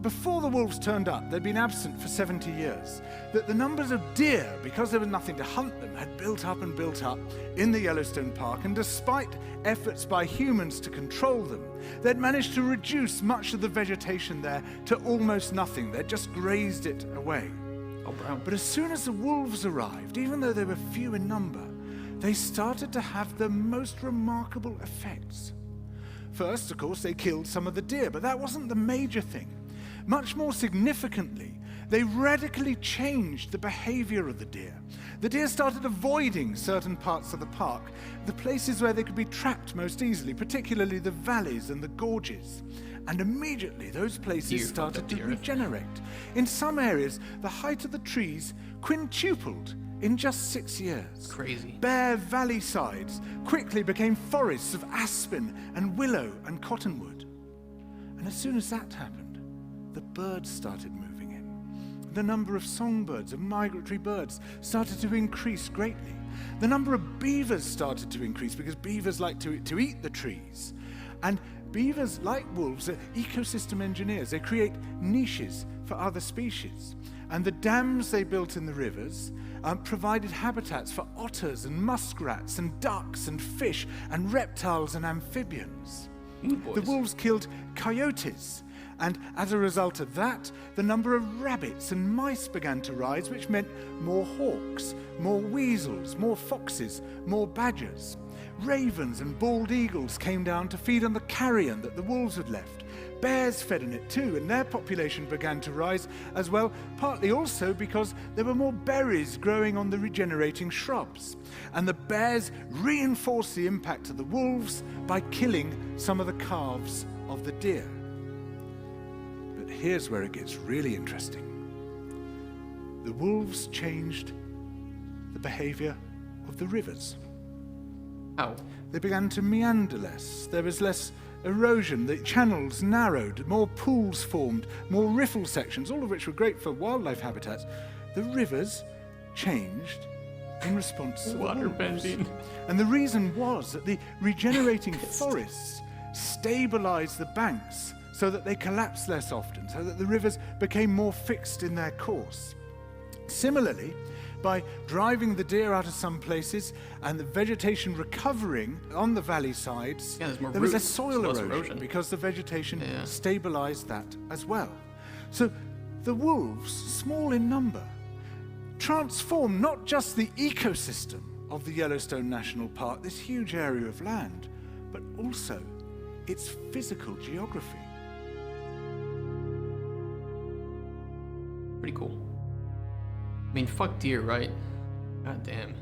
Before the wolves turned up, they'd been absent for 70 years. That the numbers of deer, because there was nothing to hunt them, had built up and built up in the Yellowstone Park, and despite efforts by humans to control them, they'd managed to reduce much of the vegetation there to almost nothing. They'd just grazed it away. Oh, brown. But as soon as the wolves arrived, even though they were few in number, they started to have the most remarkable effects. First, of course, they killed some of the deer, but that wasn't the major thing. Much more significantly, they radically changed the behavior of the deer. The deer started avoiding certain parts of the park, the places where they could be trapped most easily, particularly the valleys and the gorges. And immediately those places started to regenerate. In some areas, the height of the trees quintupled in just 6 years. Crazy. Bare valley sides quickly became forests of aspen and willow and cottonwood. And as soon as that happened, the birds started moving in. The number of songbirds, of migratory birds, started to increase greatly. The number of beavers started to increase because beavers like to eat the trees. And beavers, like wolves, are ecosystem engineers. They create niches for other species. And the dams they built in the rivers provided habitats for otters and muskrats and ducks and fish and reptiles and amphibians. The wolves killed coyotes And as a result of that, the number of rabbits and mice began to rise, which meant more hawks, more weasels, more foxes, more badgers. Ravens and bald eagles came down to feed on the carrion that the wolves had left. Bears fed on it too, and their population began to rise as well, partly also because there were more berries growing on the regenerating shrubs. And the bears reinforced the impact of the wolves by killing some of the calves of the deer. But here's where it gets really interesting. The wolves changed the behavior of the rivers. How? They began to meander less. There was less erosion. The channels narrowed. More pools formed. More riffle sections, all of which were great for wildlife habitats. The rivers changed in response to the Water wolves. bending. And the reason was that the regenerating forests stabilized the banks so that they collapsed less often, so that the rivers became more fixed in their course. Similarly, by driving the deer out of some places and the vegetation recovering on the valley sides, Yeah, there's more there was roots, a soil so less erosion, erosion. because the vegetation Yeah. stabilized that as well. So the wolves, small in number, transformed not just the ecosystem of the Yellowstone National Park, this huge area of land, but also its physical geography. Pretty cool. I mean, fuck deer, right? God damn.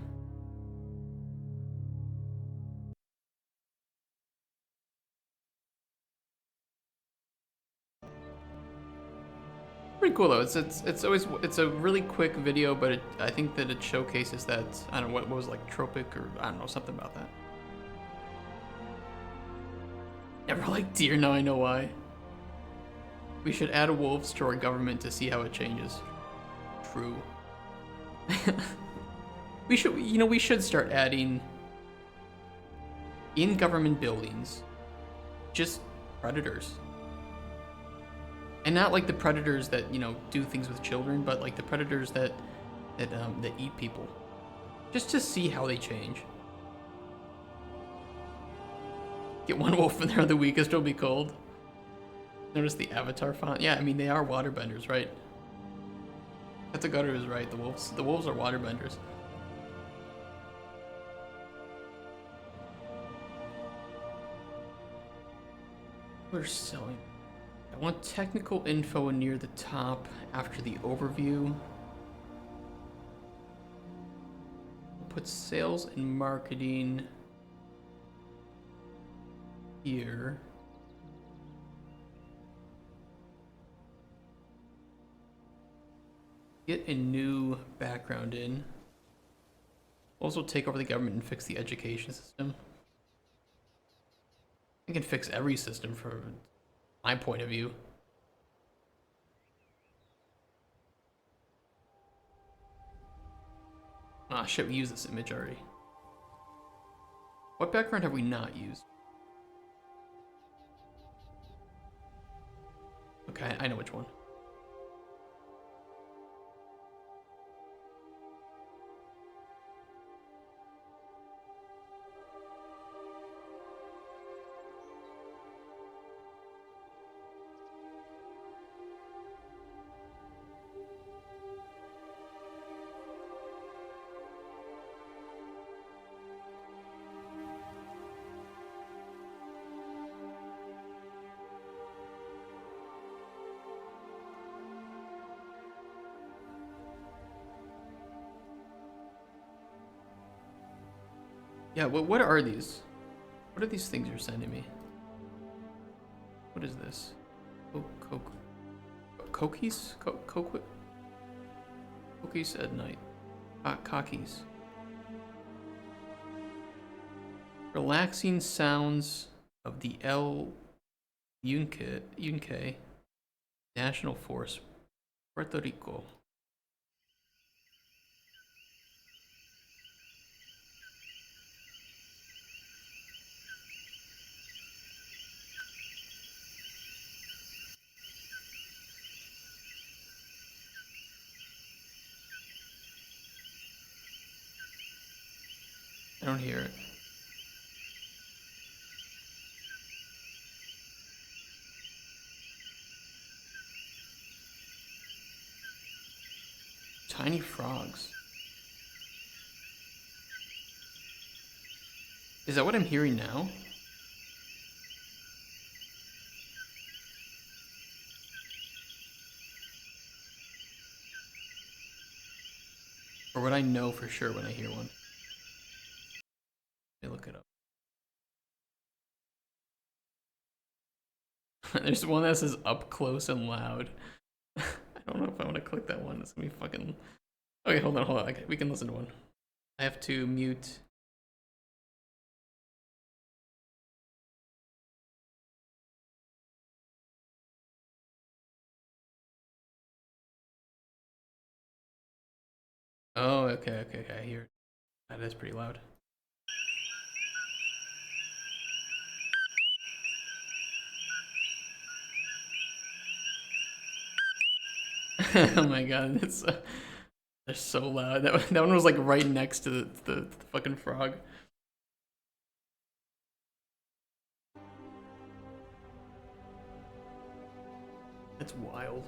Pretty cool though. It's a really quick video, but I think that it showcases that, I don't know what was like tropic, or I don't know, something about that. Never liked deer, now I know why. We should add wolves to our government to see how it changes. True. We should start adding in government buildings just predators. And not like the predators that, do things with children, but like the predators that eat people. Just to see how they change. Get one wolf in there the weakest, it'll be cold. Notice the avatar font. Yeah, I mean they are waterbenders, right? Katagaru is right. The wolves are waterbenders. We're selling. I want technical info near the top after the overview. Put sales and marketing here. Get a new background in. Also take over the government and fix the education system. I can fix every system from my point of view. Ah, shit, we used this image already. What background have we not used? Okay, I know which one. Yeah, what are these? What are these things you're sending me? What is this? Oh, cookies? Cookies at night. Cockies. Relaxing sounds of the El Yunque National Forest, Puerto Rico. I don't hear it. Tiny frogs. Is that what I'm hearing now? Or would I know for sure when I hear one? Let me look it up. There's one that says up close and loud. I don't know if I want to click that one. It's gonna be fucking... Okay, hold on. Okay, we can listen to one. I have to mute. Oh, okay, I hear it. That is pretty loud. Oh my god, they're so loud. That one was like right next to the fucking frog. That's wild.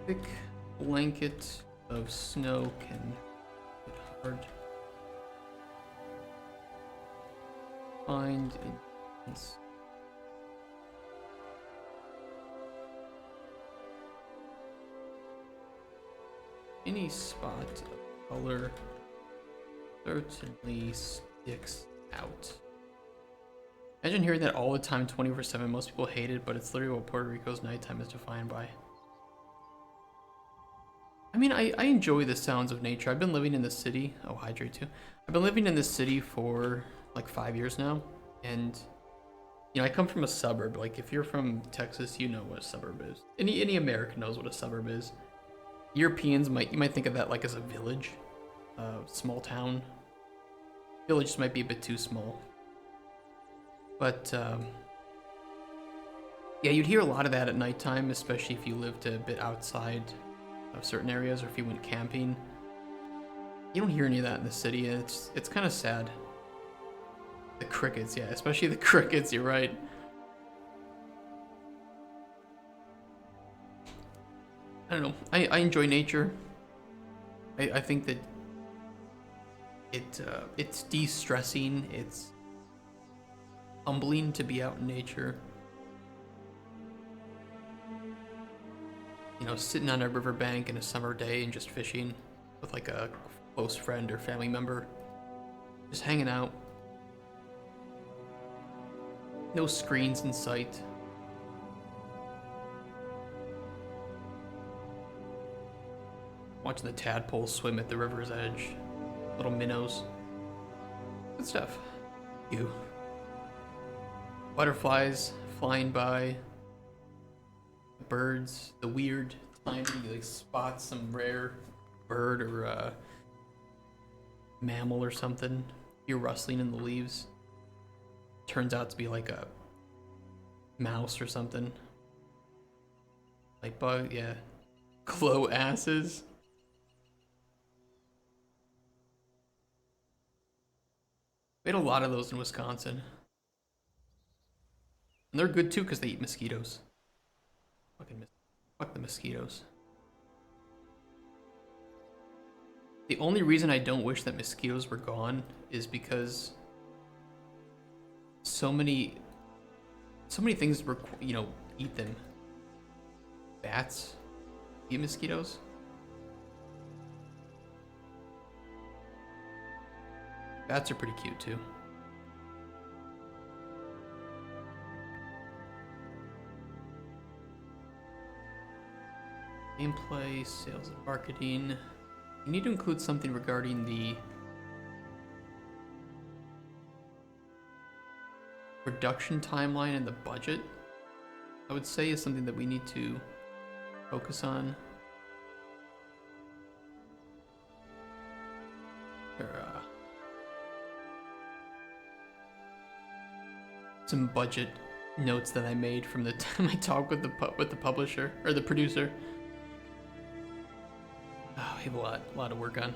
Thick blanket of snow can get hard. Find intense. Any spot of color certainly sticks out. Imagine hearing that all the time, 24/7. Most people hate it, but it's literally what Puerto Rico's nighttime is defined by. I mean, I enjoy the sounds of nature. I've been living in the city. Oh, hydrate too. I've been living in this city for like 5 years now, and you know, I come from a suburb. Like, if you're from Texas, you know what a suburb is. Any American knows what a suburb is. Europeans you might think of that like as a village, small town. Villages might be a bit too small, but yeah, you'd hear a lot of that at nighttime, especially if you lived a bit outside of certain areas, or if you went camping. You don't hear any of that in the city, and it's kind of sad. The crickets, yeah, especially the crickets, you're right. I don't know, I enjoy nature. I think that it's de-stressing, it's humbling to be out in nature. You know, sitting on a riverbank in a summer day and just fishing with like a close friend or family member. Just hanging out. No screens in sight. Watching the tadpoles swim at the river's edge. Little minnows. Good stuff. You. Butterflies flying by. Birds, the weird time you like spot some rare bird or mammal or something. You're rustling in the leaves. Turns out to be like a mouse or something. Like bug, yeah. Glow asses. We had a lot of those in Wisconsin. And they're good too because they eat mosquitoes. Fuck the mosquitoes. The only reason I don't wish that mosquitoes were gone is because so many things eat them. Bats eat mosquitoes. Bats are pretty cute too. Gameplay, sales and marketing. You need to include something regarding the production timeline and the budget. I would say is something that we need to focus on. Some budget notes that I made from the time I talked with the publisher or the producer. Oh, we have a lot to work on.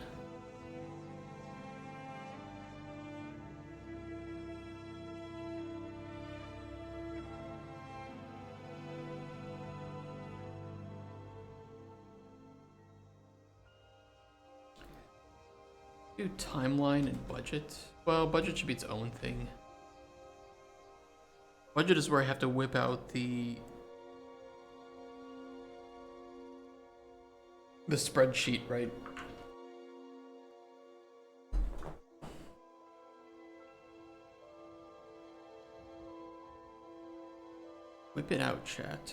Do timeline and budget. Well, budget should be its own thing. Budget is where I have to whip out the spreadsheet, right? Whip it out, chat.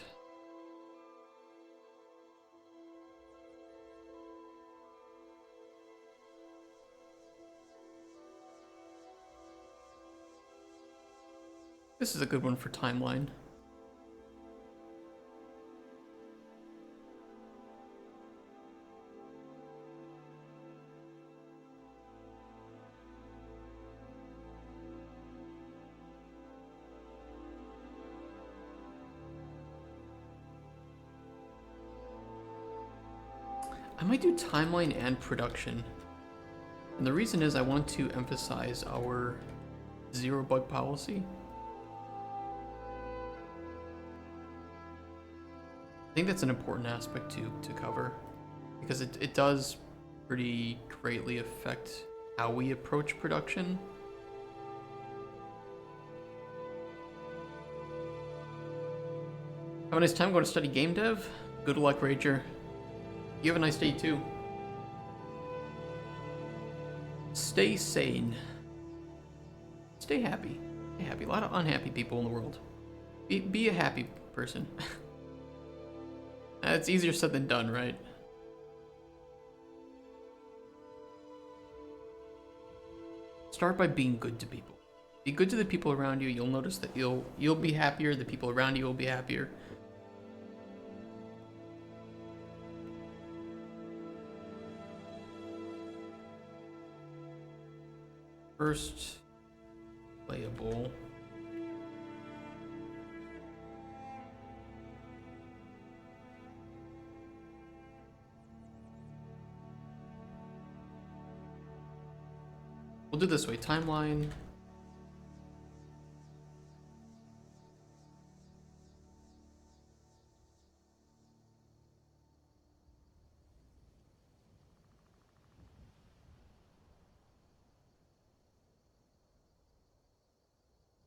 This is a good one for timeline. I might do timeline and production. And the reason is I want to emphasize our zero bug policy. I think that's an important aspect to cover, because it does pretty greatly affect how we approach production. Have a nice time going to study game dev. Good luck, Rager. You have a nice day too. Stay sane. Stay happy. Stay happy. A lot of unhappy people in the world. Be a happy person. It's easier said than done, right? Start by being good to people. Be good to the people around you. You'll notice that you'll be happier. The people around you will be happier. First playable. We'll do this way, timeline.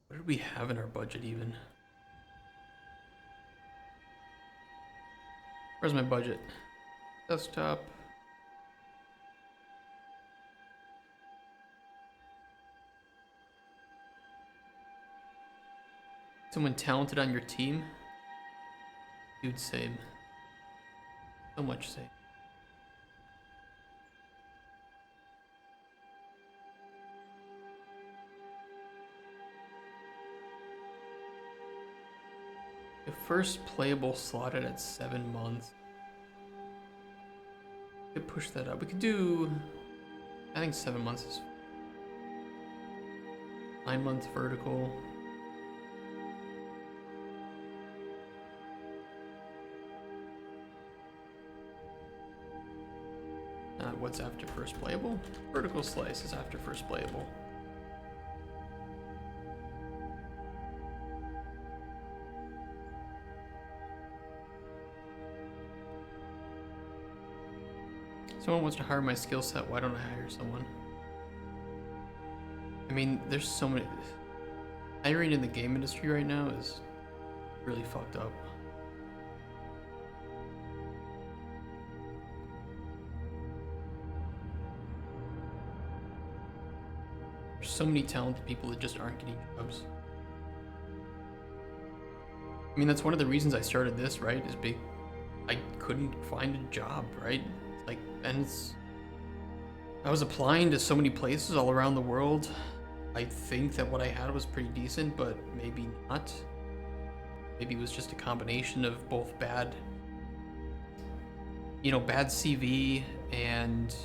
What did we have in our budget even? Where's my budget? Desktop. Someone talented on your team? Dude, same. So much same. The first playable slotted at 7 months. We could push that up. We could do, I think 7 months is 9 months vertical. What's after first playable? Vertical slice is after first playable. Someone wants to hire my skill set, why don't I hire someone? I mean, there's so many... Hiring in the game industry right now is really fucked up. There's so many talented people that just aren't getting jobs. I mean, that's one of the reasons I started this, right? I couldn't find a job, right? Like, and I was applying to so many places all around the world. I think that what I had was pretty decent, but maybe not. Maybe it was just a combination of both bad CV and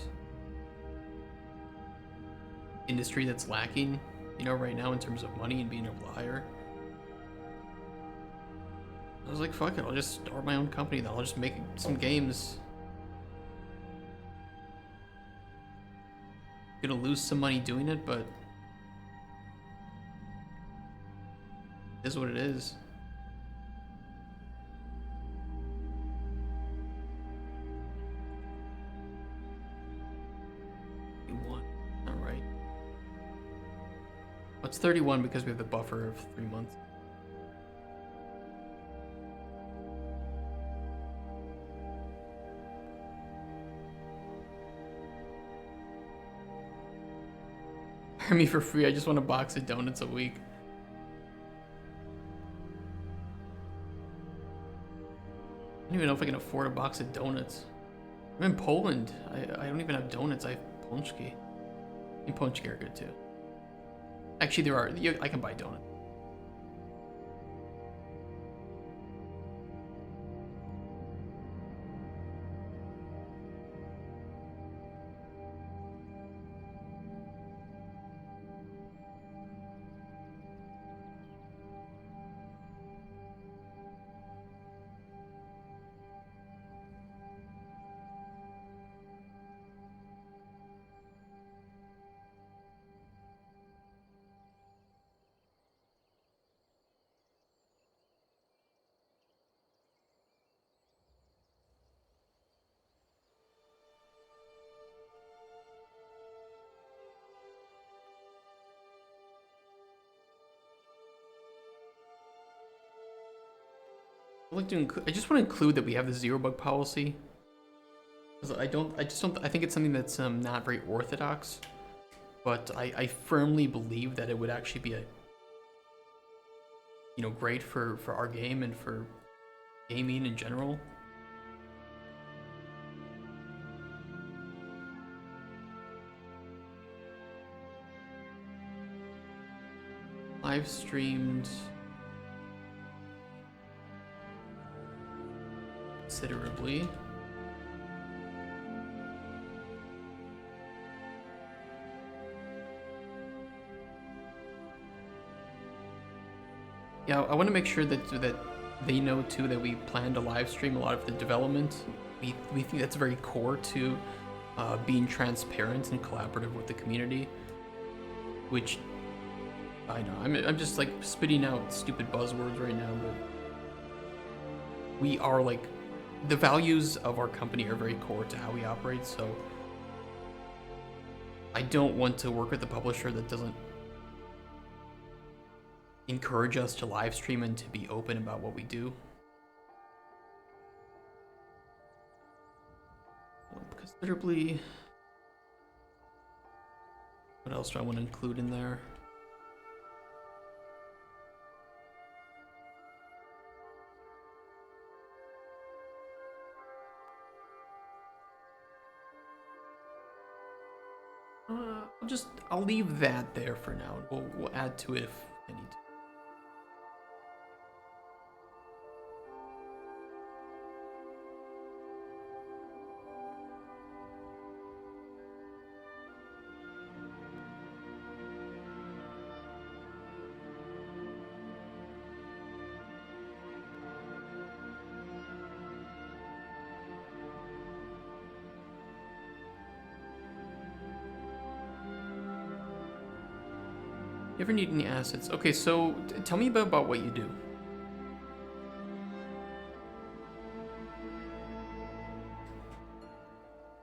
industry that's lacking, right now in terms of money and being able to hire. I was like, fuck it, I'll just start my own company then. I'll just make some games. Gonna lose some money doing it, but it is what it is. Alright. It's 31 because we have the buffer of 3 months. Hire me for free, I just want a box of donuts a week. I don't even know if I can afford a box of donuts. I'm in Poland. I don't even have donuts, I have pączki. And pączki are good too. Actually, I can buy donuts. I just want to include that we have the zero bug policy. I think it's something that's not very orthodox, but I firmly believe that it would actually be great for our game and for gaming in general. Live streamed considerably. Yeah, I want to make sure that they know too that we plan to live stream a lot of the development. We think that's very core to being transparent and collaborative with the community, which I know I'm just like spitting out stupid buzzwords right now, but we are like, the values of our company are very core to how we operate, so I don't want to work with a publisher that doesn't encourage us to live stream and to be open about what we do. Considerably. What else do I want to include in there? I'll leave that there for now. We'll add to it if I need to. You ever need any assets? Okay, so tell me about what you do.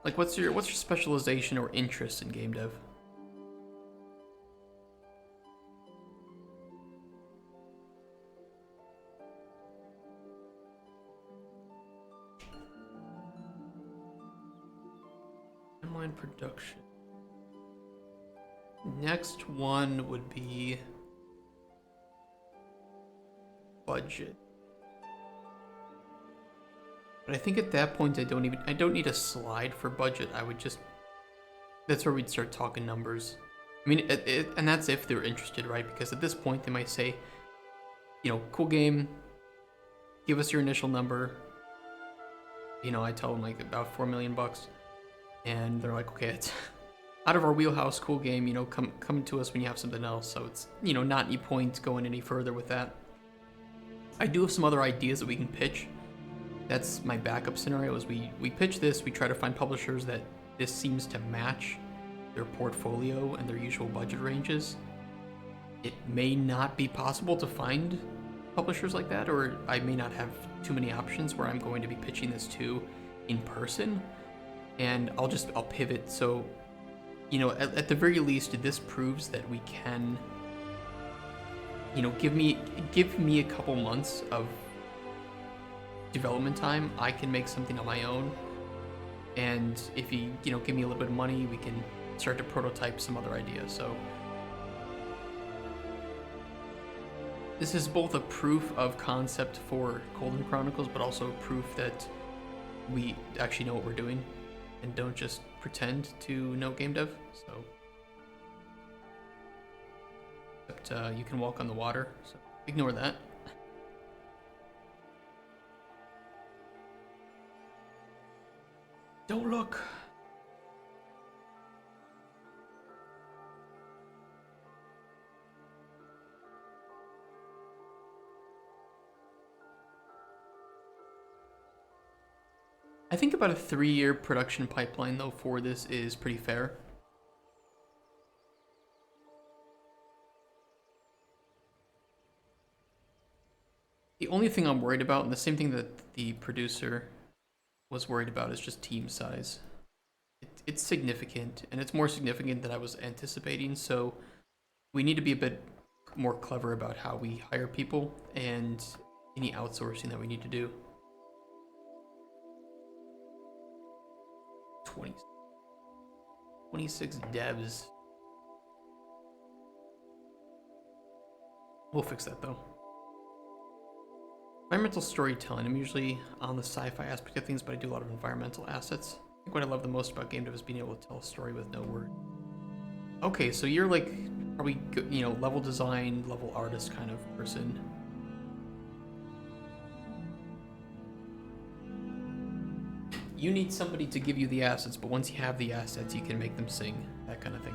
Like, what's your specialization or interest in game dev? Online production. Next one would be budget. But I think at that point I don't need a slide for budget. That's where we'd start talking numbers. I mean, and that's if they're interested, right? Because at this point they might say, cool game, give us your initial number. I tell them like about $4 million, and they're like, okay, it's out of our wheelhouse, cool game, come to us when you have something else. So it's, not any point going any further with that. I do have some other ideas that we can pitch. That's my backup scenario, is we pitch this, we try to find publishers that this seems to match their portfolio and their usual budget ranges. It may not be possible to find publishers like that, or I may not have too many options where I'm going to be pitching this to in person, and I'll pivot. So, you know, at the very least, this proves that we can, you know, give me a couple months of development time. I can make something on my own, and if you know, give me a little bit of money, we can start to prototype some other ideas. So this is both a proof of concept for Cauldron Chronicles, but also proof that we actually know what we're doing and don't just pretend to know game dev. So, except you can walk on the water, so ignore that. Don't look. I think about a 3-year production pipeline, though, for this is pretty fair. The only thing I'm worried about, and the same thing that the producer was worried about, is just team size. It's significant, and it's more significant than I was anticipating, so we need to be a bit more clever about how we hire people and any outsourcing that we need to do. 26 devs. We'll fix that though. Environmental storytelling. I'm usually on the sci-fi aspect of things, but I do a lot of environmental assets. I think what I love the most about game dev is being able to tell a story with no word. Okay, so you're like probably, you know, level design, level artist kind of person. You need somebody to give you the assets, but once you have the assets, you can make them sing, that kind of thing.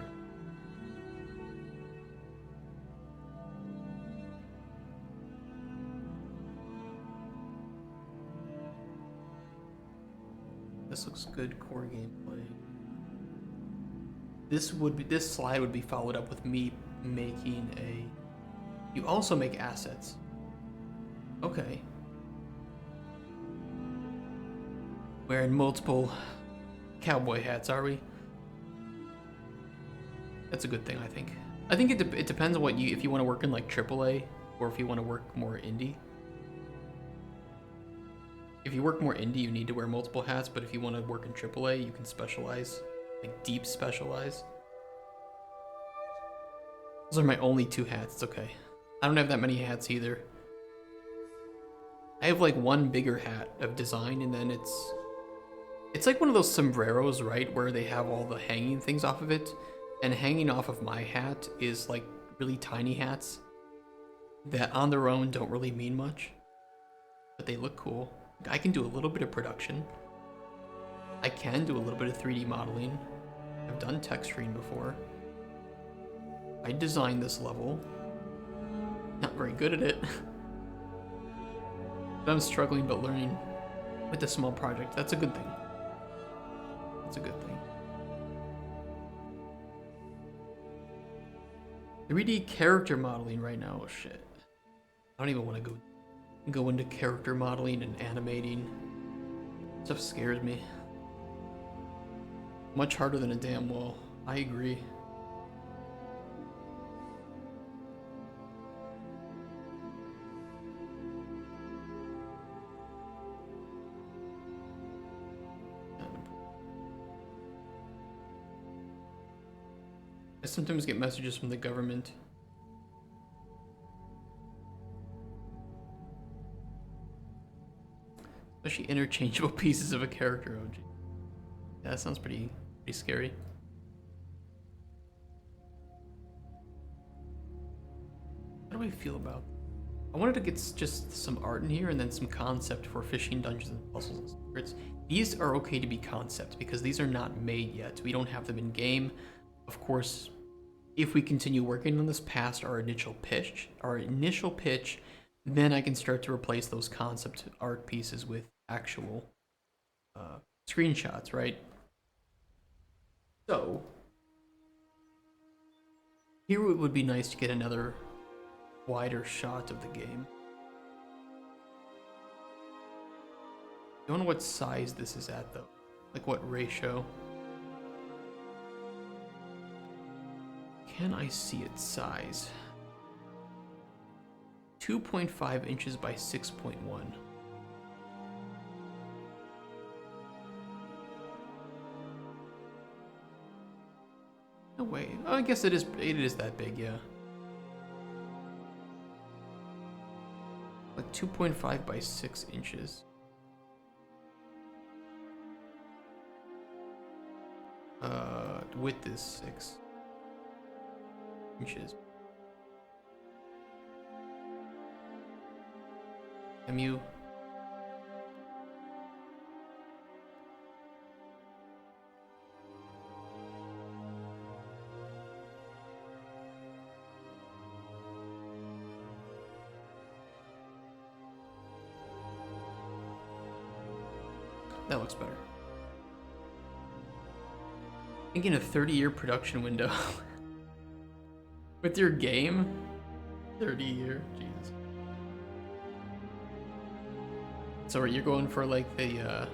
This looks good, core gameplay. This slide would be followed up with me making a... You also make assets. Okay. Wearing multiple cowboy hats, are we? That's a good thing, I think. I think it depends on what if you want to work in like AAA or if you want to work more indie. If you work more indie, you need to wear multiple hats, but if you want to work in AAA, you can specialize, like deep specialize. Those are my only 2 hats. It's okay. I don't have that many hats either. I have like one bigger hat of design, and then it's like one of those sombreros, right, where they have all the hanging things off of it, and hanging off of my hat is like really tiny hats that on their own don't really mean much, but they look cool. I can do a little bit of production. I can do a little bit of 3D modeling. I've done texturing before. I designed this level. Not very good at it. But I'm struggling but learning with a small project. That's a good thing. That's a good thing. 3D character modeling right now. Oh shit. I don't even want to go into character modeling and animating. Stuff scares me. Much harder than a damn wall. I agree. I sometimes get messages from the government. Especially interchangeable pieces of a character. Oh, gee. Yeah, that sounds pretty scary. How do I feel about? I wanted to get just some art in here and then some concept for fishing dungeons and puzzles and secrets. These are okay to be concept because these are not made yet. We don't have them in game. Of course, if we continue working on this past our initial pitch, then I can start to replace those concept art pieces with actual screenshots, right? So here it would be nice to get another wider shot of the game. I don't know what size this is at though. Like what ratio? Can I see its size? 2.5 inches by 6.1. No way. Oh, I guess it is that big, yeah. Like 2.5 by 6 inches. Width is 6 inches. MU. That looks better. Thinking a 30-year production window. With your game? 30-year, Jesus. So you're going for like the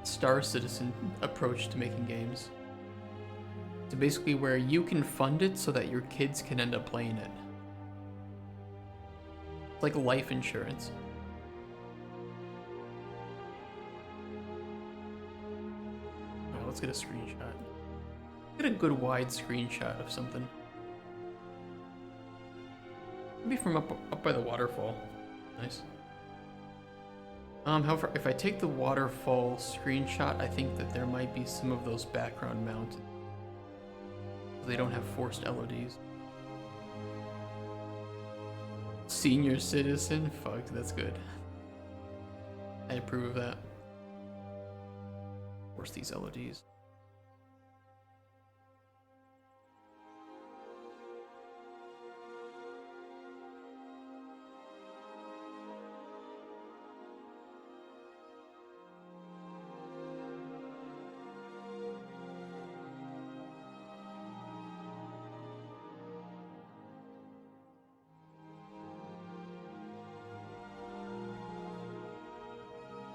Star Citizen approach to making games. So basically where you can fund it so that your kids can end up playing it. It's like life insurance. Alright, let's get a screenshot. Get a good wide screenshot of something. Maybe from up by the waterfall. Nice. However, if I take the waterfall screenshot, I think that there might be some of those background mounted. They don't have forced LODs. Senior citizen? Fuck, that's good. I approve of that. Force these LODs.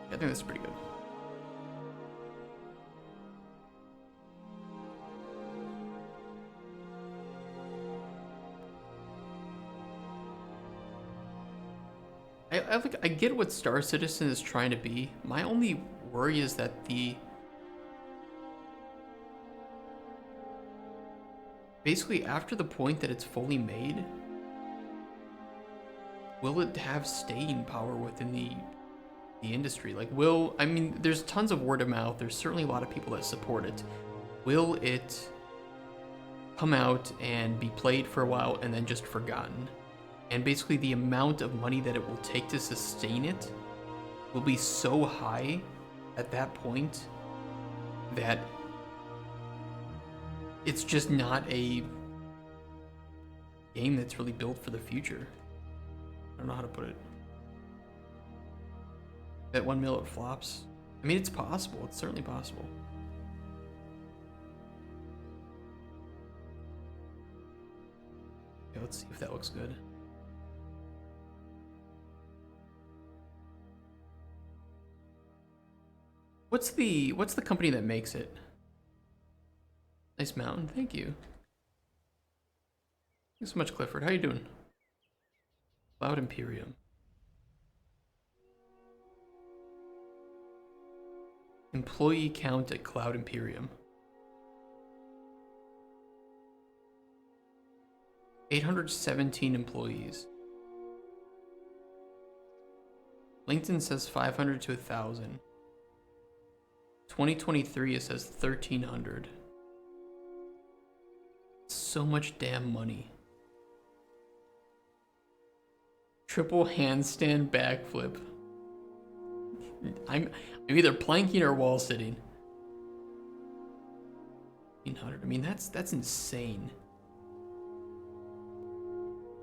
I think that's pretty good. I get what Star Citizen is trying to be. My only worry is that basically after the point that it's fully made, will it have staying power within the industry? Like, I mean, there's tons of word of mouth. There's certainly a lot of people that support it. Will it come out and be played for a while and then just forgotten? And basically the amount of money that it will take to sustain it will be so high at that point that it's just not a game that's really built for the future. I don't know how to put it. That 1 mil it flops. I mean, it's possible. It's certainly possible. Okay, let's see if that looks good. What's the company that makes it? Nice mountain, thank you. Thanks so much, Clifford. How you doing? Cloud Imperium. Employee count at Cloud Imperium. 817 employees. LinkedIn says 500 to 1,000. 2023 it says 1,300. So much damn money. Triple handstand backflip. I'm either planking or wall sitting. 1,500. I mean, that's insane.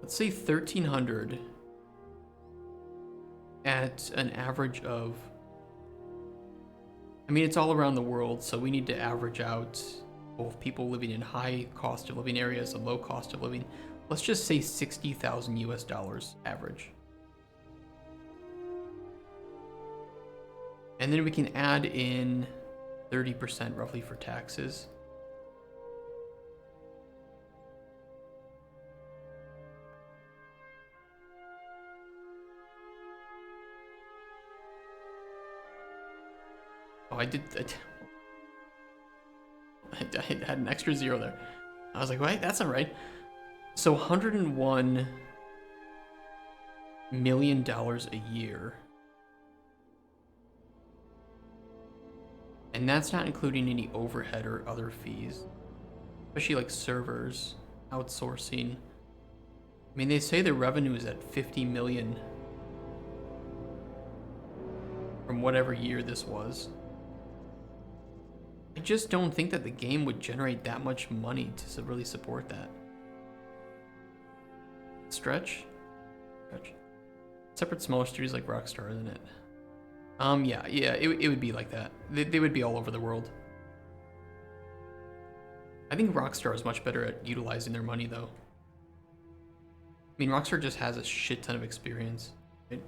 Let's say 1,300 at an average of, I mean, it's all around the world, so we need to average out both people living in high cost of living areas and low cost of living. Let's just say 60,000 US dollars average. And then we can add in 30% roughly for taxes. Oh, I had an extra zero there. I was like, wait, that's not right. So $101 million a year. And that's not including any overhead or other fees, especially like servers, outsourcing. I mean, they say the revenue is at 50 million from whatever year this was. I just don't think that the game would generate that much money to really support that. Stretch? Separate smaller studios like Rockstar, isn't it? Yeah, it would be like that. They would be all over the world. I think Rockstar is much better at utilizing their money, though. I mean, Rockstar just has a shit ton of experience. Right?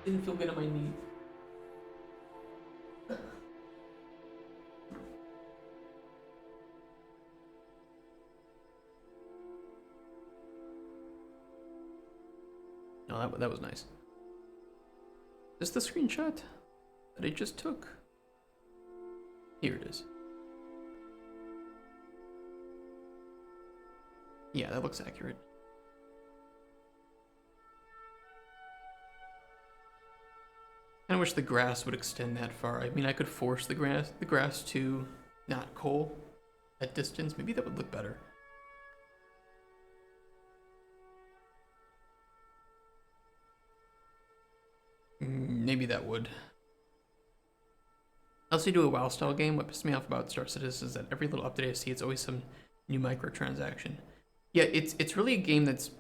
Didn't feel good on my knee. No, that was nice. Is this the screenshot that I just took? Here it is. Yeah, that looks accurate. I wish the grass would extend that far. I mean, I could force the grass to not coal at distance. Maybe that would look better. Maybe that would. I also do a WoW style game. What pisses me off about Star Citizen is that every little update I see, it's always some new microtransaction. Yeah, it's really a game that's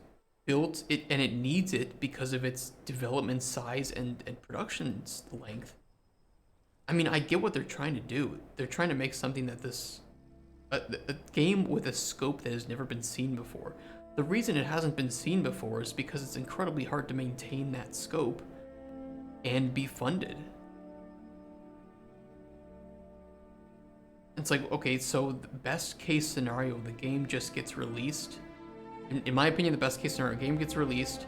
built it, and it needs it because of its development size and production length. I mean, I get what they're trying to do. They're trying to make something that a game with a scope that has never been seen before. The reason it hasn't been seen before is because it's incredibly hard to maintain that scope and be funded. It's like, okay, so the best case scenario, the game just gets released. In my opinion, the best case scenario, game gets released,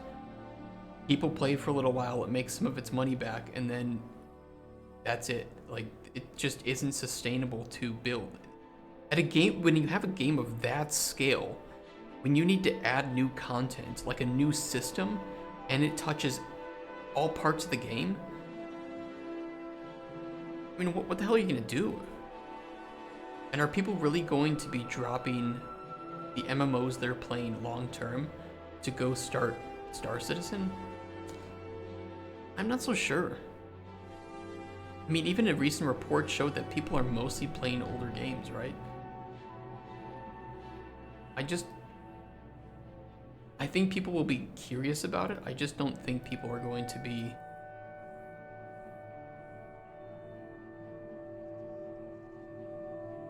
people play for a little while, it makes some of its money back, and then that's it. Like, it just isn't sustainable to build. At a game, when you have a game of that scale, when you need to add new content, like a new system, and it touches all parts of the game, I mean, what the hell are you gonna do? And are people really going to be dropping the MMOs they're playing long term to go start Star Citizen? I'm not so sure. I mean, even a recent report showed that people are mostly playing older games, right? I think people will be curious about it. I just don't think people are going to be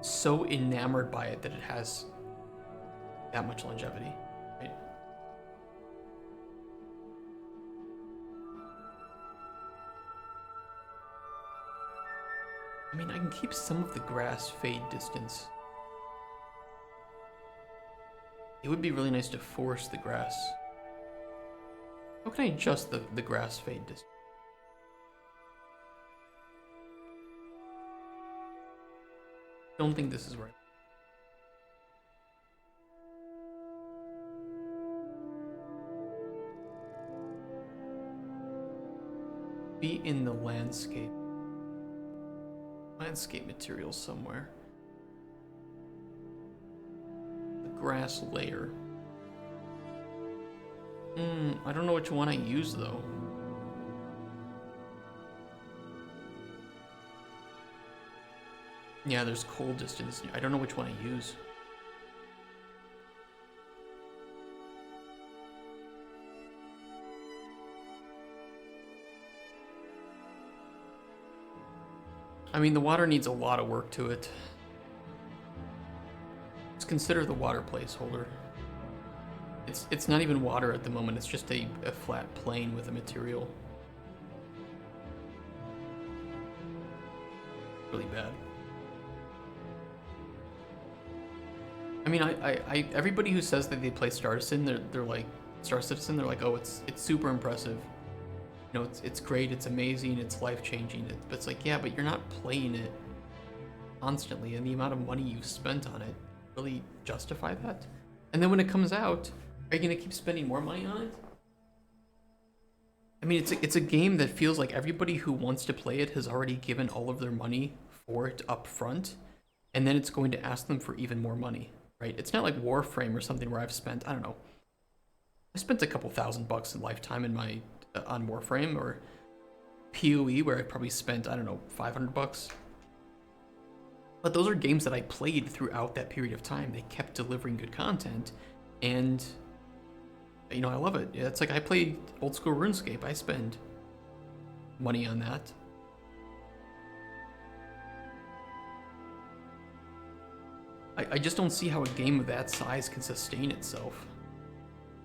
so enamored by it that it has that much longevity, right? I mean, I can keep some of the grass fade distance. It would be really nice to force the grass. How can I adjust the grass fade distance? Don't think this is right. Be in the landscape material somewhere. The grass layer. I don't know which one I use though. Yeah, there's cold distance. I don't know which one I use. I mean, the water needs a lot of work to it. Just consider the water placeholder. It's not even water at the moment, it's just a flat plane with a material. Really bad. I mean, I everybody who says that they play Star Citizen, they're like Star Citizen, they're like, oh, it's super impressive. You know, it's great, it's amazing, it's life changing. But it's like, yeah, but you're not playing it constantly, and the amount of money you've spent on it really justify that. And then when it comes out, are you gonna keep spending more money on it? I mean, it's a game that feels like everybody who wants to play it has already given all of their money for it up front, and then it's going to ask them for even more money, right? It's not like Warframe or something where I've spent, I don't know, I spent a couple $1,000 in lifetime in my on Warframe, or PoE where I probably spent, I don't know, $500. But those are games that I played throughout that period of time. They kept delivering good content, and you know, I love it. Yeah, it's like I play old school RuneScape. I spend money on that. I just don't see how a game of that size can sustain itself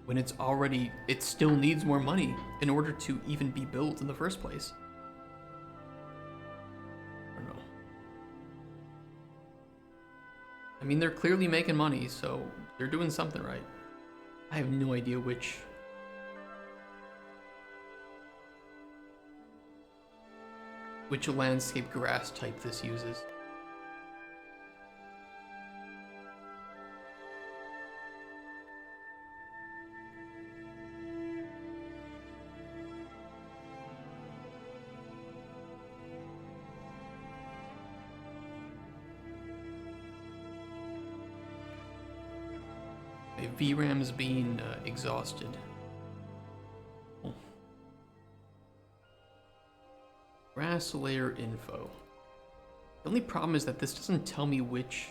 when it's already, it still needs more money in order to even be built in the first place. I don't know. I mean, they're clearly making money, so they're doing something right. I have no idea which landscape grass type this uses. VRAM's being exhausted. Oh. Grass layer info. The only problem is that this doesn't tell me which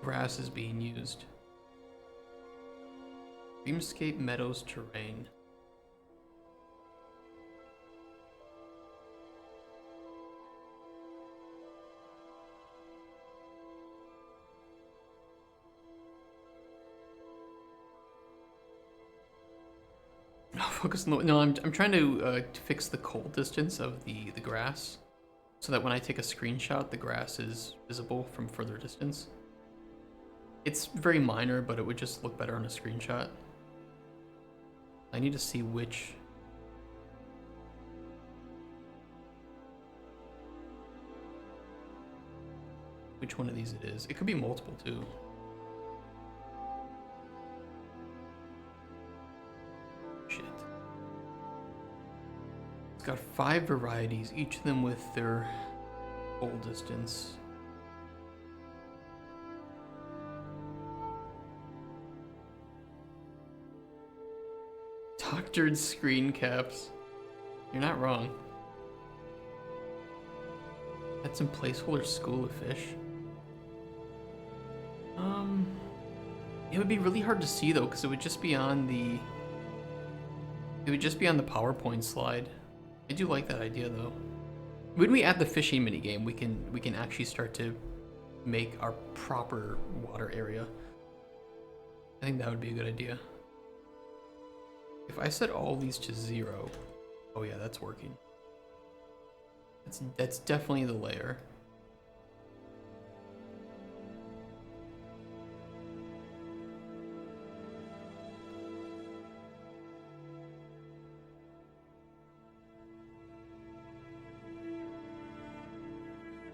grass is being used. Dreamscape Meadows terrain. Focus on the, no, I'm trying to fix the cold distance of the grass, so that when I take a screenshot, the grass is visible from further distance. It's very minor, but it would just look better on a screenshot. I need to see which one of these it is. It could be multiple too. Got 5 varieties, each of them with their cold distance. Doctored screen caps. You're not wrong. Had some placeholder school of fish. It would be really hard to see though, because it would just be on the PowerPoint slide. I do like that idea though. When we add the fishing minigame, we can actually start to make our proper water area. I think that would be a good idea. If I set all these to 0, oh yeah, that's working. That's definitely the layer.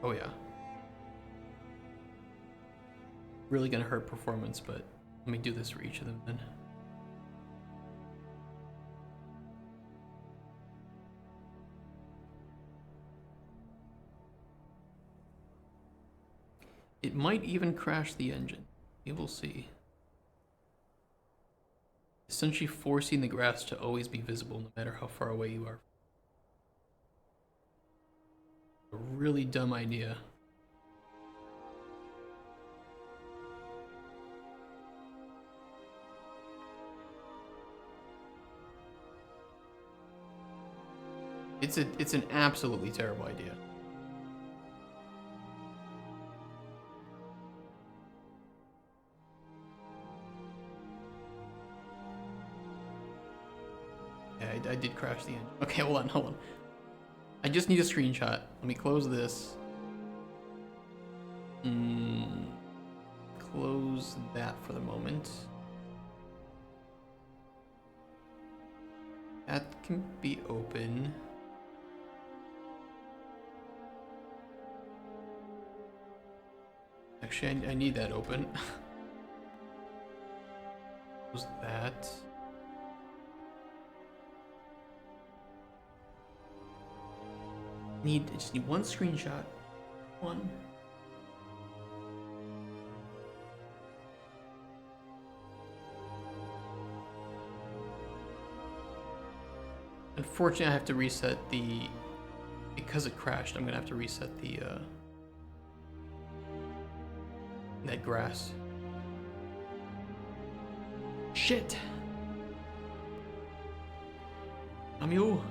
Oh yeah. Really gonna hurt performance, but let me do this for each of them then. It might even crash the engine. We will see. Essentially forcing the grass to always be visible no matter how far away you are from a really dumb idea. It's an absolutely terrible idea. Yeah, I did crash the engine. Okay, hold on. I just need a screenshot. Let me close this. Close that for the moment. That can be open. Actually, I need that open. Close that. I just need one screenshot. One. Unfortunately, I have to reset the... Because it crashed, I'm gonna have to reset the, that grass. Shit! I'm you.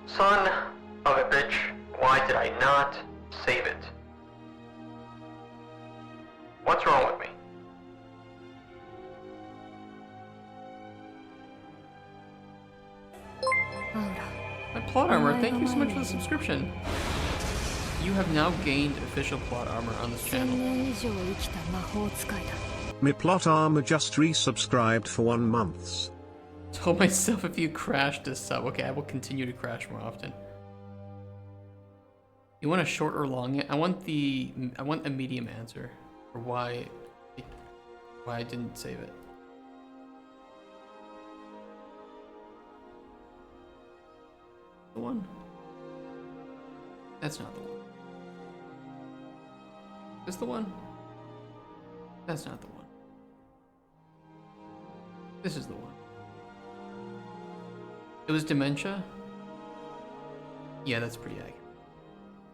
Son of a bitch, why did I not save it? What's wrong with me? My plot armor, thank you so much for the subscription. You have now gained official plot armor on this channel. My plot armor just resubscribed for 1 month. Told myself if you crash to sub. Okay, I will continue to crash more often. You want a short or long? I want a medium answer for why I didn't save it. The one? That's not the one. Is the one? That's not the one. This is the one. It was dementia? Yeah, that's pretty accurate.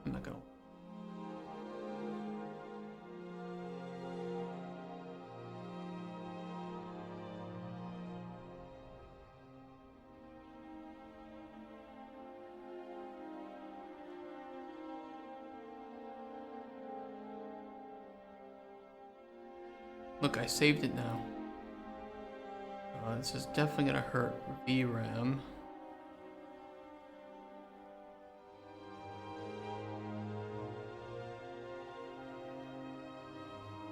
I'm not gonna. Look, I saved it now. This is definitely gonna hurt VRAM.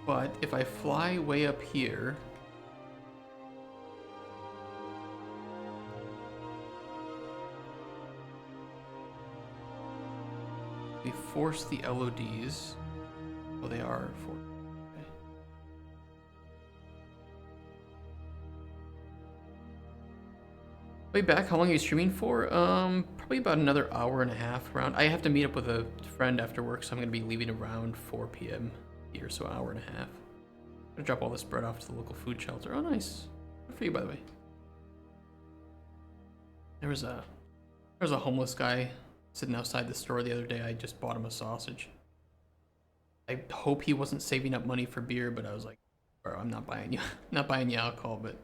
But if I fly way up here, we force the LODs. Well, they are for. Okay. Way back, how long are you streaming for? Probably about another hour and a half around. I have to meet up with a friend after work, so I'm gonna be leaving around 4 p.m. here, so an hour and a half. I'm gonna drop all this bread off to the local food shelter. Oh, nice. Good for you, by the way. There was a homeless guy sitting outside the store the other day. I just bought him a sausage. I hope he wasn't saving up money for beer, but I was like, bro, I'm not buying you alcohol, but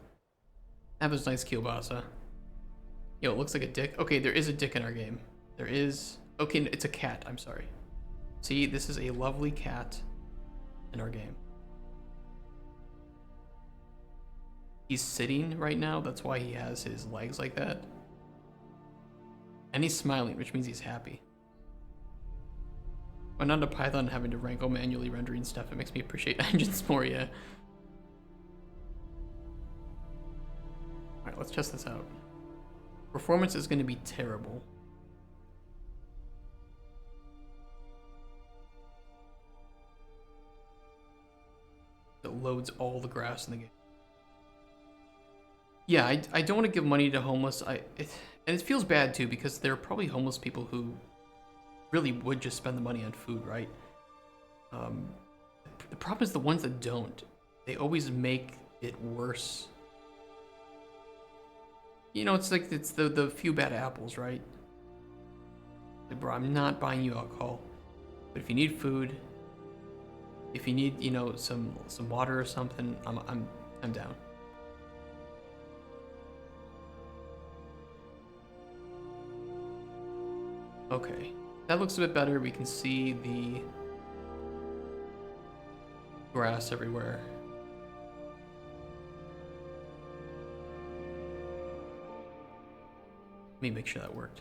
have a nice kielbasa. Yo, it looks like a dick. Okay, there is a dick in our game. There is. Okay, it's a cat. I'm sorry. See, this is a lovely cat in our game. He's sitting right now. That's why he has his legs like that. And he's smiling, which means he's happy. When on to Python having to wrangle manually rendering stuff, it makes me appreciate engines more, yeah. Alright, let's test this out. Performance is going to be terrible. It loads all the grass in the game. Yeah, I don't want to give money to homeless. And it feels bad too, because there are probably homeless people who really would just spend the money on food, right? Um, the problem is the ones that don't. They always make it worse. You know, it's like it's the few bad apples, right? Like, bro, I'm not buying you alcohol, but if you need food, if you need, you know, some water or something, I'm down. Okay, that looks a bit better. We can see the grass everywhere. Let me make sure that worked.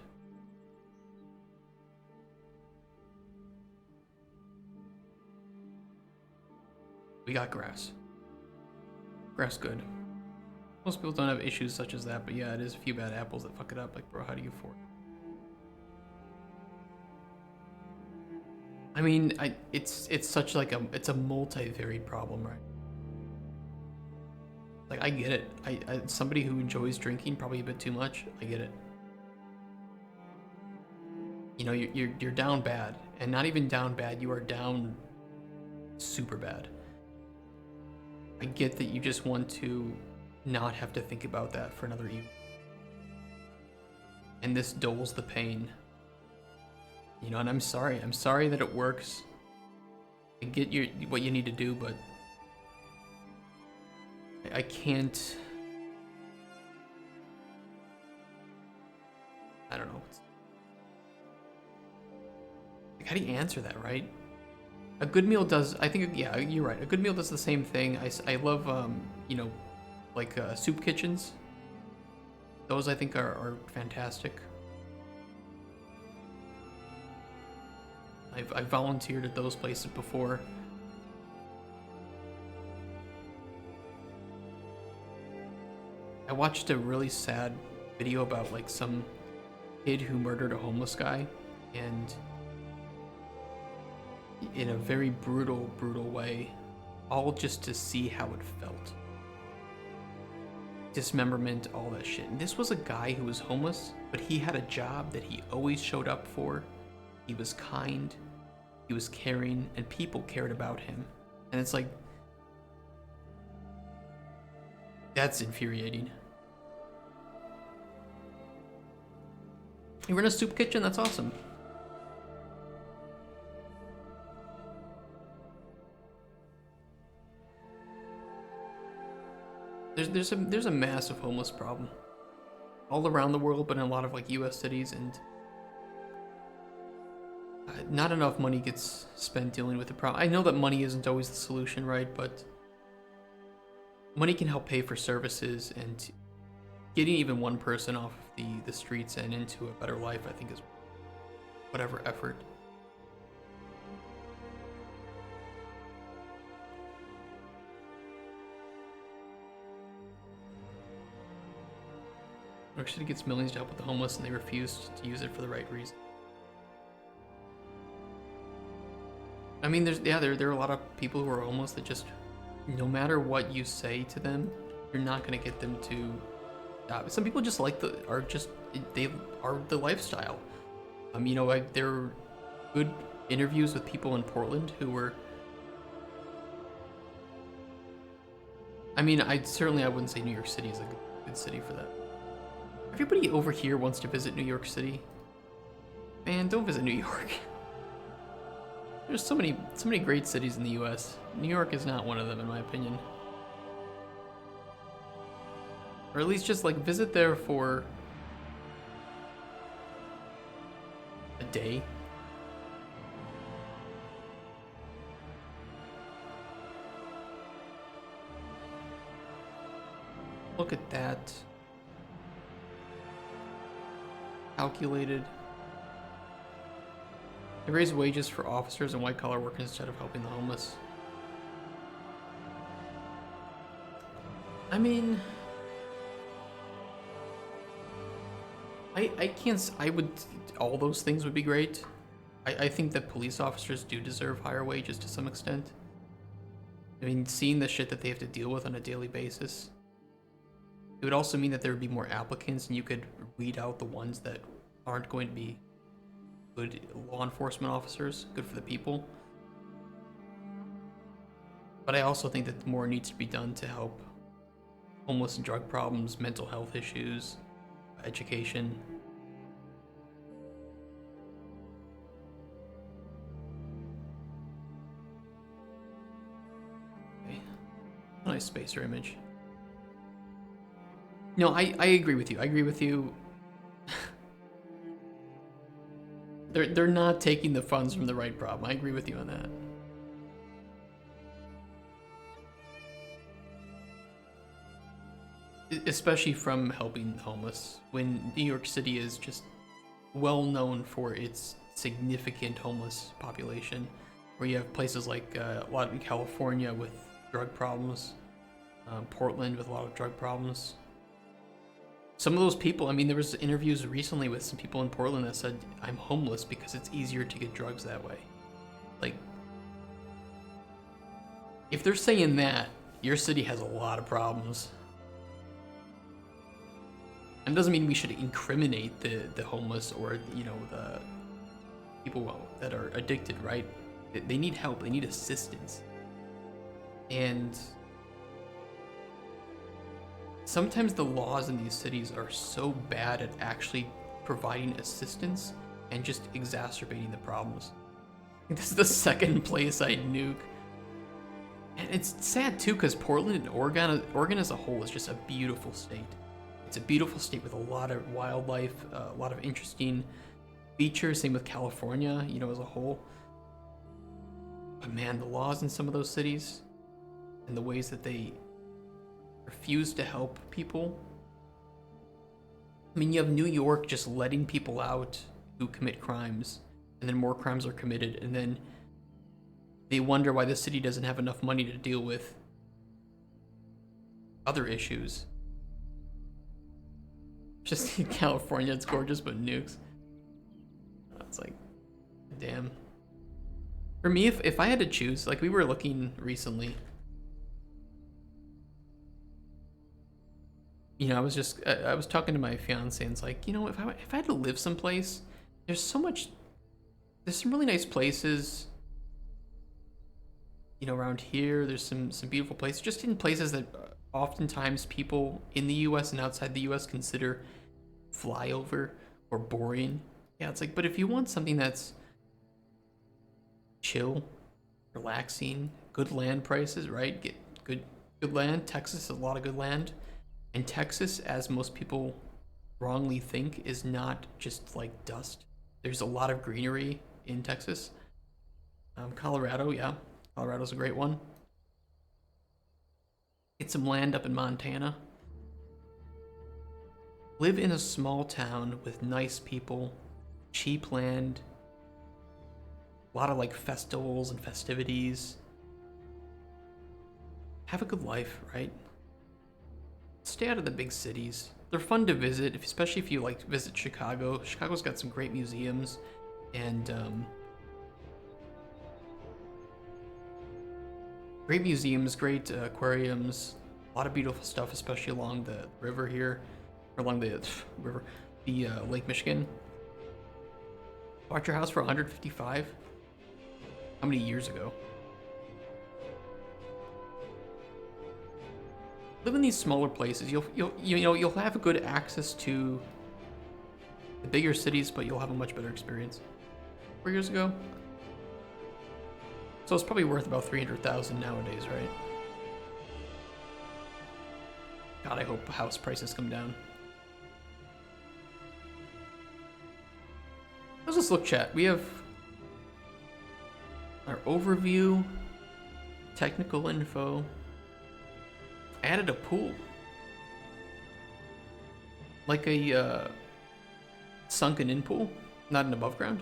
We got grass. Grass good. Most people don't have issues such as that, but yeah, it is a few bad apples that fuck it up. Like, bro, how do you afford it? I mean, it's such like it's a multi-varied problem, right? Like, I get it. I somebody who enjoys drinking probably a bit too much. I get it. You know, you're down bad, and not even down bad. You are down super bad. I get that you just want to not have to think about that for another evening, and this dulls the pain. You know, and I'm sorry that it works. I get what you need to do, but I can't. I don't know. Like, how do you answer that, right? A good meal does. I think, yeah, you're right. A good meal does the same thing. I love, you know, like soup kitchens. Those I think are fantastic. I've volunteered at those places before. I watched a really sad video about like some kid who murdered a homeless guy, and in a very brutal way, all just to see how it felt. Dismemberment, all that shit. And this was a guy who was homeless, but he had a job that he always showed up for. He was kind, he was caring, and people cared about him. And it's like, that's infuriating. You run a soup kitchen? That's awesome. There's a massive homeless problem all around the world, but in a lot of like U.S. cities, and not enough money gets spent dealing with the problem. I know that money isn't always the solution, right? But money can help pay for services, and getting even one person off of the streets and into a better life, I think, is whatever effort. New York City gets millions to help with the homeless, and they refuse to use it for the right reason. I mean, there are a lot of people who are homeless that just, no matter what you say to them, you're not gonna get them to stop. Some people just they are the lifestyle. You know, there are good interviews with people in Portland who were. I mean, I wouldn't say New York City is a good city for that. Everybody over here wants to visit New York City. Man, don't visit New York. There's so many great cities in the US. New York is not one of them, in my opinion. Or at least just like visit there for a day. Look at that. Calculated. They raise wages for officers and white-collar workers instead of helping the homeless. I mean, all those things would be great. I think that police officers do deserve higher wages to some extent. I mean, seeing the shit that they have to deal with on a daily basis. It would also mean that there would be more applicants, and you could weed out the ones that aren't going to be good law enforcement officers, good for the people. But I also think that more needs to be done to help homeless and drug problems, mental health issues, education. Okay. Nice spacer image. No, I agree with you. I agree with you. They're not taking the funds from the right problem. I agree with you on that. Especially from helping the homeless, when New York City is just well known for its significant homeless population, where you have places like a lot in California with drug problems, Portland with a lot of drug problems. Some of those people, I mean, there was interviews recently with some people in Portland that said, I'm homeless because it's easier to get drugs that way. Like, if they're saying that, your city has a lot of problems. And doesn't mean we should incriminate the homeless or, you know, the people that are addicted, right? They need help, they need assistance. And sometimes the laws in these cities are so bad at actually providing assistance and just exacerbating the problems. This is the second place I nuke. And it's sad too, because Portland and Oregon as a whole is just a beautiful state. It's a beautiful state with a lot of wildlife, a lot of interesting features. Same with California, you know, as a whole. But man, the laws in some of those cities and the ways that they refuse to help people. I mean, you have New York just letting people out who commit crimes, and then more crimes are committed, and then they wonder why the city doesn't have enough money to deal with other issues. Just in California, it's gorgeous, but nukes. It's like, damn. For me, if I had to choose, like we were looking recently, you know, I was talking to my fiance, and it's like, you know, if I had to live someplace, there's some really nice places, you know, around here. There's some beautiful places, just in places that oftentimes people in the U.S. and outside the U.S. consider flyover or boring. Yeah, it's like, but if you want something that's chill, relaxing, good land prices, right? Get good land. Texas has a lot of good land. And Texas, as most people wrongly think, is not just like dust. There's a lot of greenery in Texas. Colorado, yeah. Colorado's a great one. Get some land up in Montana. Live in a small town with nice people, cheap land, a lot of like festivals and festivities. Have a good life, right? Stay out of the big cities. They're fun to visit, especially if you like to visit Chicago. Chicago's got some great museums and great museums, great aquariums, a lot of beautiful stuff, especially along the river here, or along the river, the Lake Michigan. Bought your house for $155. How many years ago? Live in these smaller places. You'll have good access to the bigger cities, but you'll have a much better experience. 4 years ago. So it's probably worth about $300,000 nowadays, right? God, I hope house prices come down. How's this look, chat? We have our overview, technical info. Added a pool. Like a sunken in pool, not an above ground.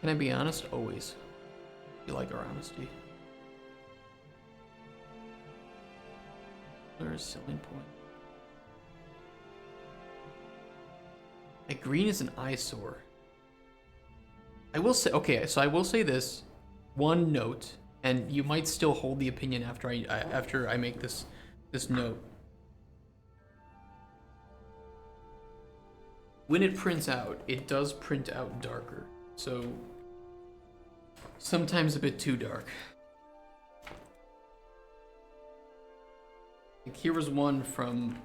Can I be honest? Always. We like our honesty. There's a selling point. Like green is an eyesore. I will say, okay, so I will say this, one note, and you might still hold the opinion after I make this note. When it prints out, it does print out darker. So sometimes a bit too dark. Here was one from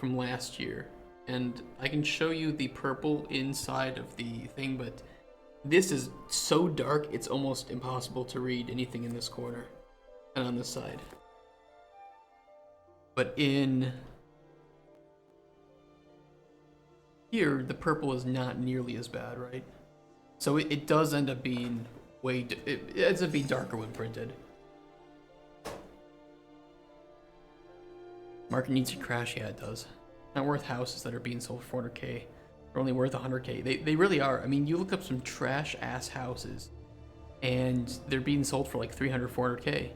last year, and I can show you the purple inside of the thing, but this is so dark it's almost impossible to read anything in this corner and on this side. But in here, the purple is not nearly as bad, right? So it does end up being it ends up being darker when printed. Market needs to crash, yeah, it does. Not worth houses that are being sold for 400k. They're only worth 100k. They really are. I mean, you look up some trash ass houses, and they're being sold for like 300, 400k.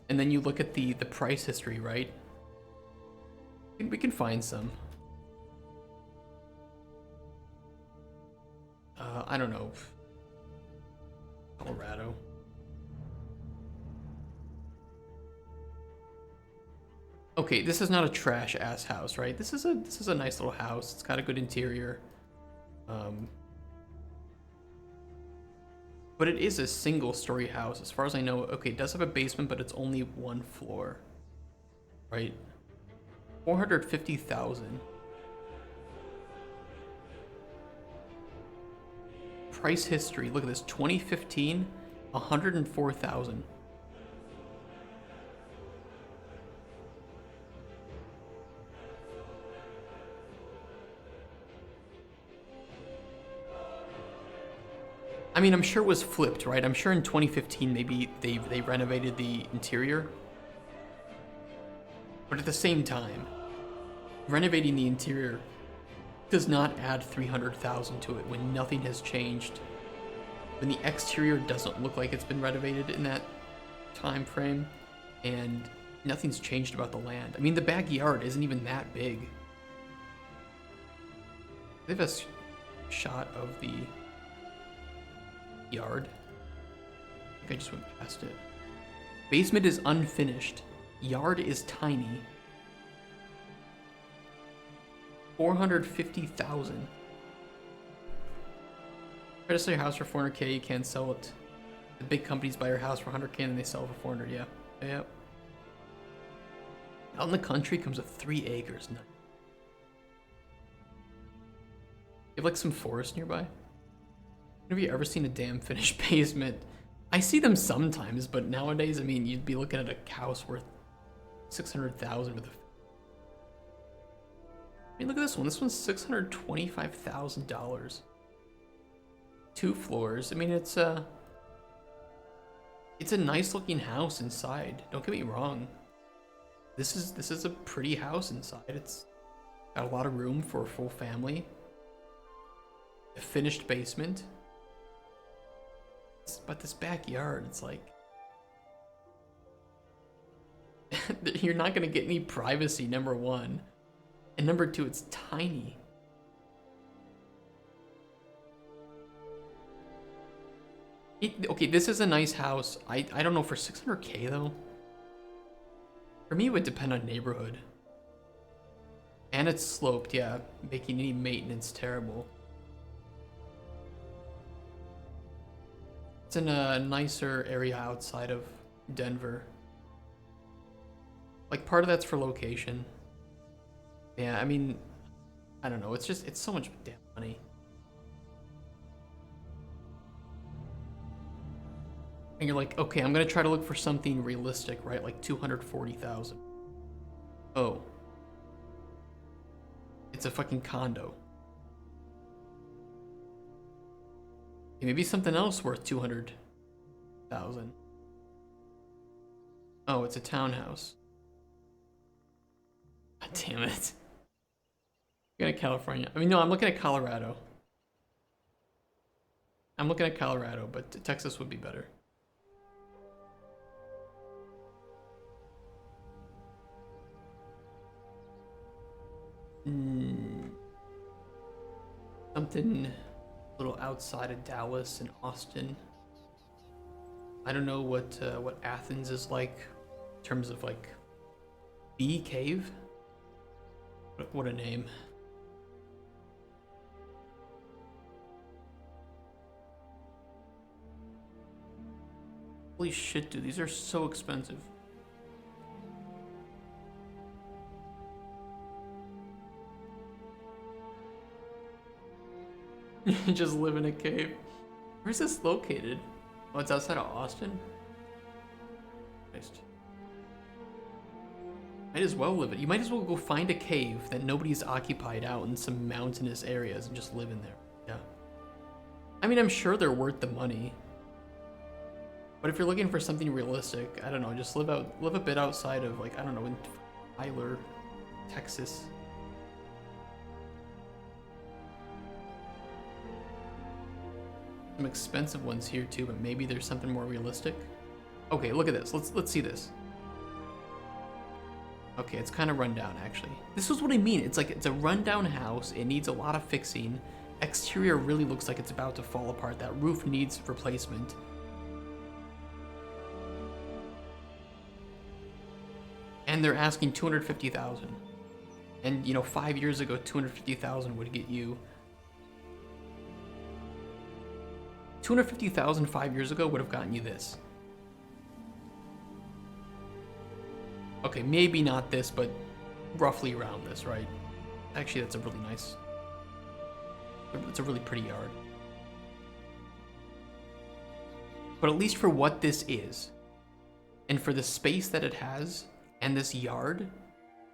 And then you look at the price history, right? We can find some. I don't know. Colorado. Okay, this is not a trash ass house, right? This is a nice little house. It's got a good interior. But it is a single story house as far as I know. Okay, it does have a basement, but it's only one floor. Right? 450,000. Price history. Look at this. 2015, 104,000. I mean, I'm sure it was flipped, right? I'm sure in 2015 maybe they renovated the interior. But at the same time, renovating the interior does not add 300,000 to it when nothing has changed. When the exterior doesn't look like it's been renovated in that time frame, and nothing's changed about the land. I mean, the backyard isn't even that big. They have a shot of the yard. I think I just went past it. Basement is unfinished. Yard is tiny. 450,000. Try to sell your house for 400k, you can't sell it. The big companies buy your house for 100k and then they sell it for 400, yeah. Yep. Out in the country comes with 3 acres. You have like some forest nearby? Have you ever seen a damn finished basement? I see them sometimes, but nowadays, I mean, you'd be looking at a house worth 600,000 with a... I mean, look at this one. This one's $625,000. 2 floors. I mean, it's a nice looking house inside. Don't get me wrong. This is a pretty house inside. It's got a lot of room for a full family. A finished basement. But this backyard, it's like... You're not gonna get any privacy, number one. And number two, it's tiny. Okay, this is a nice house. I don't know, for 600k though. For me, it would depend on neighborhood. And it's sloped, yeah, making any maintenance terrible. It's in a nicer area outside of Denver. Like, part of that's for location. Yeah, I mean, I don't know. It's so much damn money. And you're like, okay, I'm gonna try to look for something realistic, right? Like 240,000. Oh. It's a fucking condo. Maybe something else worth 200,000. Oh, it's a townhouse. God damn it. I'm looking at California. I mean, no, I'm looking at Colorado. I'm looking at Colorado, but Texas would be better. Something a little outside of Dallas and Austin. I don't know what Athens is like in terms of like Bee Cave. What a name. Holy shit, dude, these are so expensive. Just live in a cave. Where's this located? Oh, it's outside of Austin? Nice. Might as well live it. You might as well go find a cave that nobody's occupied out in some mountainous areas and just live in there. Yeah. I mean, I'm sure they're worth the money. But if you're looking for something realistic, I don't know, just live a bit outside of, like, I don't know, in Tyler, Texas. Some expensive ones here too, but maybe there's something more realistic. Okay, look at this. Let's see this. Okay, it's kind of run down actually. This is what I mean. It's like it's a rundown house. It needs a lot of fixing. Exterior really looks like it's about to fall apart. That roof needs replacement. And they're asking $250,000. And you know, 5 years ago, $250,000 would get you. $250,000 5 years ago would have gotten you this. Okay, maybe not this, but roughly around this, right? Actually, that's a really nice. It's a really pretty yard. But at least for what this is, and for the space that it has, and this yard,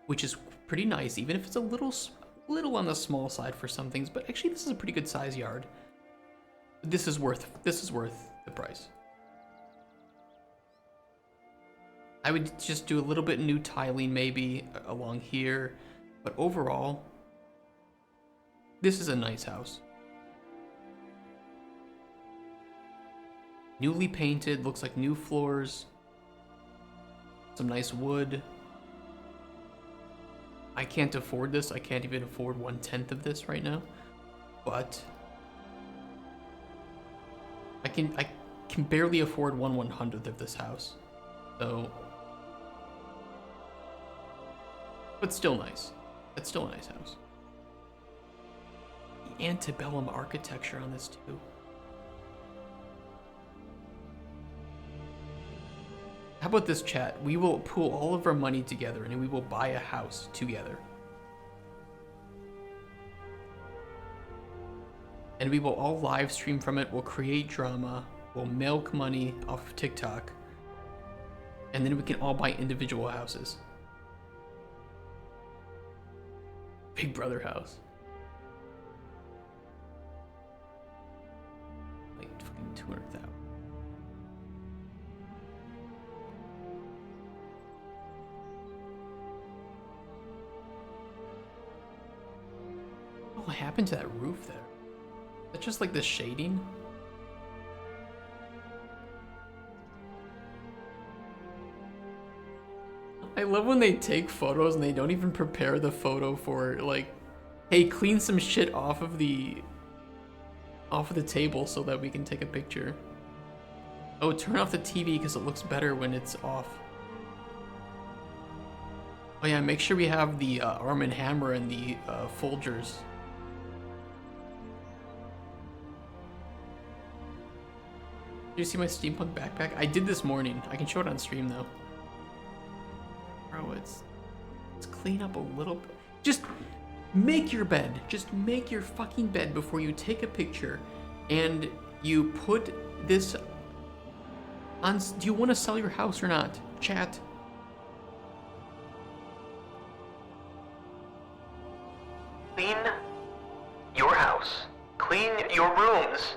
which is pretty nice, even if it's a little on the small side for some things, but actually this is a pretty good size yard. This is worth the price. I would just do a little bit new tiling maybe along here, but overall, this is a nice house. Newly painted, looks like new floors, some nice wood. I can't afford this. I can't even afford 1/10 of this right now, but I can barely afford 1/100th of this house. So, but still nice. It's still a nice house. The antebellum architecture on this too. How about this, chat? We will pool all of our money together and we will buy a house together. And we will all live stream from it. We'll create drama. We'll milk money off of TikTok. And then we can all buy individual houses. Big Brother house. Like fucking 200,000. What happened to that roof there? That's just like the shading. I love when they take photos and they don't even prepare the photo for, like, hey, clean some shit off of the table so that we can take a picture. Oh, turn off the TV because it looks better when it's off. Oh yeah, make sure we have the Arm & Hammer and the Folgers. Did you see my steampunk backpack? I did this morning. I can show it on stream though. Bro, let's clean up a little bit. Just make your bed. Just make your fucking bed before you take a picture and you put this on. Do you want to sell your house or not? Chat. Clean your house. Clean your rooms.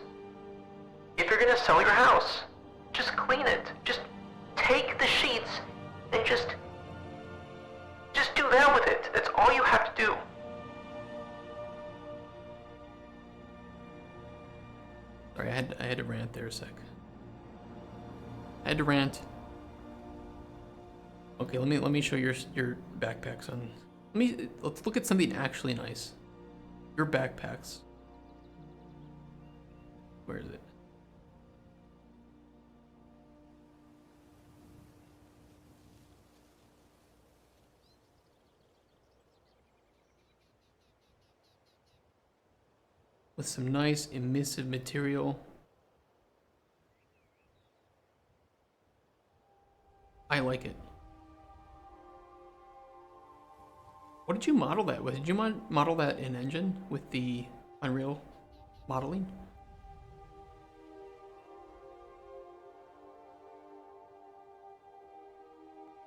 If you're gonna sell your house, just clean it. Just take the sheets and just do that with it. That's all you have to do. Sorry, I had to rant there a sec. I had to rant. Okay, let me show your backpacks on. Let's look at something actually nice. Your backpacks. Where is it? With some nice emissive material. I like it. What did you model that with? Did you model that in Engine with the Unreal modeling.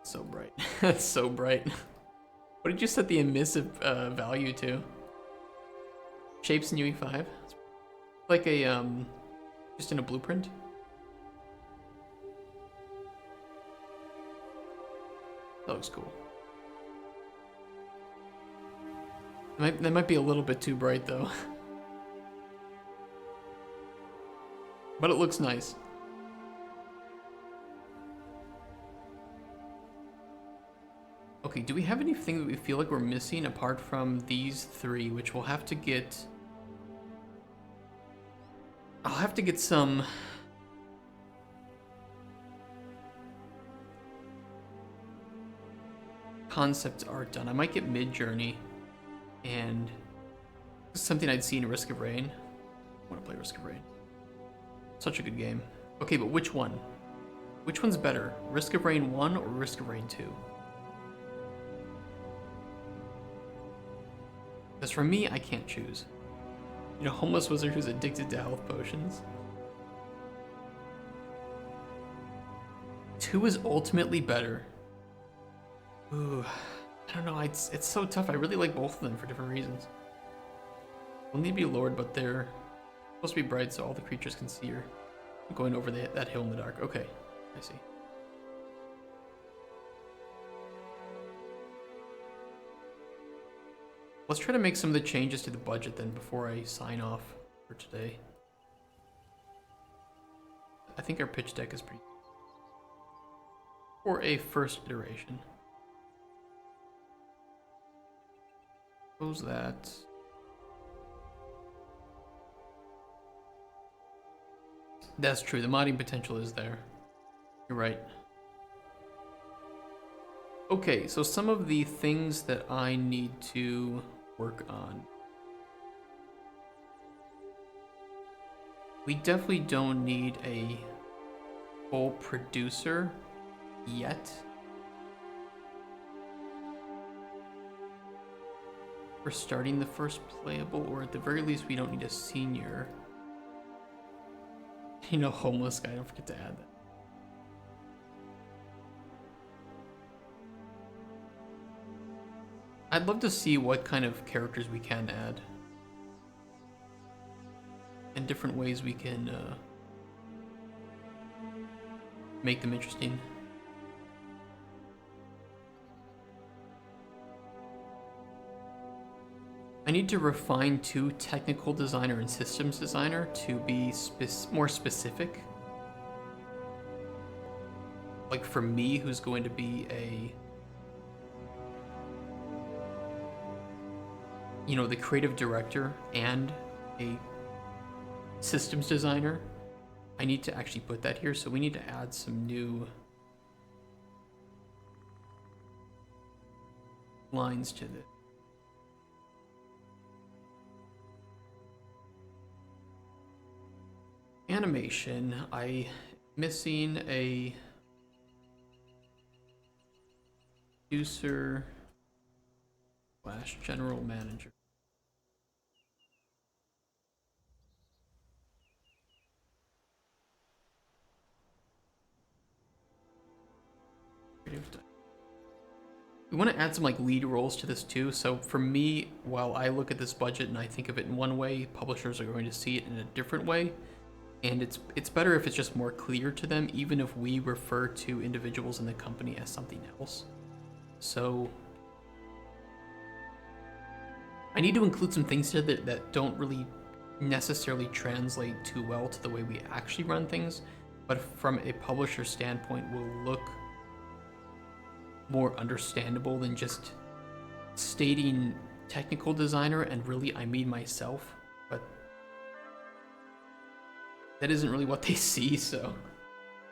So bright. That's so bright. What did you set the emissive value to? Shapes in UE5? Like a, just in a blueprint? That looks cool. That might be a little bit too bright though. But it looks nice. Okay, do we have anything that we feel like we're missing apart from these three, which we'll have to get... I'll have to get some... concept art done. I might get Mid-Journey, and something I'd see in Risk of Rain. I want to play Risk of Rain. Such a good game. Okay, but which one? Which one's better? Risk of Rain 1 or Risk of Rain 2? Because for me, I can't choose. You know, homeless wizard who's addicted to health potions. 2 is ultimately better. Ooh, I don't know, it's so tough. I really like both of them for different reasons. They'll need to be lowered, but they're supposed to be bright so all the creatures can see her going over that hill in the dark. Okay, I see. Let's try to make some of the changes to the budget then before I sign off for today. I think our pitch deck is pretty... for a first iteration. Close that. That's true, the modding potential is there. You're right. Okay, so some of the things that I need to work on. We definitely don't need a full producer yet. For starting the first playable, or at the very least we don't need a senior. You know, homeless guy, don't forget to add that. I'd love to see what kind of characters we can add. And different ways we can make them interesting. I need to refine to technical designer and systems designer to be more specific. Like for me, who's going to be a, you know, the creative director and a systems designer, I need to actually put that here. So we need to add some new lines to this. Animation, I'm missing a producer / general manager. We want to add some like lead roles to this too. So for me, while I look at this budget and I think of it in one way, publishers are going to see it in a different way. And it's better if it's just more clear to them, even if we refer to individuals in the company as something else. So I need to include some things here that don't really necessarily translate too well to the way we actually run things, but from a publisher standpoint will look more understandable than just stating technical designer and really I mean myself. But that isn't really what they see, so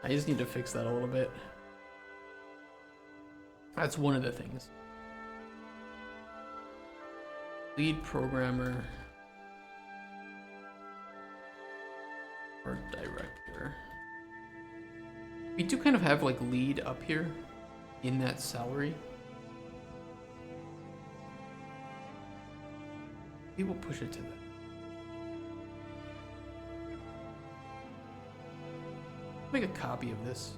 I just need to fix that a little bit. That's one of the things. Lead programmer or director. We do kind of have like lead up here in that salary. We will push it to that. make a copy of this.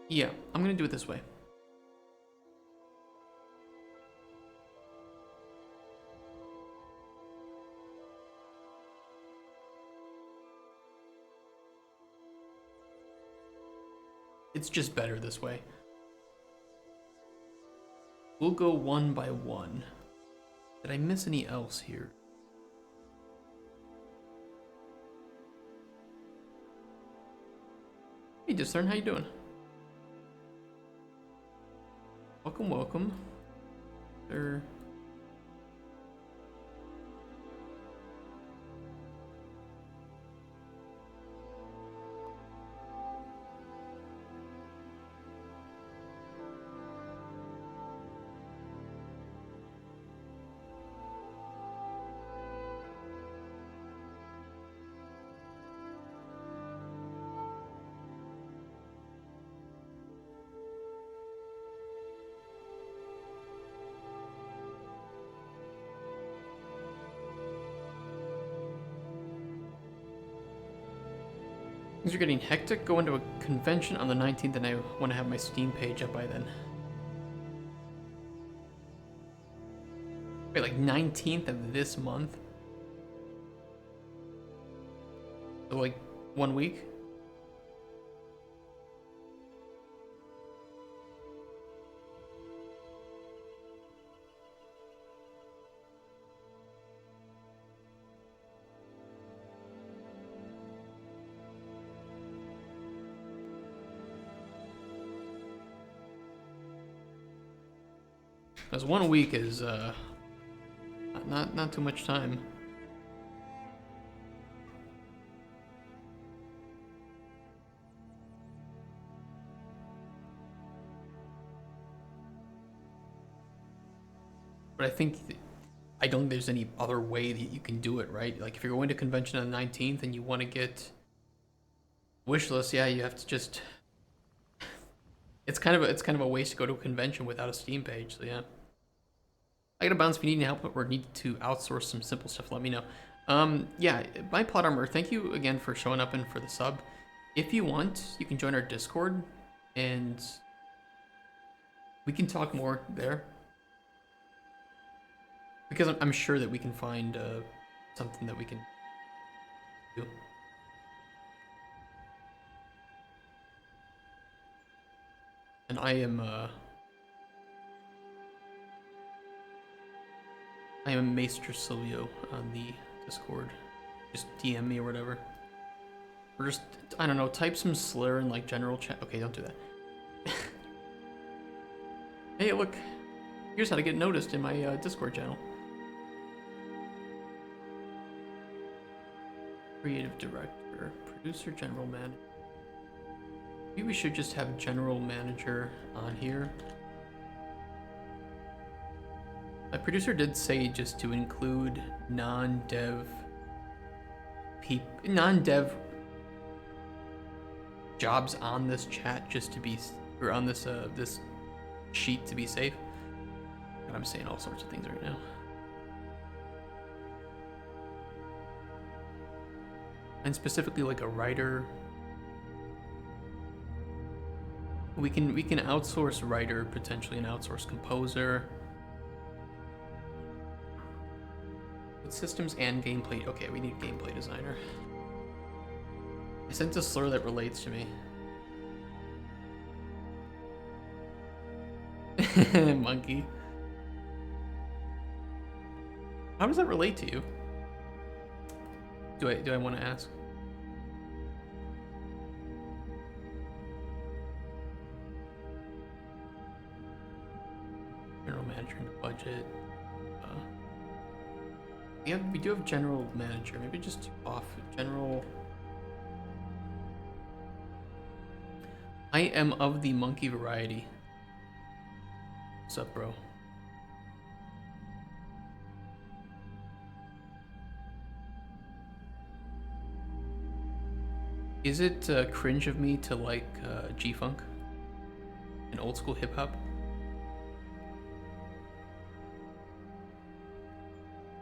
Yeah, I'm gonna do it this way. It's just better this way. We'll go one by one. Did I miss any else here? Hey Discern, how you doing? Welcome, welcome. Sir. Things are getting hectic. Going to a convention on the 19th, and I want to have my Steam page up by then. Wait, like 19th of this month? So like 1 week? Because 1 week is not too much time. But I don't think there's any other way that you can do it, right? Like if you're going to convention on the 19th and you want to get wish list, yeah, you have to just. It's kind of a waste to go to a convention without a Steam page. So yeah. I gotta bounce. If you need any help or need to outsource some simple stuff, let me know. Yeah, my plot armor, thank you again for showing up and for the sub. If you want, you can join our Discord and we can talk more there. Because I'm sure that we can find something that we can do. And I am Maester Silvio on the Discord. Just DM me or whatever. Or just, I don't know, type some slur in like general chat. Okay, don't do that. Hey, look. Here's how to get noticed in my Discord channel. Creative director, producer, general manager. Maybe we should just have general manager on here. My producer did say just to include non-dev jobs on this chat, just to be, or on this this sheet to be safe. And I'm saying all sorts of things right now. And specifically like a writer. We can outsource writer, potentially an outsource composer. With systems and gameplay. Okay, we need gameplay designer. I sent a slur that relates to me. Monkey. How does that relate to you? Do I want to ask? General manager in the budget. We do have general manager. Maybe just off general. I am of the monkey variety. What's up, bro? Is it cringe of me to like G-Funk and old school hip hop?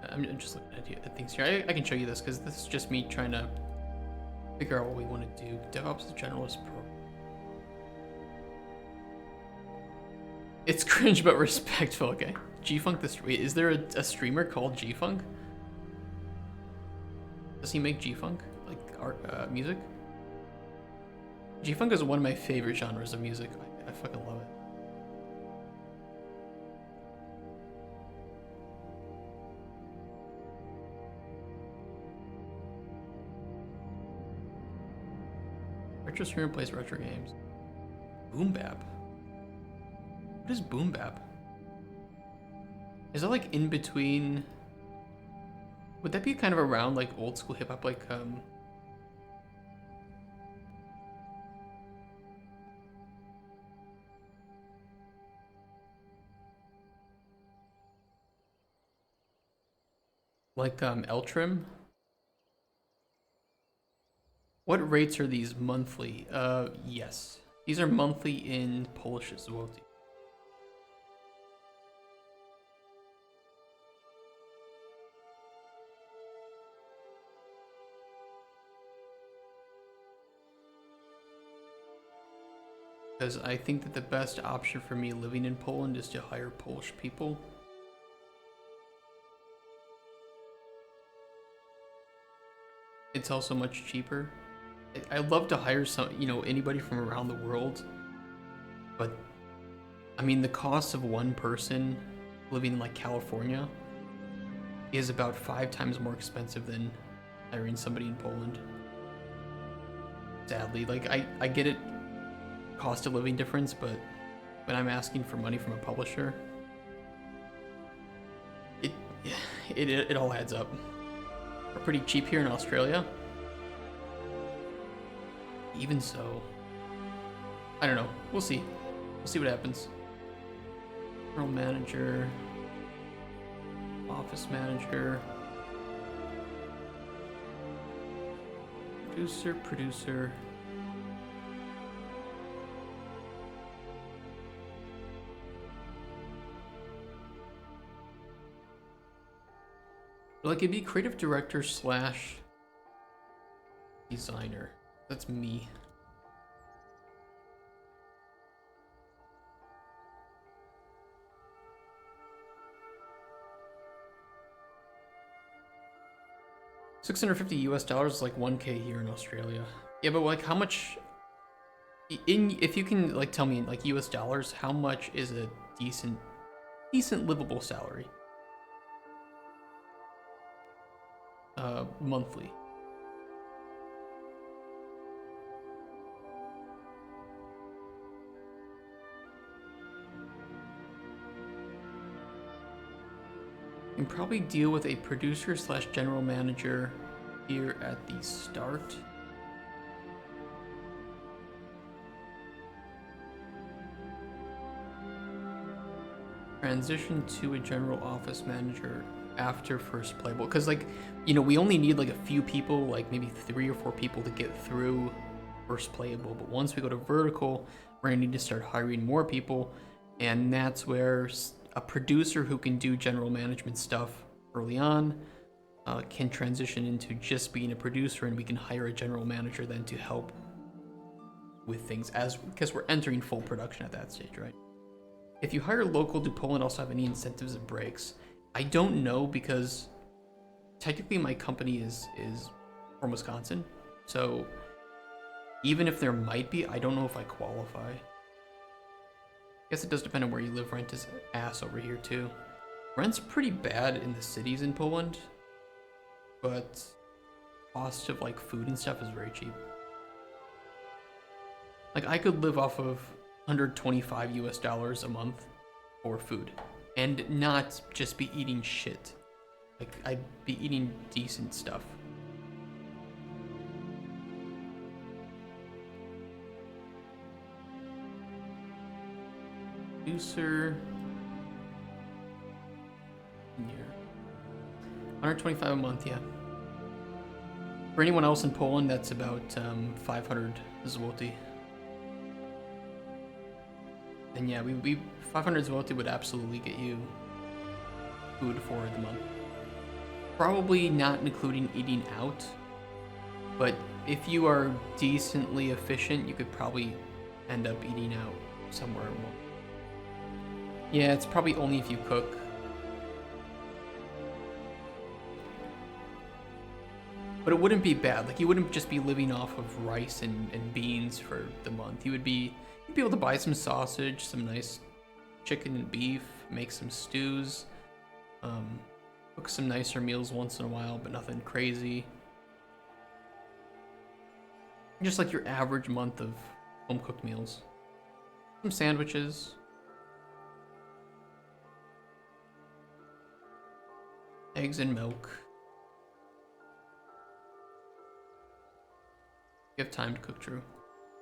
I'm just looking at things here. I can show you this because this is just me trying to figure out what we want to do. DevOps is a generalist pro. It's cringe but respectful. Okay, G-Funk wait, is there a streamer called G-Funk? Does he make G-Funk like art music? G-Funk is one of my favorite genres of music. I fucking love it. Retro streamer plays retro games. Boom bap. What is boom bap? Is that like in between? Would that be kind of around like old school hip hop, like Eltrim? What rates are these monthly? Yes. These are monthly in Polish as well. Because I think that the best option for me living in Poland is to hire Polish people. It's also much cheaper. I'd love to hire anybody from around the world, but I mean the cost of one person living in like California is about 5 times more expensive than hiring somebody in Poland. Sadly, like I get it, cost of living difference, but when I'm asking for money from a publisher, it all adds up. We're pretty cheap here in Australia. Even so, I don't know. We'll see. We'll see what happens. General manager, office manager, producer. Like it'd be creative director / designer. That's me. $650 is like 1K here in Australia. Yeah, but like how much if you can like tell me like US dollars, how much is a decent livable salary? Monthly. You can probably deal with a producer / general manager here at the start. Transition to a general office manager after first playable, because like we only need like a few people, like maybe 3 or 4 people to get through first playable, but once we go to vertical we're gonna need to start hiring more people, and that's where a producer who can do general management stuff early on can transition into just being a producer, and we can hire a general manager then to help with things because we're entering full production at that stage, right? If you hire local, do Poland also have any incentives and breaks? I don't know, because technically my company is from Wisconsin, so even if there might be, I don't know if I qualify. I guess it does depend on where you live. Rent is ass over here too. Rent's pretty bad in the cities in Poland, but cost of like food and stuff is very cheap. Like I could live off of $125 a month for food and not just be eating shit. Like I'd be eating decent stuff. Producer here. $125 a month, yeah. For anyone else in Poland, that's about 500 zloty. And yeah, we 500 zloty would absolutely get you food for the month. Probably not including eating out, but if you are decently efficient, you could probably end up eating out somewhere more. Yeah, it's probably only if you cook. But it wouldn't be bad. Like, you wouldn't just be living off of rice and beans for the month. You'd be able to buy some sausage, some nice chicken and beef, make some stews, cook some nicer meals once in a while, but nothing crazy. Just like your average month of home-cooked meals. Some sandwiches. Eggs and milk. You have time to cook, true.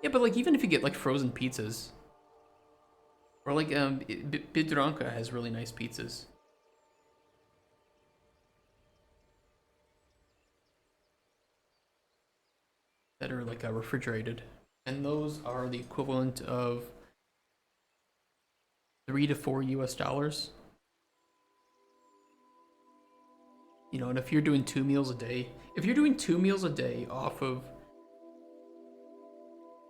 Yeah, but like even if you get like frozen pizzas, or like Biedronka has really nice pizzas. That are like refrigerated, and those are the equivalent of $3 to $4 US. You know, and if you're doing 2 meals a day, off of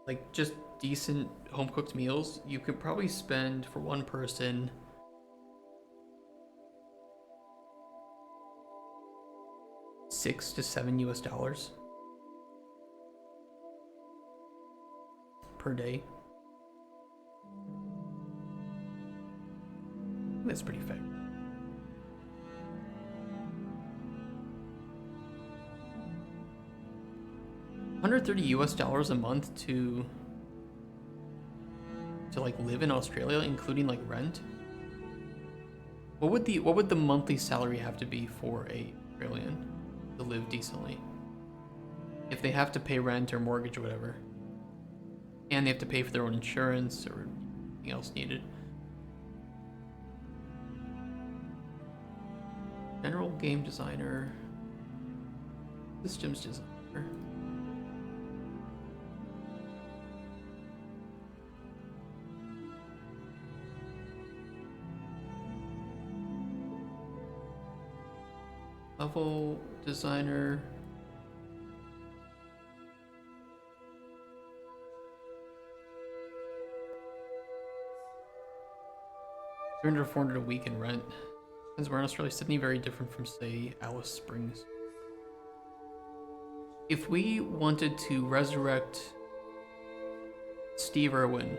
like just decent home cooked meals, you could probably spend for one person $6 to $7 US per day. That's pretty fair. $130 US a month to like live in Australia, including like rent. What would the monthly salary have to be for a Australian to live decently? If they have to pay rent or mortgage or whatever, and they have to pay for their own insurance or anything else needed. General game designer, systems designer. Level designer. $300 to $400 a week in rent. Since we're in Australia, Sydney very different from, say, Alice Springs. If we wanted to resurrect Steve Irwin,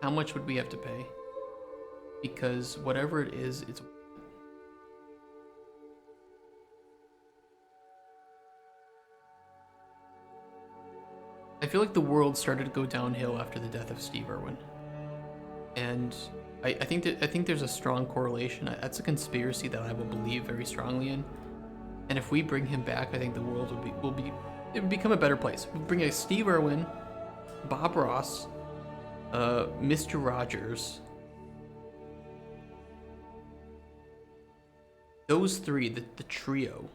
how much would we have to pay? Because whatever it is, it's... I feel like the world started to go downhill after the death of Steve Irwin. And I think there's a strong correlation. That's a conspiracy that I will believe very strongly in. And if we bring him back, I think the world it would become a better place. We'll bring a Steve Irwin, Bob Ross, Mr. Rogers. Those three, the trio.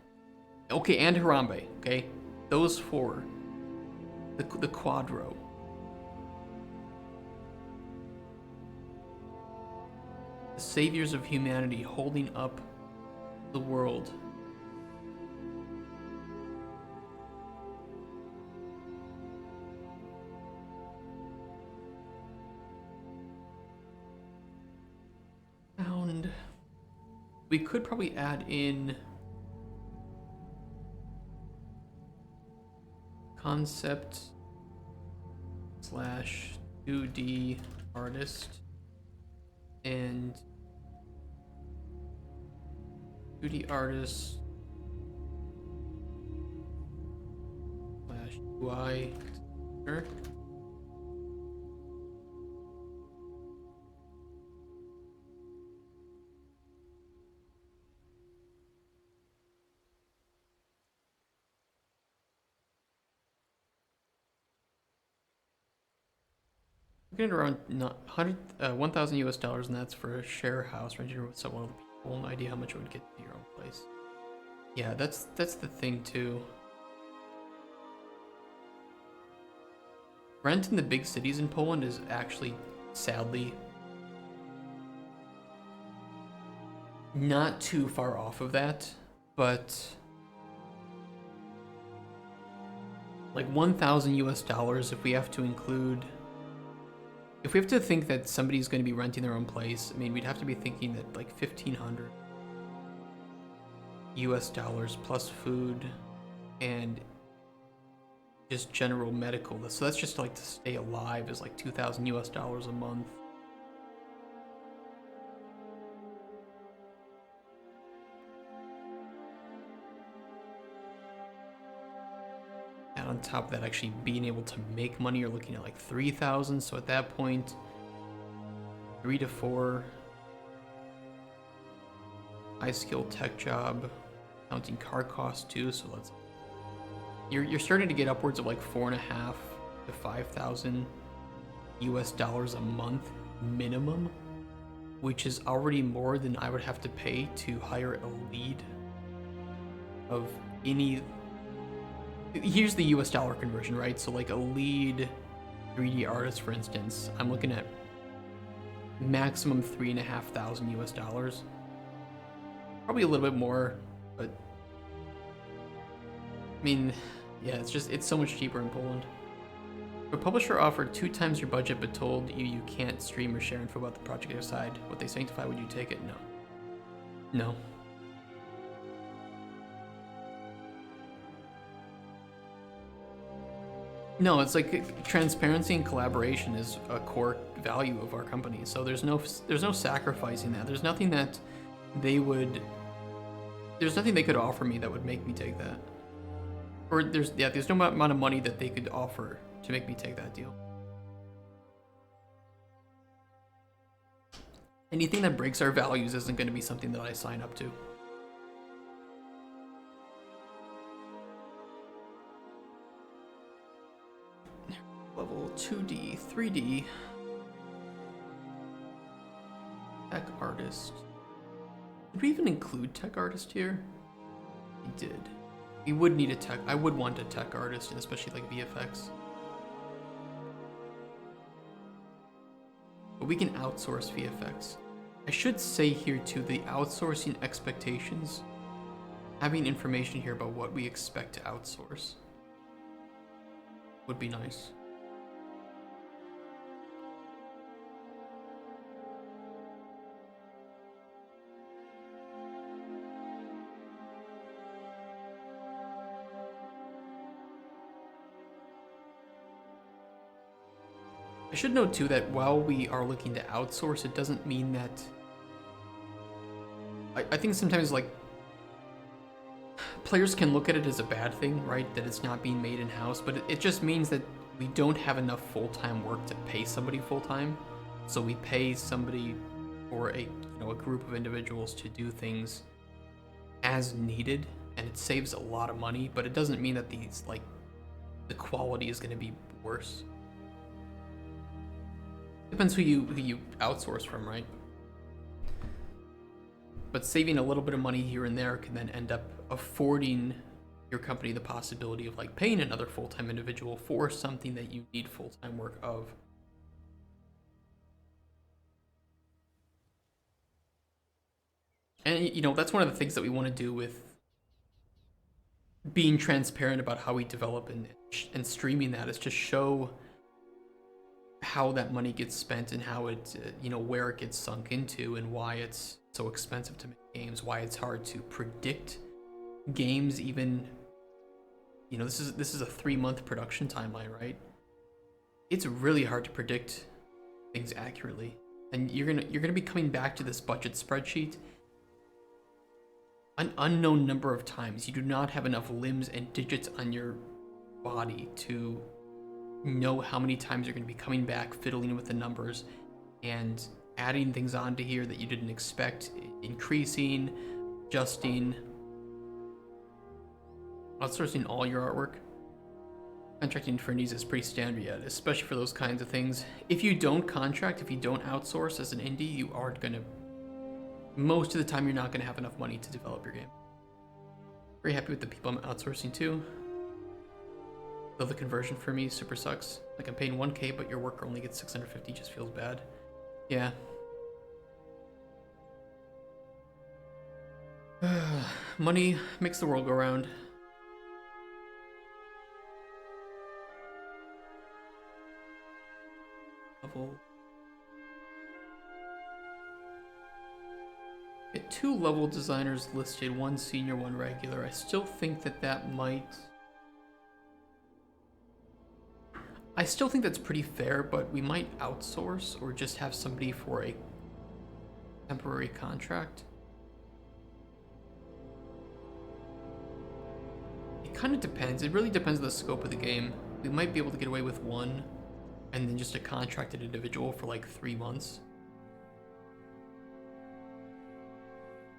Okay, and Harambe, okay? Those four. The quadro. The saviors of humanity holding up the world. And we could probably add in concept / 2D artist and 2D artist / UI designer. Getting around 1,000 US, and that's for a share house rented with someone other people. No idea how much it would get to your own place. Yeah, that's the thing too. Rent in the big cities in Poland is actually, sadly, not too far off of that, but like 1,000 US dollars if we have to include, if we have to think that somebody's going to be renting their own place, I mean, we'd have to be thinking that like 1,500 US dollars plus food and just general medical. So that's just like to stay alive is like 2,000 US dollars a month. And on top of that, actually being able to make money, you're looking at like 3,000. So at that point, 3 to 4 high skill tech job, counting car costs too. So let's, you're starting to get upwards of like 4,500 to 5,000 US dollars a month minimum, which is already more than I would have to pay to hire a lead of any. Here's the US dollar conversion, right? So like a lead 3D artist, for instance, I'm looking at maximum 3,500 US dollars. Probably a little bit more, but I mean, yeah, it's so much cheaper in Poland. If a publisher offered 2 times your budget but told you you can't stream or share info about the project aside what they sanctify, would you take it? No. No. No, it's like transparency and collaboration is a core value of our company. So there's no sacrificing that. There's nothing that they could offer me that would make me take that. Or there's no amount of money that they could offer to make me take that deal. Anything that breaks our values isn't going to be something that I sign up to. Level 2D, 3D. Tech artist. Did we even include tech artist here? We did. We would need a tech. I would want a tech artist, and especially like VFX. But we can outsource VFX. I should say here too, the outsourcing expectations. Having information here about what we expect to outsource would be nice. I should note too that while we are looking to outsource, it doesn't mean that... I think sometimes like players can look at it as a bad thing, right? That it's not being made in-house, but it just means that we don't have enough full-time work to pay somebody full-time. So we pay somebody or a group of individuals to do things as needed, and it saves a lot of money, but it doesn't mean that the quality is going to be worse. Depends who you outsource from, right? But saving a little bit of money here and there can then end up affording your company the possibility of like paying another full-time individual for something that you need full-time work of. And that's one of the things that we want to do with being transparent about how we develop and streaming that, is to show how that money gets spent and how it, where it gets sunk into and why it's so expensive to make games, why it's hard to predict games even, this is a 3-month production timeline, right? It's really hard to predict things accurately. And you're gonna be coming back to this budget spreadsheet an unknown number of times. You do not have enough limbs and digits on your body to know how many times you're going to be coming back, fiddling with the numbers and adding things onto here that you didn't expect, increasing, adjusting, outsourcing all your artwork. Contracting for indies is pretty standard yet, especially for those kinds of things. If you don't contract, if you don't outsource as an indie, you aren't going to, most of the time you're not going to have enough money to develop your game. Very happy with the people I'm outsourcing to. Though the conversion for me super sucks. Like I'm paying 1K, but your worker only gets 650, just feels bad. Yeah. Money makes the world go round. Level. Get 2 level designers listed, 1 senior, 1 regular. I still think that might... I still think that's pretty fair, but we might outsource or just have somebody for a temporary contract. It kind of depends. It really depends on the scope of the game. We might be able to get away with 1 and then just a contracted individual for like 3 months.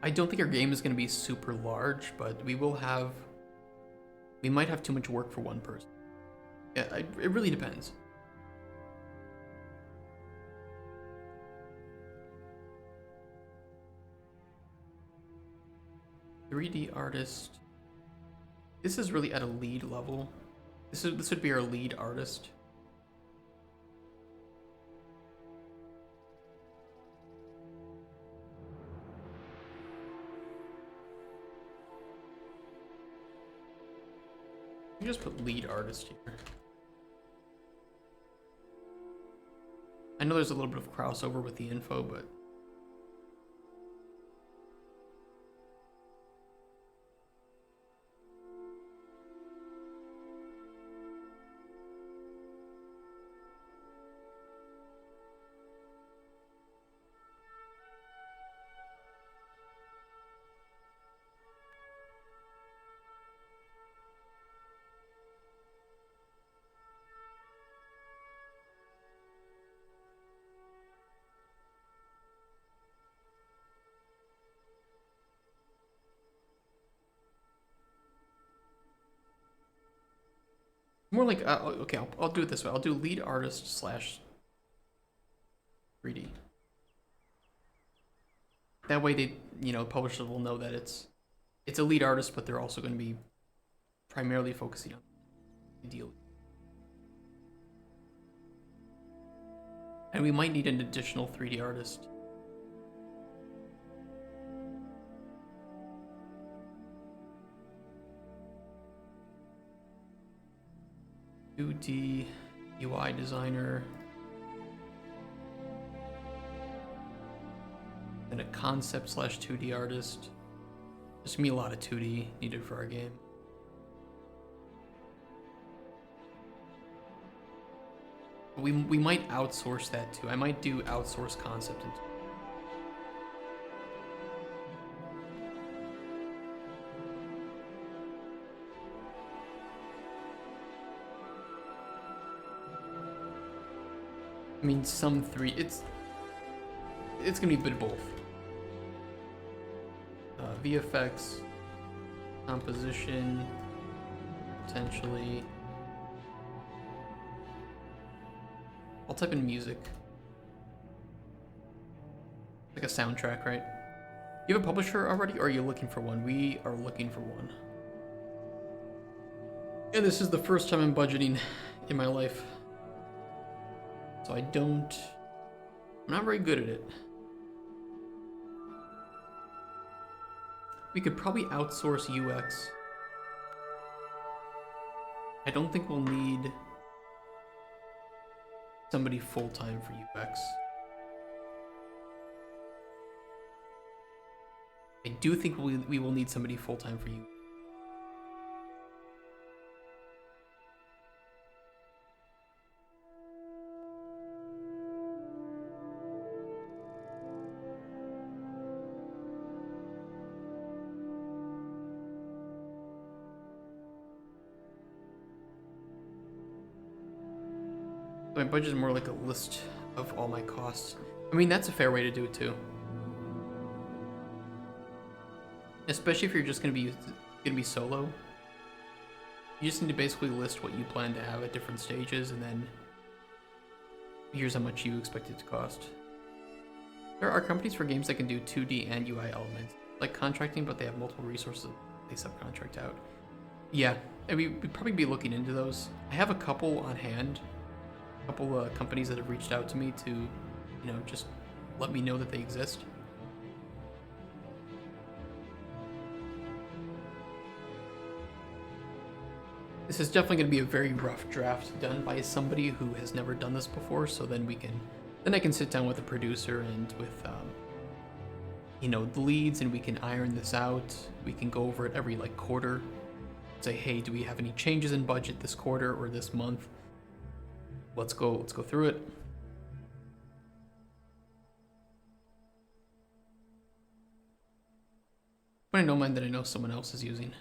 I don't think our game is going to be super large, but we might have too much work for 1 person. Yeah, it really depends. "3D artist." This is really at a lead level. This would be our lead artist. You just put lead artist here. I know there's a little bit of crossover with the info, but more like, okay, I'll do it this way. I'll do lead artist slash 3D. That way they, publishers will know that it's a lead artist, but they're also going to be primarily focusing on ideally. And we might need an additional 3D artist. "2D UI designer." And a concept slash 2D artist. There's gonna be a lot of 2D needed for our game. But we might outsource that too. I might do outsource concept and I mean, some 3. It's gonna be a bit of both. VFX, composition, potentially. I'll type in music. Like a soundtrack, right? You have a publisher already, or are you looking for one? We are looking for one. And this is the first time I'm budgeting in my life. So I'm not very good at it. We could probably outsource UX. I don't think we'll need somebody full-time for UX. I do think we will need somebody full-time for UX. My budget is more like a list of all my costs. I mean, that's a fair way to do it too. Especially if you're just gonna be solo. You just need to basically list what you plan to have at different stages, and then here's how much you expect it to cost. There are companies for games that can do 2D and UI elements, like contracting, but they have multiple resources they subcontract out. Yeah, and we'd probably be looking into those. I have a couple on hand, a couple companies that have reached out to me to, just let me know that they exist. This is definitely going to be a very rough draft done by somebody who has never done this before, so then I can sit down with the producer and with, the leads, and we can iron this out. We can go over it every, quarter. Say, hey, do we have any changes in budget this quarter or this month? Let's go through it. But I don't mind that I know someone else is using.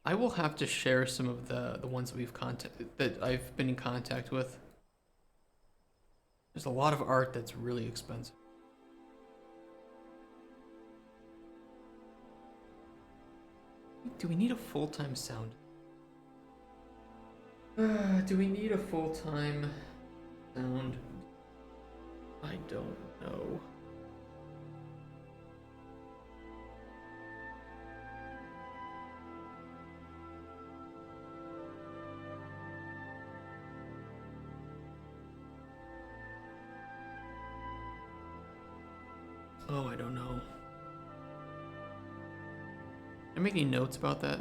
I will have to share some of the ones that I've been in contact with. There's a lot of art that's really expensive. Do we need a full-time sound? Do we need a full-time sound? I don't know. Oh, I don't know. Am I making notes about that?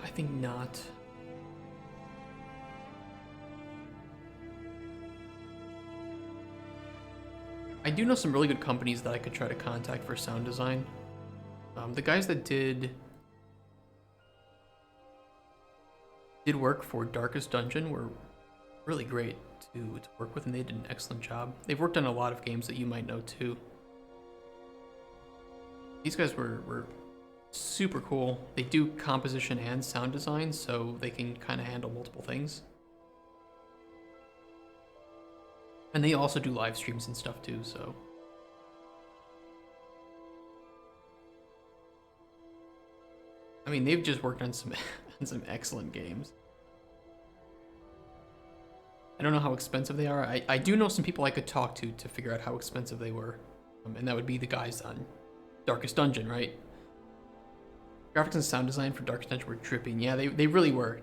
I think not. I do know some really good companies that I could try to contact for sound design. The guys that did work for Darkest Dungeon were really great to work with, and they did an excellent job. They've worked on a lot of games that you might know too. These guys were super cool. They do composition and sound design, so they can kind of handle multiple things. And they also do live streams and stuff too, so. I mean, they've just worked on some some excellent games. I don't know how expensive they are. I do know some people I could talk to figure out how expensive they were. And that would be the guys on Darkest Dungeon, right? Graphics and sound design for Darkest Dungeon were dripping. Yeah, they really were.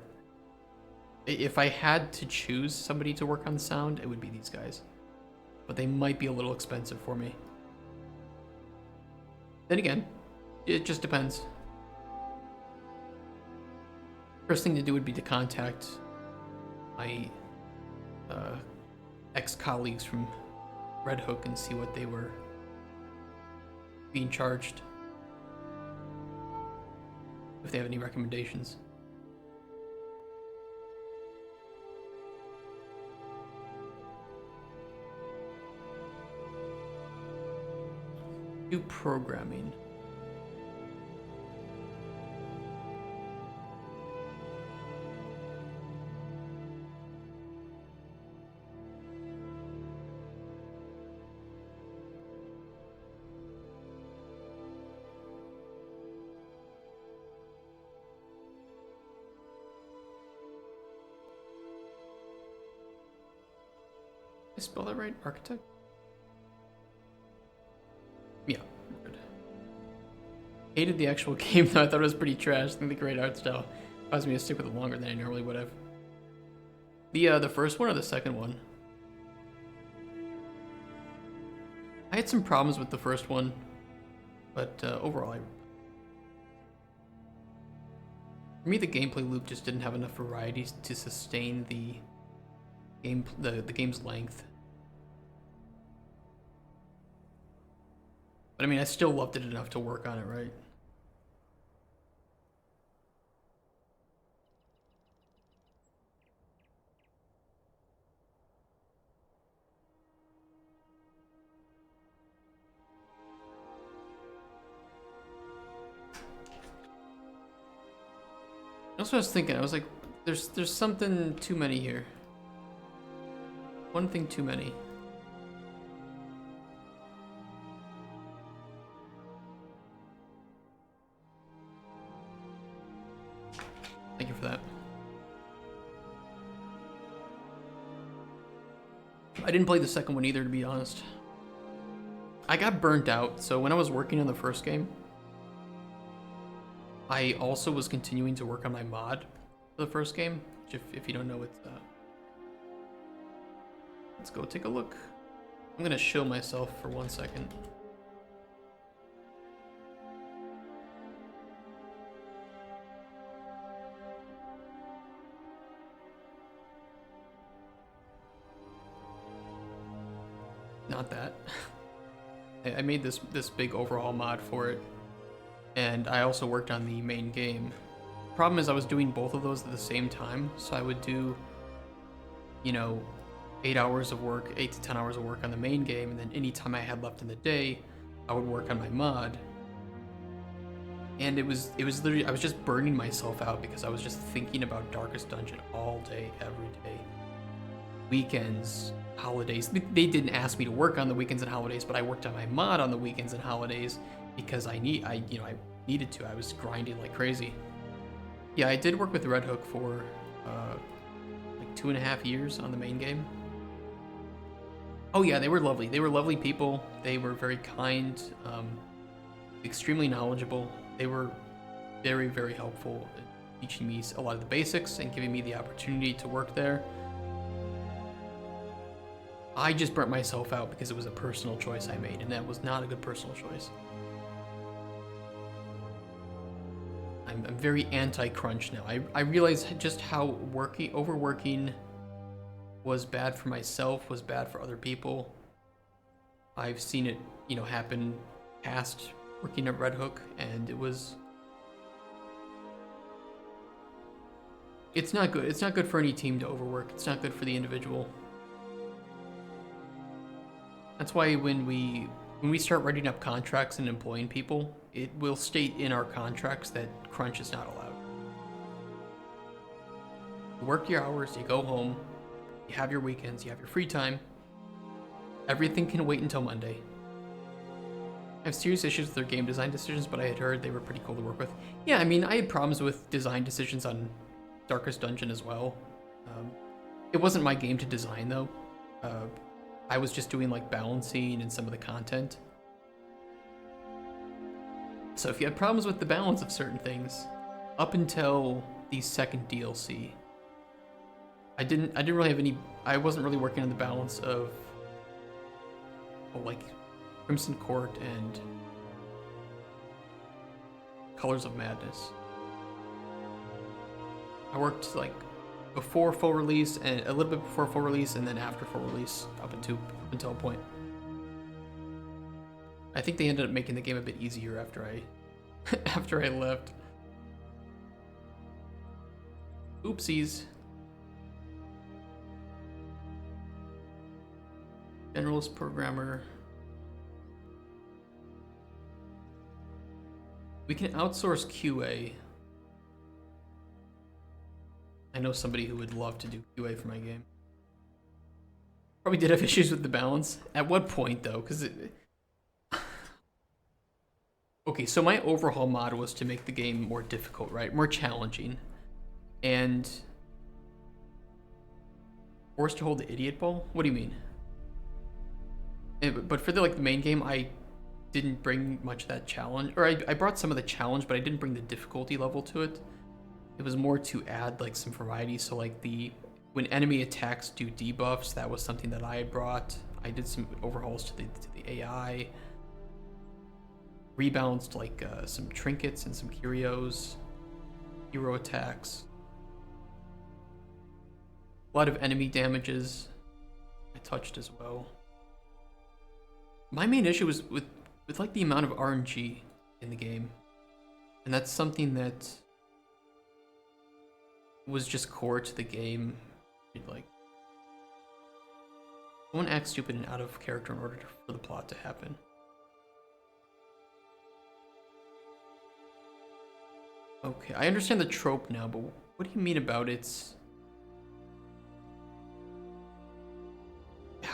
If I had to choose somebody to work on sound, it would be these guys. But they might be a little expensive for me. Then again, it just depends. First thing to do would be to contact my ex-colleagues from Red Hook and see what they were being charged. If they have any recommendations. Do programming. Did I spell that right? Architect? Yeah, good. Hated the actual game though. I thought it was pretty trash. I think the great art style caused me to stick with it longer than I normally would have. The first one or the second one? I had some problems with the first one, but overall, for me, the gameplay loop just didn't have enough variety to sustain the game's length. But I mean, I still loved it enough to work on it, right? That's what I was thinking. I was like, there's something too many here. One thing too many. Thank you for that. I didn't play the second one either, to be honest. I got burnt out, so when I was working on the first game, I also was continuing to work on my mod for the first game, which if you don't know, it's let's go take a look. I'm gonna show myself for 1 second. Not that. I made this big overhaul mod for it, and I also worked on the main game. Problem is I was doing both of those at the same time, so I would do, you know, 8 hours of work, 8 to 10 hours of work on the main game, and then any time I had left in the day, I would work on my mod. And it was literally, I was just burning myself out because I was just thinking about Darkest Dungeon all day, every day. Weekends, holidays. They didn't ask me to work on the weekends and holidays, but I worked on my mod on the weekends and holidays because I needed to. I was grinding like crazy. Yeah, I did work with Red Hook for like 2.5 years on the main game. Oh yeah, they were lovely. They were lovely people. They were very kind, extremely knowledgeable. They were very, very helpful in teaching me a lot of the basics and giving me the opportunity to work there. I just burnt myself out because it was a personal choice I made, and that was not a good personal choice. I'm very anti-crunch now. I realize just how overworking was bad for myself, was bad for other people. I've seen it, you know, happen past working at Red Hook, and it's not good. It's not good for any team to overwork. It's not good for the individual. That's why when we start writing up contracts and employing people, it will state in our contracts that crunch is not allowed. You work your hours, you go home, you have your weekends, you have your free time. Everything can wait until Monday. I have serious issues with their game design decisions, but I had heard they were pretty cool to work with. Yeah, I mean, I had problems with design decisions on Darkest Dungeon as well. It wasn't my game to design, though. I was just doing like balancing and some of the content. So if you had problems with the balance of certain things, up until the second DLC, I didn't really have any. I wasn't really working on the balance of, like, Crimson Court and Colors of Madness. I worked like before full release and a little bit before full release, and then after full release up until a point. I think they ended up making the game a bit easier after I left. Oopsies. Generalist programmer. We can outsource QA. I know somebody who would love to do QA for my game. Probably did have issues with the balance. At what point, though? Because okay, so my overhaul mod was to make the game more difficult, right? More challenging. And forced to hold the idiot ball? What do you mean? But for the main game, I didn't bring much of that challenge. Or I brought some of the challenge, but I didn't bring the difficulty level to it. It was more to add like some variety. So like when enemy attacks do debuffs, that was something that I had brought. I did some overhauls to the AI. Rebalanced like some trinkets and some curios. Hero attacks. A lot of enemy damages I touched as well. My main issue was with like the amount of RNG in the game. And that's something that was just core to the game. Like, someone acts stupid and out of character in order for the plot to happen. Okay, I understand the trope now, but what do you mean about it's...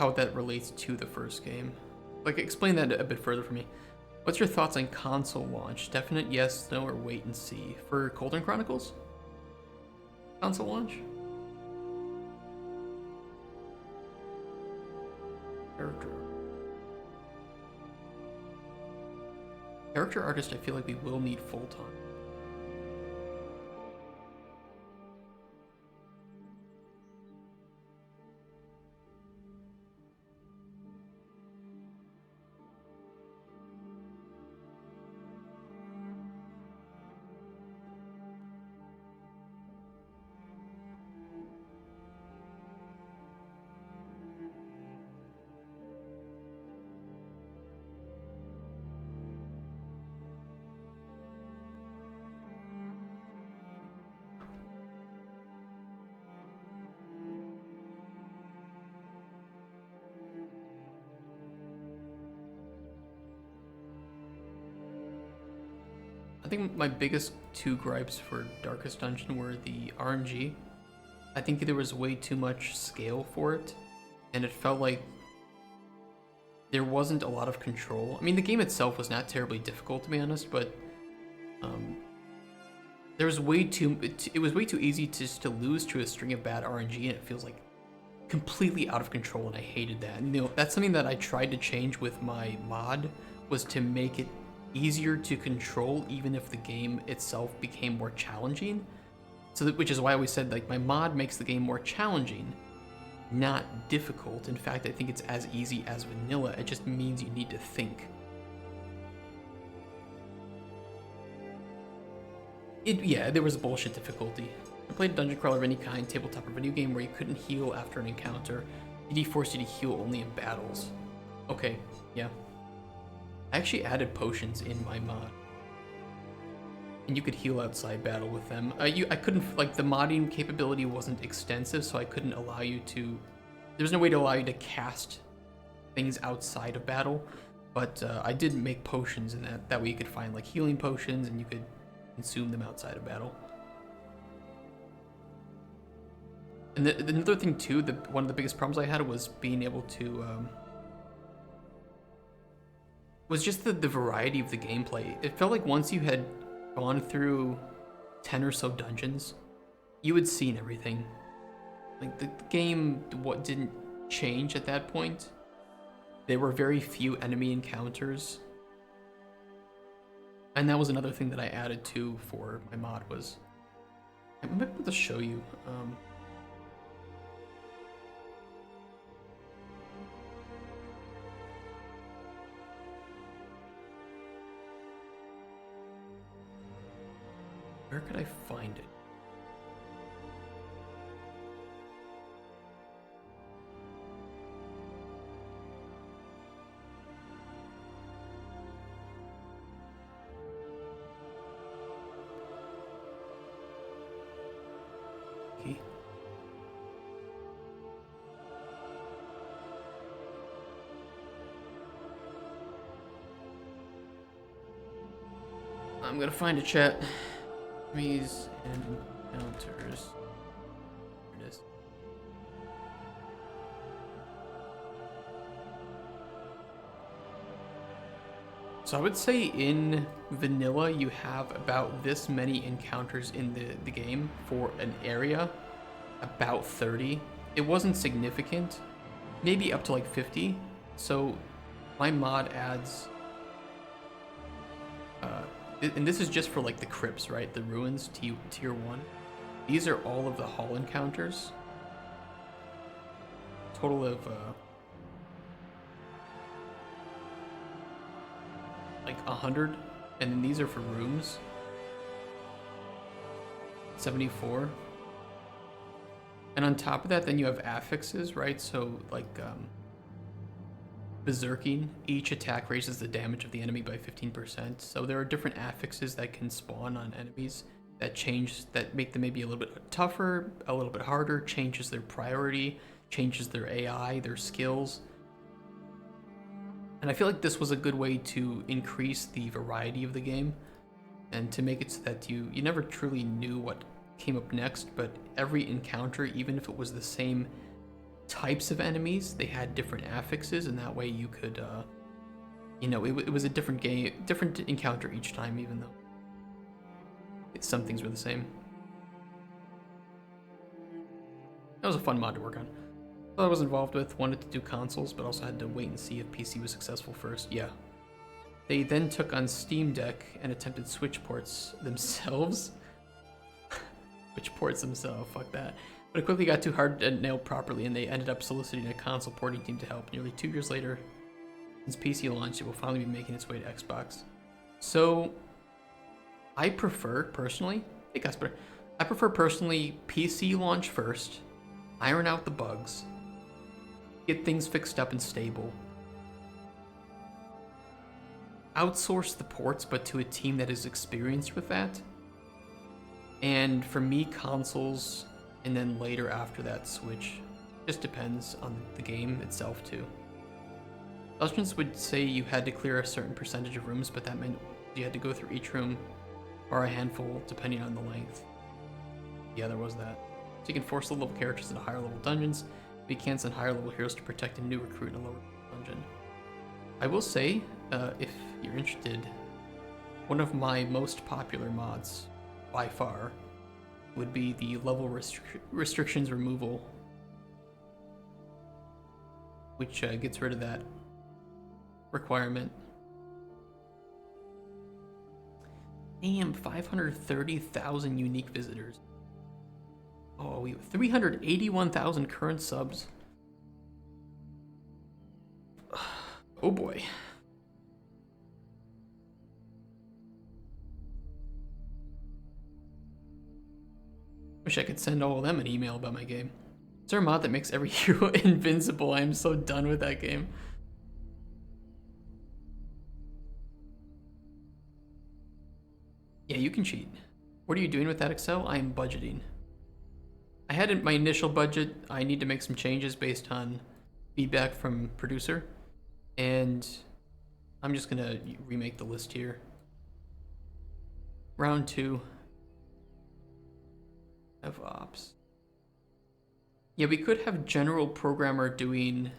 how that relates to the first game. Like, explain that a bit further for me. What's your thoughts on console launch? Definite yes, no, or wait and see? For Cauldron Chronicles? Console launch? Character artist, I feel like we will need full time. I think my biggest two gripes for Darkest Dungeon were the RNG. I think there was way too much scale for it, and it felt like there wasn't a lot of control. I mean, the game itself was not terribly difficult, to be honest, but there was way too. It was way too easy to lose to a string of bad RNG, and it feels like completely out of control, and I hated that. And, that's something that I tried to change with my mod, was to make it easier to control, even if the game itself became more challenging. So that, which is why I always said, like, my mod makes the game more challenging, not difficult. In fact, I think it's as easy as vanilla. It just means you need to think. Yeah, there was bullshit difficulty. I played a dungeon crawler of any kind, tabletop or video game, where you couldn't heal after an encounter. DD forced you to heal only in battles. Okay, yeah. I actually added potions in my mod, and you could heal outside battle with them. I couldn't, like, the modding capability wasn't extensive, so I couldn't allow you to. There's no way to allow you to cast things outside of battle, but I did make potions in that. That way you could find, like, healing potions, and you could consume them outside of battle. And another thing too, one of the biggest problems I had was being able to. Was just the variety of the gameplay. It felt like once you had gone through 10 or so dungeons, you had seen everything. Like, the game didn't change at that point. There were very few enemy encounters. And that was another thing that I added to for my mod was, I might be able to show you. Where could I find it? Okay. I'm gonna find a chat. Enemies and encounters. There it is. So I would say in vanilla you have about this many encounters in the game for an area, about 30. It wasn't significant, maybe up to like 50. So my mod adds and this is just for like the crypts, right? The ruins, tier 1. These are all of the hall encounters. Total of like 100, and then these are for rooms. 74. And on top of that, then you have affixes, right? So like Berserking, each attack raises the damage of the enemy by 15%. So there are different affixes that can spawn on enemies that make them maybe a little bit tougher, a little bit harder, changes their priority, changes their AI, their skills. And I feel like this was a good way to increase the variety of the game and to make it so that you never truly knew what came up next, but every encounter, even if it was the same types of enemies. They had different affixes, and that way you could, you know, it was a different game, different encounter each time, even though some things were the same. That was a fun mod to work on. I was involved with, wanted to do consoles, but also had to wait and see if PC was successful first. Yeah. They then took on Steam Deck and attempted Switch ports themselves. Switch ports themselves, fuck that. But it quickly got too hard to nail properly, and they ended up soliciting a console porting team to help. Nearly 2 years later, since PC launched, it will finally be making its way to Xbox. So, I prefer, personally, hey Casper, I prefer personally PC launch first, iron out the bugs, get things fixed up and stable, outsource the ports, but to a team that is experienced with that. And for me, consoles, and then later after that, Switch. Just depends on the game itself too. Legends would say you had to clear a certain percentage of rooms, but that meant you had to go through each room, or a handful, depending on the length. Yeah, there was that. So you can force the level characters into higher level dungeons, but you can't send higher level heroes to protect a new recruit in a lower dungeon. I will say, if you're interested, one of my most popular mods, by far, would be the level restrictions removal, which gets rid of that requirement. Damn, 530,000 unique visitors. Oh, we have 381,000 current subs. Oh boy. Wish I could send all of them an email about my game. Is there a mod that makes every hero invincible? I am so done with that game. Yeah, you can cheat. What are you doing with that Excel? I am budgeting. I had my initial budget. I need to make some changes based on feedback from producer. And I'm just gonna remake the list here. Round 2. DevOps. Yeah, we could have general programmer doing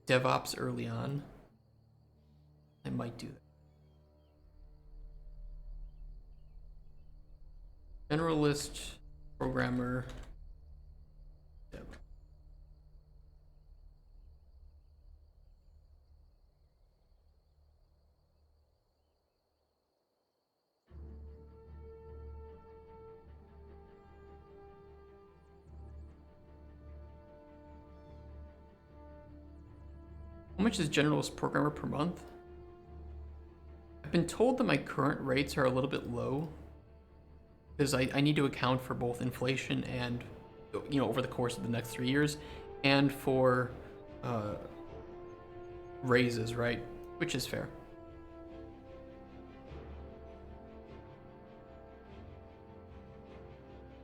DevOps early on. I might do that. Generalist, programmer, dev. How much is generalist programmer per month? I've been told that my current rates are a little bit low because I need to account for both inflation and, you know, over the course of the next 3 years, and for raises, right? Which is fair.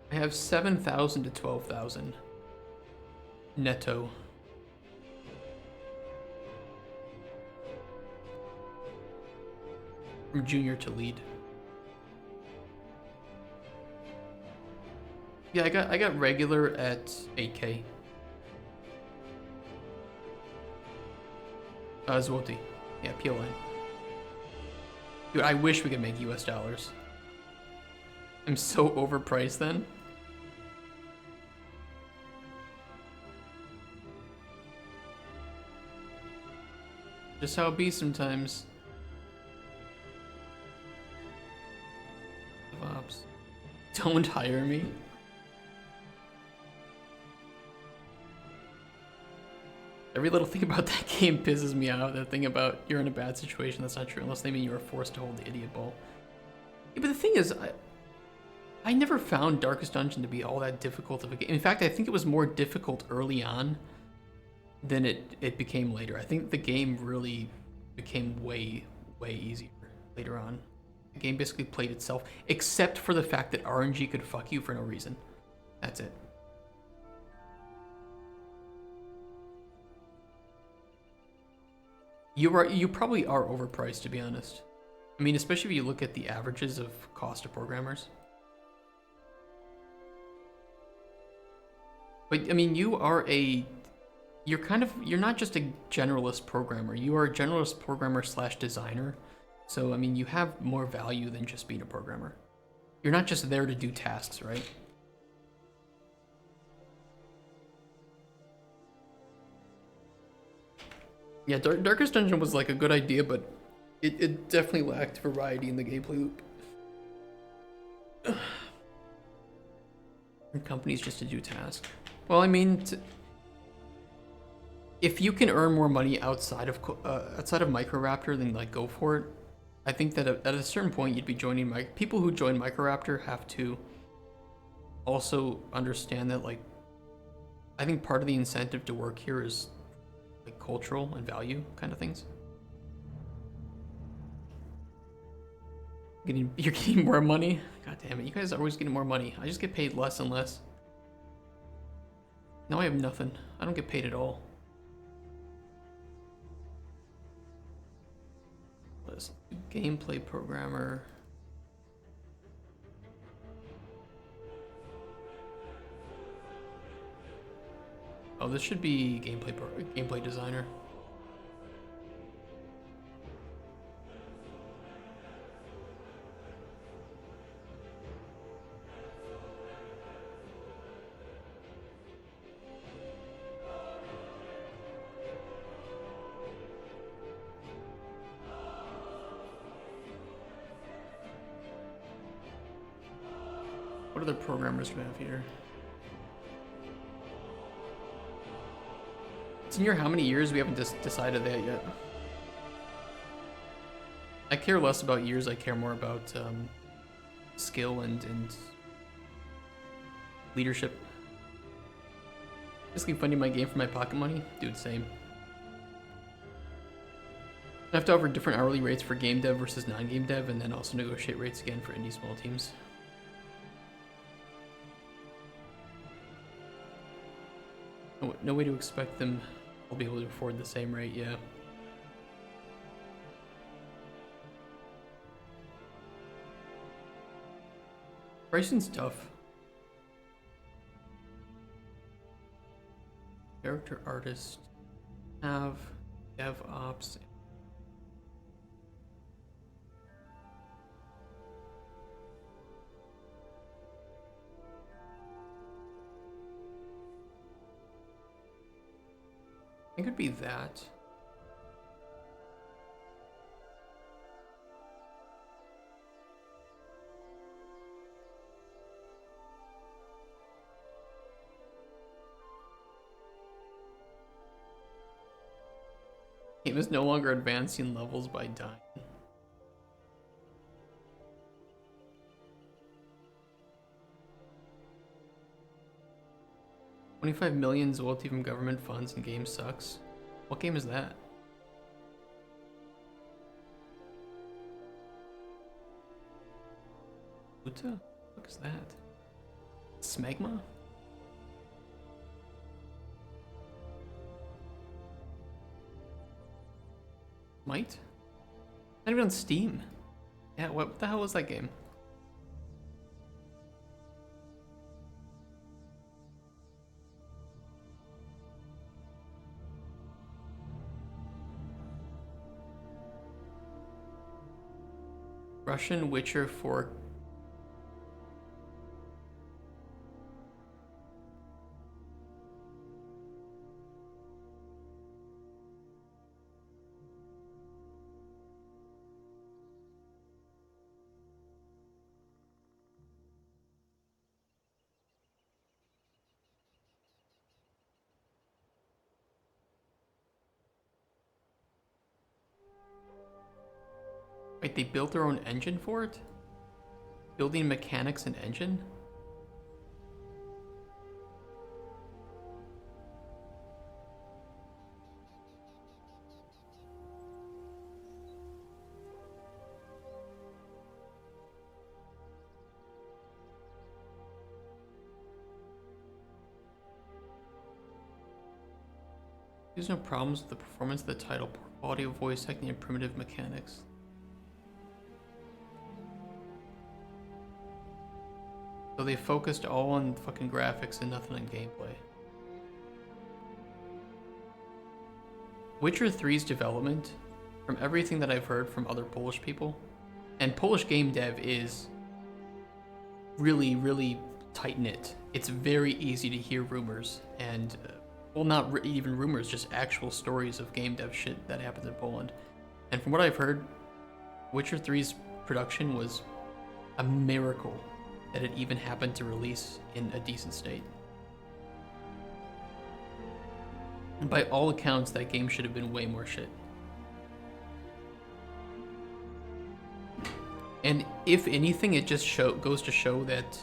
I have 7,000 to 12,000 netto. From junior to lead. Yeah, I got regular at 8K. Zwoti. Yeah, PLN. Dude, I wish we could make US dollars. I'm so overpriced then. Just how it be sometimes. DevOps. Don't hire me. Every little thing about that game pisses me out. That thing about you're in a bad situation, that's not true, unless they mean you were forced to hold the idiot ball. Yeah, but the thing is, I never found Darkest Dungeon to be all that difficult of a game. In fact, I think it was more difficult early on than it became later. I think the game really became way easier later on. The game basically played itself, except for the fact that RNG could fuck you for no reason. That's it. You probably are overpriced, to be honest. I mean, especially if you look at the averages of cost of programmers. But I mean, you are a you're not just a generalist programmer. You are a generalist programmer slash designer. So I mean, you have more value than just being a programmer. You're not just there to do tasks, right? Yeah, Darkest Dungeon was like a good idea, but it definitely lacked variety in the gameplay loop. And companies just to do tasks. Well, I mean, if you can earn more money outside of Microraptor, then like go for it. I think that at a certain point you'd be joining people who join Microraptor have to also understand that, like, I think part of the incentive to work here is like cultural and value kind of things. You're getting more money? God damn it, you guys are always getting more money. I just get paid less and less. Now I have nothing. I don't get paid at all. Let's do gameplay programmer. Oh, this should be gameplay designer. What other programmers do we have here? Senior, how many years? We haven't decided that yet. I care less about years. I care more about skill and leadership. Basically funding my game for my pocket money. Dude, same. I have to offer different hourly rates for game dev versus non-game dev, and then also negotiate rates again for indie small teams. No way to expect them all be able to afford the same rate, yeah. Pricing's tough. Character artist, have dev ops. I think it'd be that. Game is no longer advancing levels by dying. $25 million royalty from government funds and game sucks. What game is that? Uta? What is that? Smegma? Might? Not even on Steam. Yeah, what the hell was that game? Russian Witcher 4. Wait, they built their own engine for it? Building mechanics and engine? There's no problems with the performance of the title, poor quality of voice acting, and primitive mechanics. So they focused all on fucking graphics and nothing on gameplay. Witcher 3's development, from everything that I've heard from other Polish people, and Polish game dev is really, really tight-knit. It's very easy to hear rumors, and, well, not even rumors, just actual stories of game dev shit that happens in Poland. And from what I've heard, Witcher 3's production was a miracle that it even happened to release in a decent state. And by all accounts, that game should have been way more shit. And if anything, it just goes to show that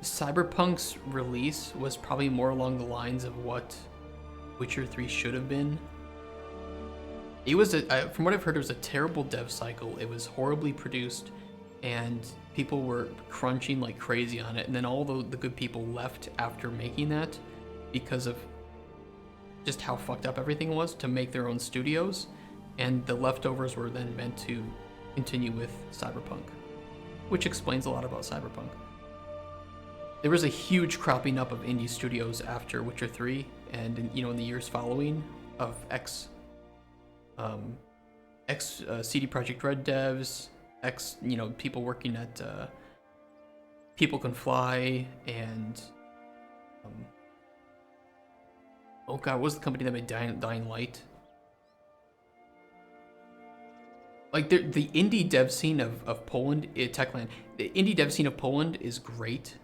Cyberpunk's release was probably more along the lines of what Witcher 3 should have been. It was, from what I've heard, it was a terrible dev cycle. It was horribly produced, and people were crunching like crazy on it. And then all the good people left after making that because of just how fucked up everything was to make their own studios. And the leftovers were then meant to continue with Cyberpunk, which explains a lot about Cyberpunk. There was a huge cropping up of indie studios after Witcher 3, and in the years following, of CD Projekt Red devs, people working at People Can Fly, and oh god, what was the company that made Dying Light? Like the indie dev scene of Poland, Techland, the indie dev scene of Poland is great.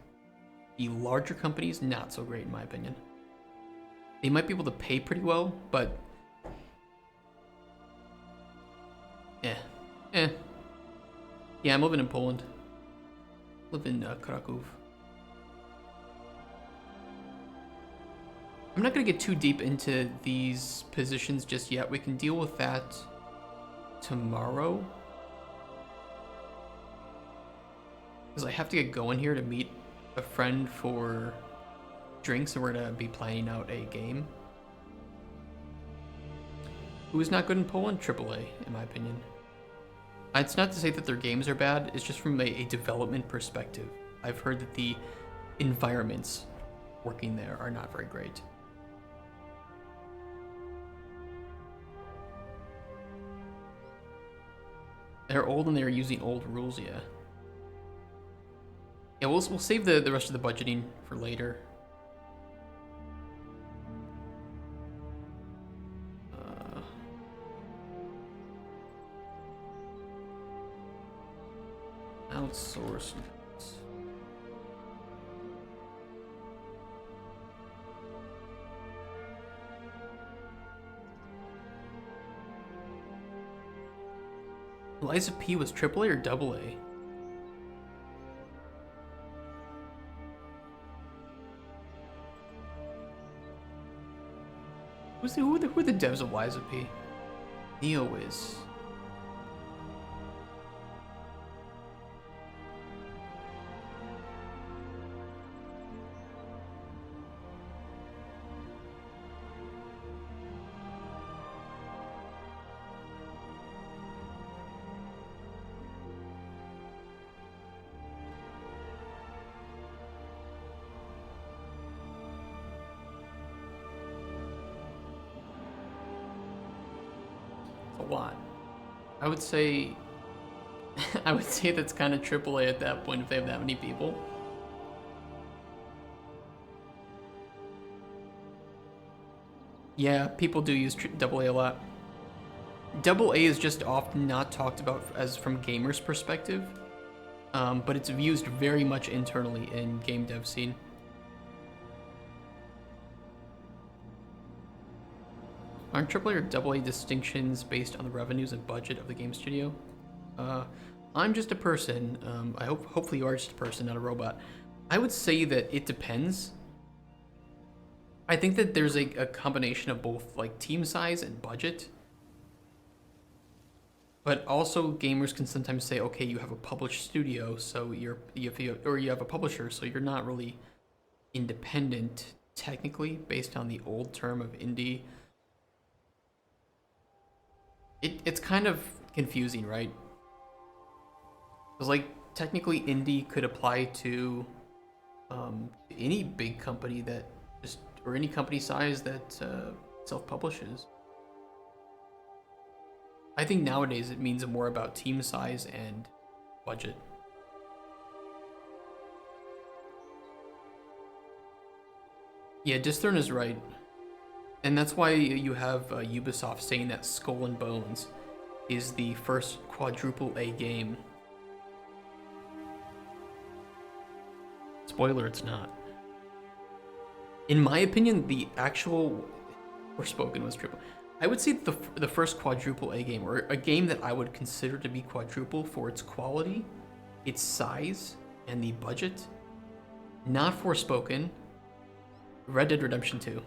The larger companies, not so great in my opinion. They might be able to pay pretty well, but yeah, I'm living in Poland. Live in Kraków. I'm not gonna get too deep into these positions just yet. We can deal with that tomorrow, because I have to get going here to meet a friend for drinks, and we're gonna be planning out a game. Who is not good in Poland? AAA, in my opinion. It's not to say that their games are bad, it's just from a development perspective. I've heard that the environments working there are not very great. They're old and they're using old rules, yeah. Yeah, we'll save the rest of the budgeting for later. Outsource. Liza P was AAA or AA? Who are the devs of Liza P? Neo is. A lot. I would say that's kind of AAA at that point if they have that many people. Yeah, people do use AA a lot. AA is just often not talked about as from gamers' perspective, but it's used very much internally in game dev scene. Aren't AAA or AA distinctions based on the revenues and budget of the game studio? I'm just a person. Hopefully you are just a person, not a robot. I would say that it depends. I think that there's a combination of both, like team size and budget. But also gamers can sometimes say, okay, you have a published studio, so you have a publisher, so you're not really independent technically based on the old term of indie. It's kind of confusing, right? Because like technically indie could apply to any big company that just or any company size that self-publishes. I think nowadays it means more about team size and budget. Yeah, Discern is right. And that's why you have Ubisoft saying that Skull and Bones is the first quadruple A game. Spoiler, it's not. In my opinion, the actual Forspoken was triple. I would say the first quadruple A game, or a game that I would consider to be quadruple for its quality, its size, and the budget, not Forspoken, Red Dead Redemption 2.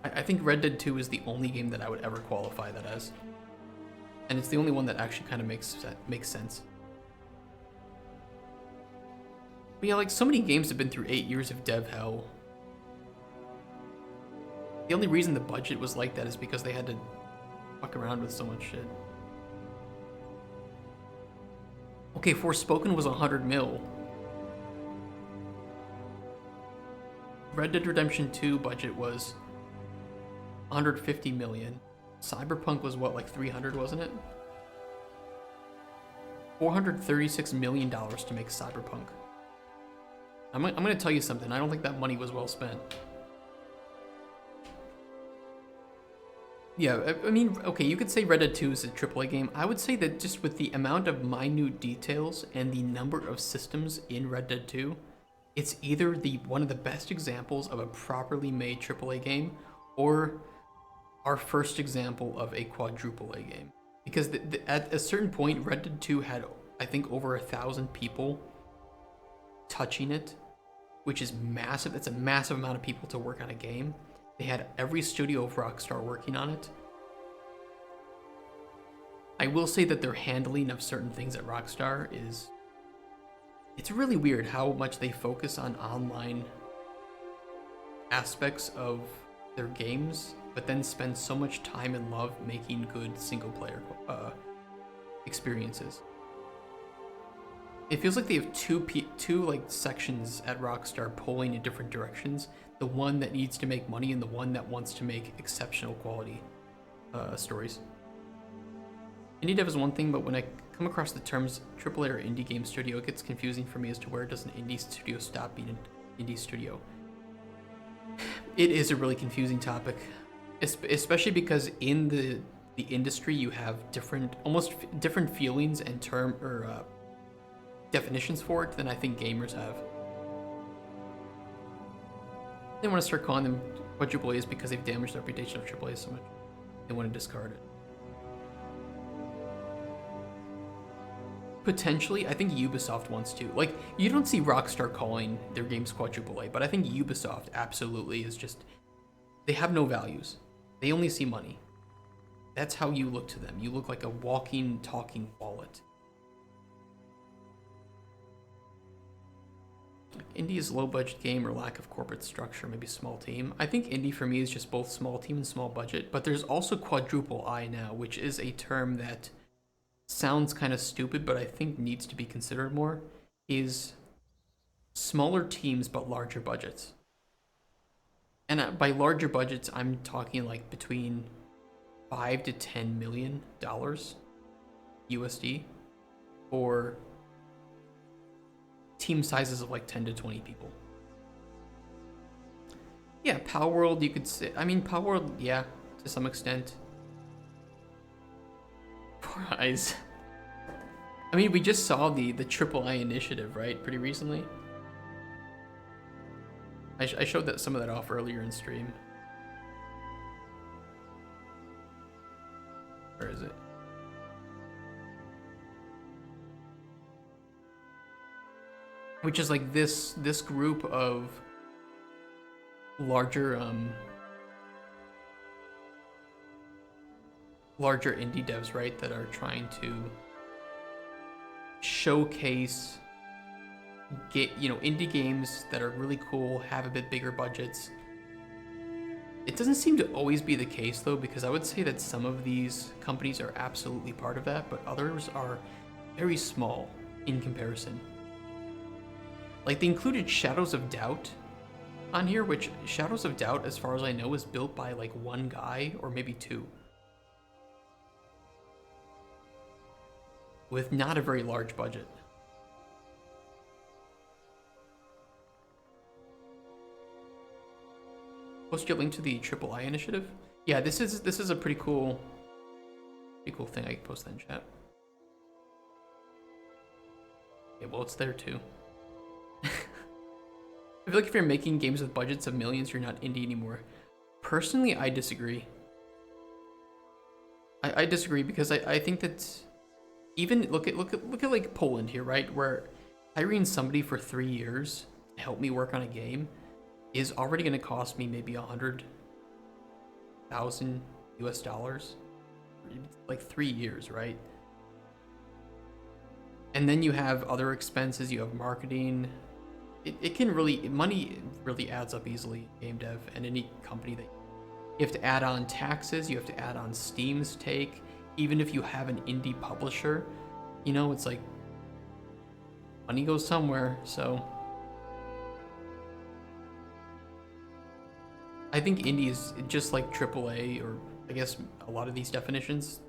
I think Red Dead 2 is the only game that I would ever qualify that as. And it's the only one that actually kind of makes sense. But yeah, like, so many games have been through 8 years of dev hell. The only reason the budget was like that is because they had to fuck around with so much shit. Okay, Forspoken was 100 mil. Red Dead Redemption 2 budget was 150 million. Cyberpunk was what, like 300, wasn't it? $436 million to make Cyberpunk. I'm gonna tell you something. I don't think that money was well spent. Yeah, I mean, okay, you could say Red Dead 2 is a AAA game. I would say that just with the amount of minute details and the number of systems in Red Dead 2, it's either one of the best examples of a properly made AAA game, or our first example of a quadruple A game. Because at a certain point, Red Dead 2 had, I think, over 1,000 people touching it, which is massive. It's a massive amount of people to work on a game. They had every studio of Rockstar working on it. I will say that their handling of certain things at Rockstar is... It's really weird how much they focus on online aspects of their games, but then spend so much time and love making good single-player experiences. It feels like they have two like sections at Rockstar pulling in different directions. The one that needs to make money and the one that wants to make exceptional quality stories. Indie dev is one thing, but when I come across the terms AAA or indie game studio, it gets confusing for me as to where does an indie studio stop being an indie studio. It is a really confusing topic, especially because in the industry you have almost different feelings and definitions for it than I think gamers have. They want to start calling them quadruple A's because they've damaged the reputation of AAA so much. They want to discard it. Potentially, I think Ubisoft wants to. Like, you don't see Rockstar calling their games quadruple A, but I think Ubisoft absolutely is just... They have no values. They only see money. That's how you look to them. You look like a walking, talking wallet. Indie is low budget game or lack of corporate structure, maybe small team. I think indie for me is just both small team and small budget, but there's also quadruple I now, which is a term that sounds kind of stupid, but I think needs to be considered more, is smaller teams but larger budgets. And by larger budgets, I'm talking like between $5 to $10 million USD, or team sizes of like 10 to 20 people. Yeah, Power World, you could say. I mean, Power World, yeah, to some extent. Poor Eyes. I mean, we just saw the AAA initiative, right? Pretty recently. I showed some of that off earlier in stream. Where is it? Which is like this group of larger indie devs, right, that are trying to showcase indie games that are really cool, have a bit bigger budgets. It doesn't seem to always be the case though, because I would say that some of these companies are absolutely part of that, but others are very small in comparison. Like, they included Shadows of Doubt on here, which Shadows of Doubt, as far as I know, is built by like one guy or maybe two, with not a very large budget. Post your link to the III initiative. Yeah, this is a pretty cool thing. I can post that in chat. Yeah, well, it's there too. I feel like if you're making games with budgets of millions, you're not indie anymore. Personally, I disagree. I disagree because I think that even look at like Poland here, right? Where hiring somebody for 3 years to help me work on a game is already going to cost me maybe $100,000 US, like 3 years, right? And then you have other expenses, you have marketing. It can really, money really adds up easily in game dev and any company that you have to add on taxes, you have to add on Steam's take. Even if you have an indie publisher, you know, it's like money goes somewhere. So I think indie is just like AAA, or I guess a lot of these definitions.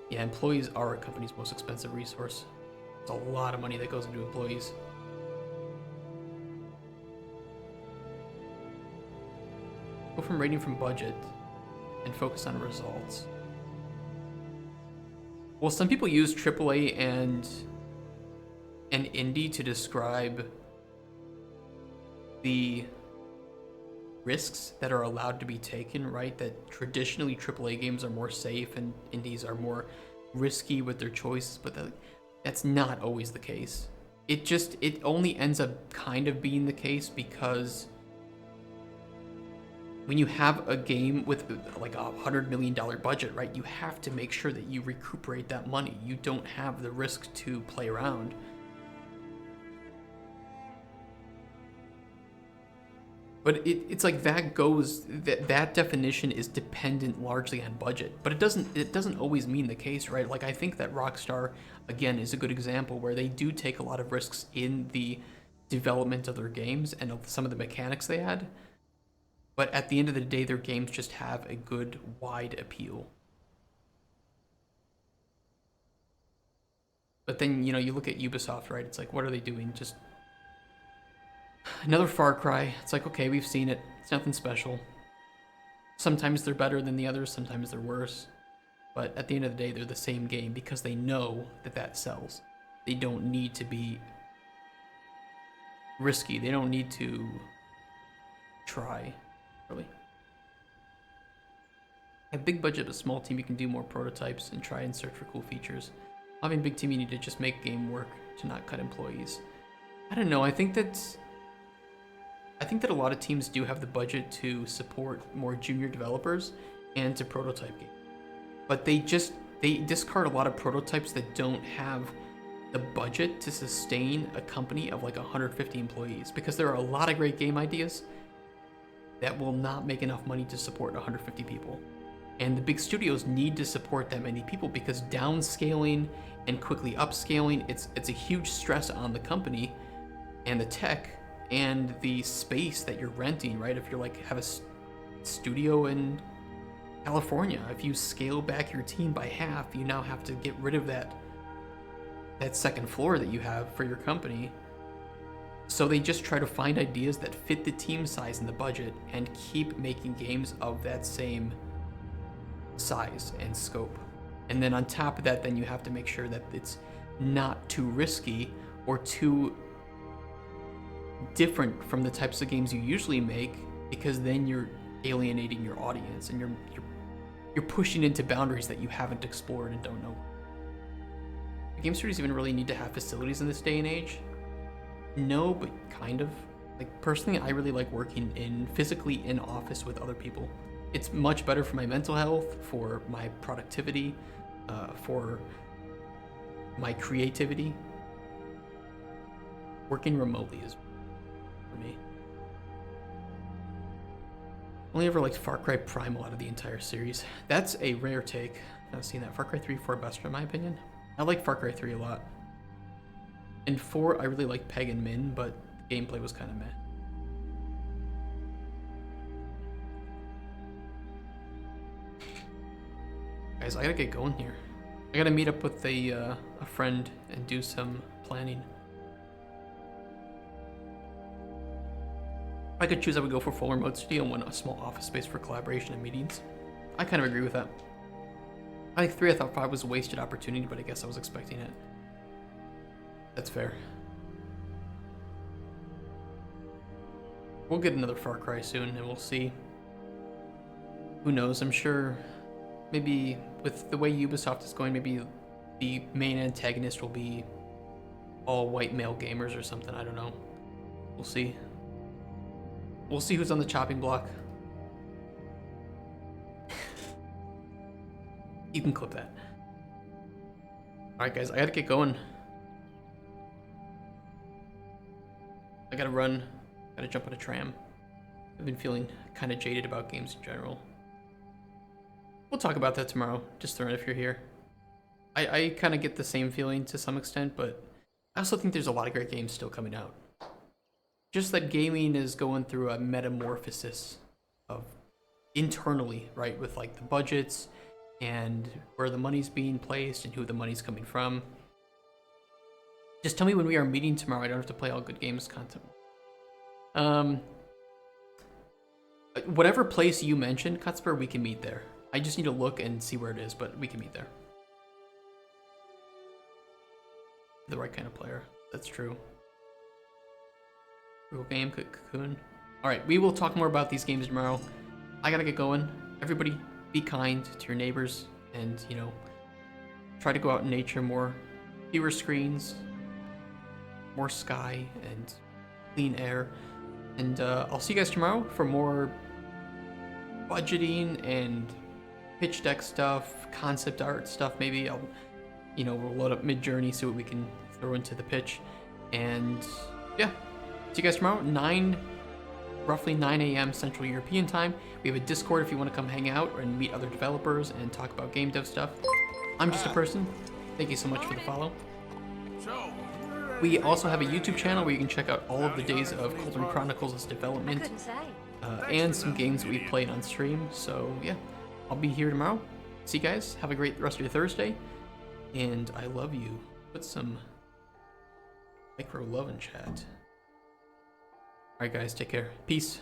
Yeah, employees are a company's most expensive resource. It's a lot of money that goes into employees. Go from rating from budget and focus on results. Well, some people use AAA and indie to describe the risks that are allowed to be taken, right? That traditionally AAA games are more safe and indies are more risky with their choices, but that's not always the case. It only ends up kind of being the case because when you have a game with like $100 million budget, right, you have to make sure that you recuperate that money. You don't have the risk to play around. But it's like that definition is dependent largely on budget, but it doesn't always mean the case, right? Like, I think that Rockstar again is a good example where they do take a lot of risks in the development of their games and of some of the mechanics they add. But at the end of the day, their games just have a good wide appeal. But then, you know, you look at Ubisoft, right? It's like, what are they doing? Just another Far Cry. It's like, okay, we've seen it. It's nothing special. Sometimes they're better than the others, sometimes they're worse. But at the end of the day, they're the same game because they know that sells. They don't need to be risky. They don't need to try, really. A big budget but small team, you can do more prototypes and try and search for cool features. Having a big team, you need to just make game work to not cut employees. I don't know, I think that a lot of teams do have the budget to support more junior developers and to prototype games. But they discard a lot of prototypes that don't have the budget to sustain a company of like 150 employees, because there are a lot of great game ideas that will not make enough money to support 150 people. And the big studios need to support that many people because downscaling and quickly upscaling, it's a huge stress on the company and the tech and the space that you're renting, right? If you're like have a studio in California, if you scale back your team by half, you now have to get rid of that second floor that you have for your company. So they just try to find ideas that fit the team size and the budget and keep making games of that same size and scope. And then on top of that, then you have to make sure that it's not too risky or too different from the types of games you usually make, because then you're alienating your audience and you're pushing into boundaries that you haven't explored and don't know. Do game studios even really need to have facilities in this day and age? No, but kind of. Like, personally, I really like working physically in office with other people. It's much better for my mental health, for my productivity, for my creativity. Working remotely is for me. Only ever liked Far Cry Primal out of the entire series. That's a rare take. I've seen that. Far Cry 3, 4 best in my opinion. I like Far Cry 3 a lot. In 4, I really like Peg and Min, but the gameplay was kind of meh. Guys, I gotta get going here. I gotta meet up with a friend and do some planning. If I could choose, I would go for full remote studio and want a small office space for collaboration and meetings. I kind of agree with that. I think 3, I thought 5 was a wasted opportunity, but I guess I was expecting it. That's fair. We'll get another Far Cry soon, and we'll see. Who knows? I'm sure maybe with the way Ubisoft is going, maybe the main antagonist will be all white male gamers or something. I don't know. We'll see. We'll see who's on the chopping block. You can clip that. Alright guys, I gotta get going. I gotta run. Gotta jump on a tram. I've been feeling kind of jaded about games in general. We'll talk about that tomorrow. Just throwing it if you're here. I kind of get the same feeling to some extent, but I also think there's a lot of great games still coming out. Just that gaming is going through a metamorphosis of internally, right? With like the budgets and where the money's being placed and who the money's coming from. Just tell me when we are meeting tomorrow. I don't have to play all good games content. Whatever place you mentioned, Cutsper, we can meet there. I just need to look and see where it is, but we can meet there. The right kind of player. That's true. Real game, Cocoon. Alright, we will talk more about these games tomorrow. I gotta get going. Everybody, be kind to your neighbors and, you know, try to go out in nature more. Fewer screens, more sky, and clean air. And I'll see you guys tomorrow for more budgeting and pitch deck stuff, concept art stuff. Maybe I'll, you know, we'll load up Mid-Journey, see what we can throw into the pitch. And yeah, see you guys tomorrow, roughly 9 a.m. Central European time. We have a Discord if you want to come hang out and meet other developers and talk about game dev stuff. I'm just a person. Thank you so much for the follow. We also have a YouTube channel where you can check out all of the days of Cauldron Chronicles' development and some games that we've played on stream. So yeah, I'll be here tomorrow. See you guys. Have a great rest of your Thursday. And I love you. Put some micro love in chat. Alright guys, take care. Peace.